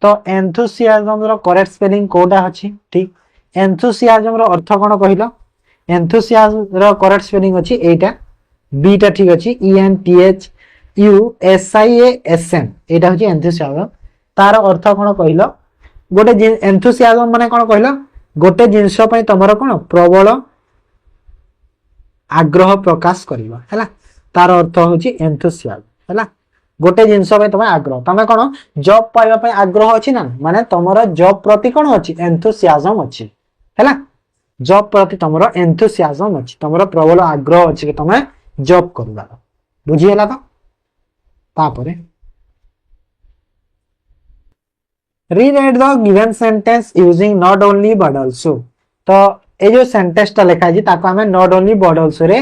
तो एंथुसियाज्म रो करेक्ट स्पेलिंग कोटा अछि ठीक एंथुसियाज्म रो अर्थ कोन कहिलो एंथुसियाज्म रो करेक्ट स्पेलिंग अछि एटा बी टा ठीक अछि E N T H U S I A S M एटा होछि एंथुसियाज्म तार अर्थ कोन कहिलो गोटे एंथुसियाज्म माने कोन कहिलो गोटे जिनस पई तमरो कोन प्रबल आग्रह प्रकाश करिवा हैला तार अर्थ होची एंथुसियाज्म हैला गोटे जिनस पई तमे आग्रह तमे कोन जॉब पाइबा पई आग्रह अछि ना माने तमरो जॉब प्रति कोन अछि एंथुसियाज्म अछि हैला जॉब प्रति तमरो एंथुसियाज्म अछि तमरो प्रबल आग्रह अछि कि तमे जॉब करबा बुझी हैला तो तापरे rewrite the given sentence using not only but also तो ए जो सेंटेंस ता लिखा जी ताको हमें नॉट ओनली बट आल्सो रे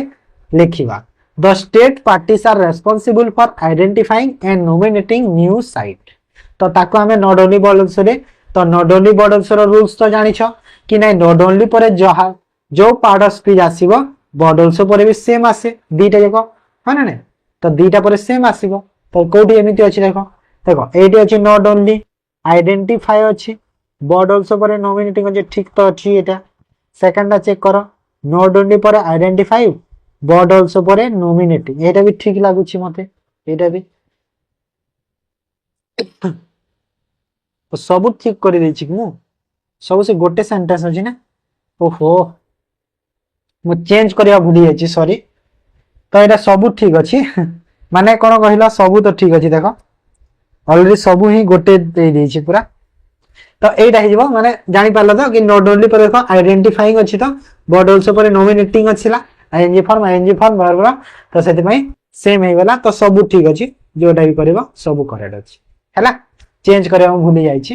लिखिबा the state parties are responsible for identifying and nominating new site तो ताको हमें नॉट ओनली बट आल्सो रे तो नॉट ओनली बट आल्सो रो रूल्स तो जानि छ कि नै नॉट ओनली परे जहा जो पार्ट ऑफ स्पीच आसीबो बट आल्सो परे भी सेम आसे दीटा जको ह ना नै तो दीटा परे सेम आसीबो तो कोठी एमिति अछि देखो देखो एटी अछि नॉट ओनली आइडेंटिफाई अछि बट आल्सो पर नॉमिनेटिंग अछि ठीक तो अछि एटा सेकंड टा चेक करो नॉट ओनली पर आइडेंटिफाई बट आल्सो पर नॉमिनेटिंग एटा भी ठीक लागु छी मते एटा भी तो सब ठीक कर दै छी मु सब से गोटे सेंटेंस अछि ना ओहो मु चेंज करिया भूली जाइ छी सॉरी तो एटा सब ठीक अछि माने कोन कहिला सब तो ठीक अछि देखो ऑलरेडी सब ही गोटे दे दै छी पूरा तो एटा हे जबो माने जानि पारलो तो कि नॉट ओनली पर देखो आइडेंटिफाइंग अछि तो बट आल्सो पर नॉमिनेटिंग अछिला आईएनजी फॉर्म बराबर तो सेति पई सेम हे गेला तो सब ठीक अछि जोटा भी करबो सब करेक्ट अछि हैला चेंज करे हम भूली जाइ छी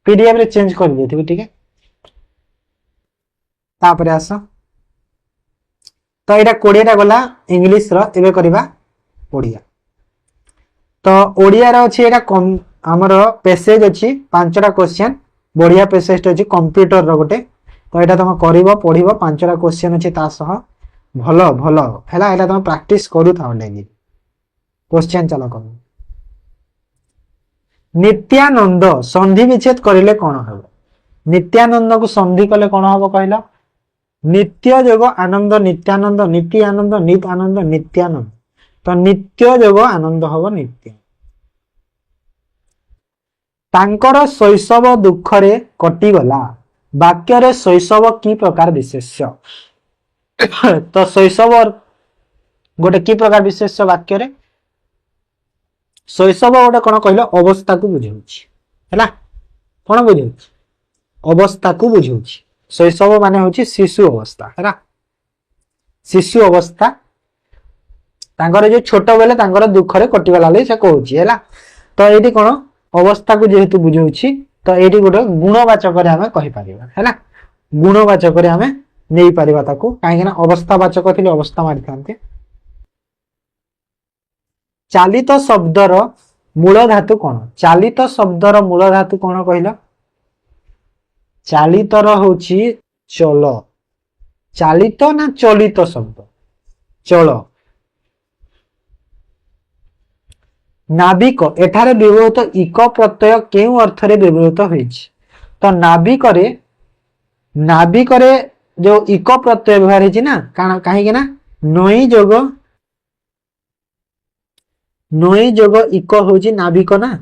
पीडीएफ रे चेंज कर देथिबी ठीक है तापरे आसो तो एटा 20 टा गला इंग्लिश रो एबे करबा ओडिया तो ओडिया रो अछि एटा हमर पैसेज अछि पांचटा क्वेश्चन बढ़िया पैसेज अछि कंप्यूटर रो गोटे तो एटा तुम करबो पढिबो पांचटा क्वेश्चन अछि ता सह भलो भलो हैला एटा तुम प्रैक्टिस करू थाओ लेगी क्वेश्चन चलो करू नित्यानंद संधि विच्छेद करिले कोन हबो नित्यानंद को संधि कले कोन हबो कहलो नित्य जोग आनंद नित्यानंद नित्य आनंद नित आनंद नित्यानंद तो नित्य जोग आनंद हबो नित्य तांकर शैशव दुखरे कटिगला वाक्य शैशव की प्रकार विशेष्य तो शैशव गोटे की प्रकार विशेष्य वाक्य शैशव गोटे कौन कहल अवस्था को बुझाऊँ कौन बुझाऊँ अवस्था को बुझाऊँ शैशव माने हूँ शिशु अवस्था है शिशु अवस्था तांकर जो छोट बेले तांकर दुखरे कटिगला से कहूँ है तो ये कौन अवस्था को जेहेतु बुझाऊँ तो ये गोटे गुणवाचक आम कहीपर है गुणवाचक आम नहीं पारिबा ताकू कहीं अवस्थावाचक थी अवस्था मारी था चालित शब्दर मूल धातु कौन चालित शब्दर मूल धातु कौन कहल चालितर हूँ चल चालित ना चलित शब्द चल नाविक एठारे व्यवहृत इक प्रत्यय केउ अर्थरे व्यवहृत होइछि तो नाविक जो इक प्रत्यय व्यवहार होइछि ना कहीं ना नई जोग इक होइछि नाविक ना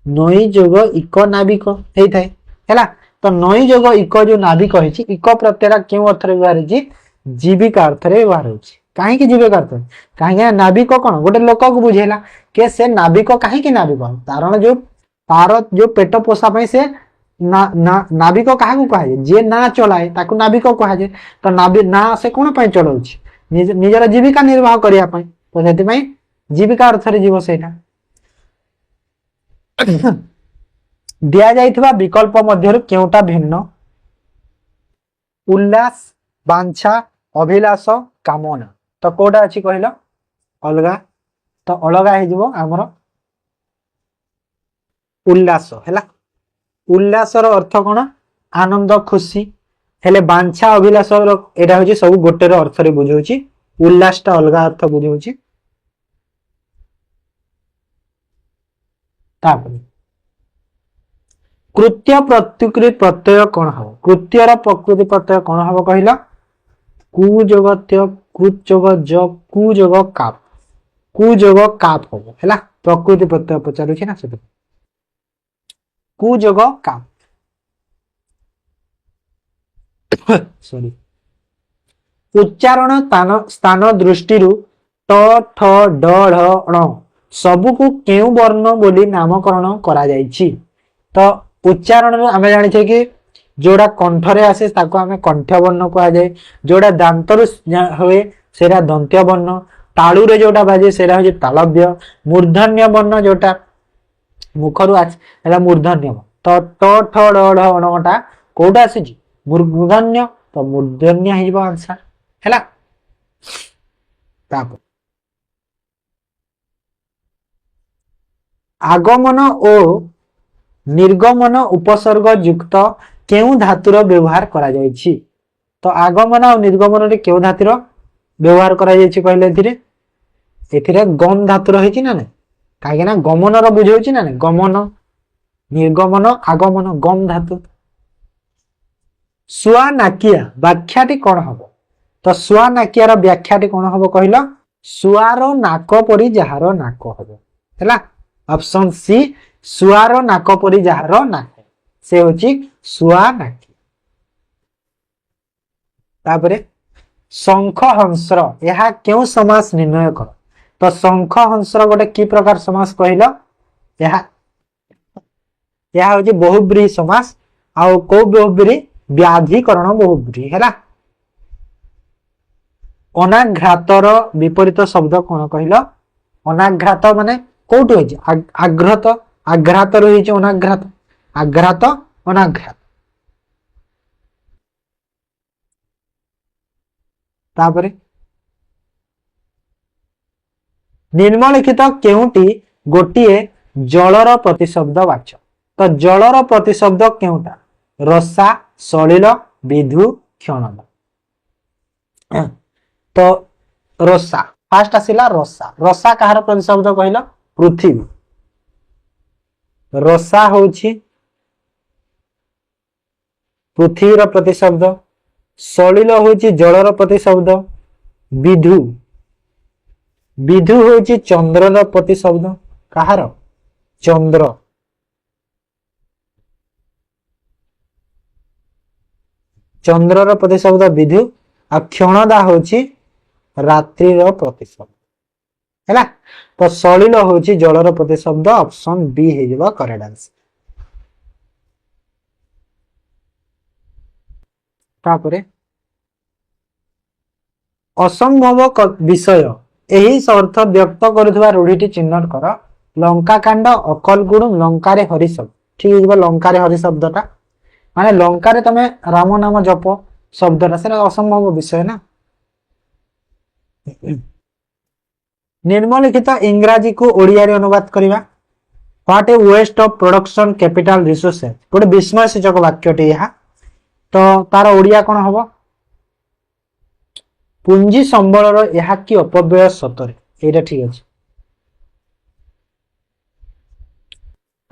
नई जोग इक नाविक हेइ थाए हैला तो नई जोग इक जो नाविक होइछि इक प्रत्यय केउ अर्थरे व्यवहार होइछि जीविका अर्थरे व्यवहार होइछि कहीं जीविका अर्थ कहीं नाविक कौन गोटे लोक को बुझेला के से नाविक कहीं नाविक कारण जो तार जो पेट पोषा से नाविक क्या कहुए जी ना चलाए ताकू नाविक कहुए तो ना से कौन चलाऊ निजर जीविका निर्वाह करने तो से जीविका अर्थ जीव से दि जा विकल्प मध्य केउटा भिन्न उल्लास बांछा अभिलाष कामना तो कौटा अच्छी कहल अलगा तो अलगा हो आमर उल्लास है उल्लासर अर्थ कौन आनंद खुशी हेले बांछा अभिलाष एटा हूँ सब गोटे अर्थ बुझाऊँ उल्लासटा अलगा अर्थ बुझाऊँ कृत्य प्रकृति प्रत्यय कौन हम कृत्यर प्रकृति प्रत्यय कौन हम कहला कुजगत्य कृजग ज कुजग काप हम है प्रकृति प्रत्यय पचारूँ ना से कुजग काप सॉरी उच्चारण स्थान दृष्टि ट ठ ड ढ ण सबको केउ वर्ण बोली नामकरण करा जायछि तो उच्चारण आम जानी कि जोड़ा कंठरे आसे ताको आमे कंठ वर्ण कहा जाए जोड़ा दांतर हुए सेरा दंत्य वर्ण तालु रे जोटा बाजे सेरा हो तालव्य मूर्धन्य वर्ण जोटा मुखरु आला मूर्धन्य तो ट ठ ड ढ णटा कोटा आसी मूर्धन्य तो मूर्धन्य हो आंसर है आगमन और निर्गमन उपसर्ग युक्त केउ धातुर व्यवहार करा जायछि तो आगमन और निर्गमन रे केउ धातुर व्यवहार करा जायछि कहले एथिरे गम धातुर होइछि ना कहीं ना गमन रो बुझाउछि ना गमन निर्गमन आगमन गम धातु सुआ नाकिया व्याख्याटी कौन हम तो सुआ नाकियार व्याख्याटी कौन हम कहल सुआर नाक परी जार नाक हम है ऑप्शन सी सुआर नाक परी जार नाक से होची सुआ नाकी तापरे शंख हंसर यह क्यों समास निर्णय कर तो शंख हंसर गोटे की प्रकार समास कहल यह हूँ बहुब्रीही समास आउ कौ बहुब्रीही व्याधिकरण बहुब्रीही है अनाघ्रातर विपरीत शब्द कौन कहल अनाघ्रात माने कौटू हो आघ्रात आघ्रात रही अनाघ्रात आघ्रात अनाघ्रात तापरे निम्नलिखित केउटी गोटिए जलर प्रतिशब्द वाच्य तो जलर प्रतिशब्द केउटा रसा सलिल विधु क्षण तो रसा फास्ट आसिला रसा रसा कहार प्रतिशब्द कहल पृथ्वी रसा होछि पृथ्वीर प्रतिशब्द सलिल होछि जलर प्रतिशब्द विधु विधु होछि चंद्रर प्रतिशब्द कहार चंद्र चंद्रर प्रतिशब्द विधु आ क्षणदा होची रात्रिर प्रतिशब्द हैला। तो सलिल होची जलर प्रतिशब्द ऑप्शन बी हे जबा करेक्ट आंसर। तापरे असंभव विषय यही अर्थ व्यक्त करुवा रूढ़ी चिन्हट कर लंकाकांड अकलगुड़ लंकारे हरिशब्द ठीक है लंकारे हरिशब्दटा माने लंकारे तमे राम नाम जप शब्दटा से असंभव विषय ना। निम्नलिखित इंग्राजी को ओडिया रे अनुवाद करिवा what a waste of production capital resources गोटे विस्मय सूचक वाक्यटे यह तो तार ओडिया कौन हम पुंजी संबलर यह कि अपव्यय सतरे एटा ठीक अछि।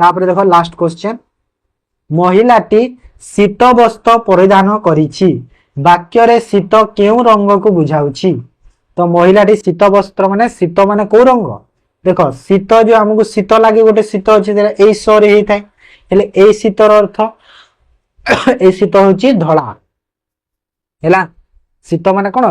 तापर देखो लास्ट क्वेश्चन महिलाटी शीत वस्त्र परिधान करिछि वाक्य रे शीत केउ रंग को बुझाउछि तो महिलाटी शीत वस्त्र माने को रंग देखो शीत जो हमको शीत लगे गोटे शीत अच्छे ए सरे ही थाए हेले ए शीतर अर्थ ए शीत होची धला हैला शीत माने कोन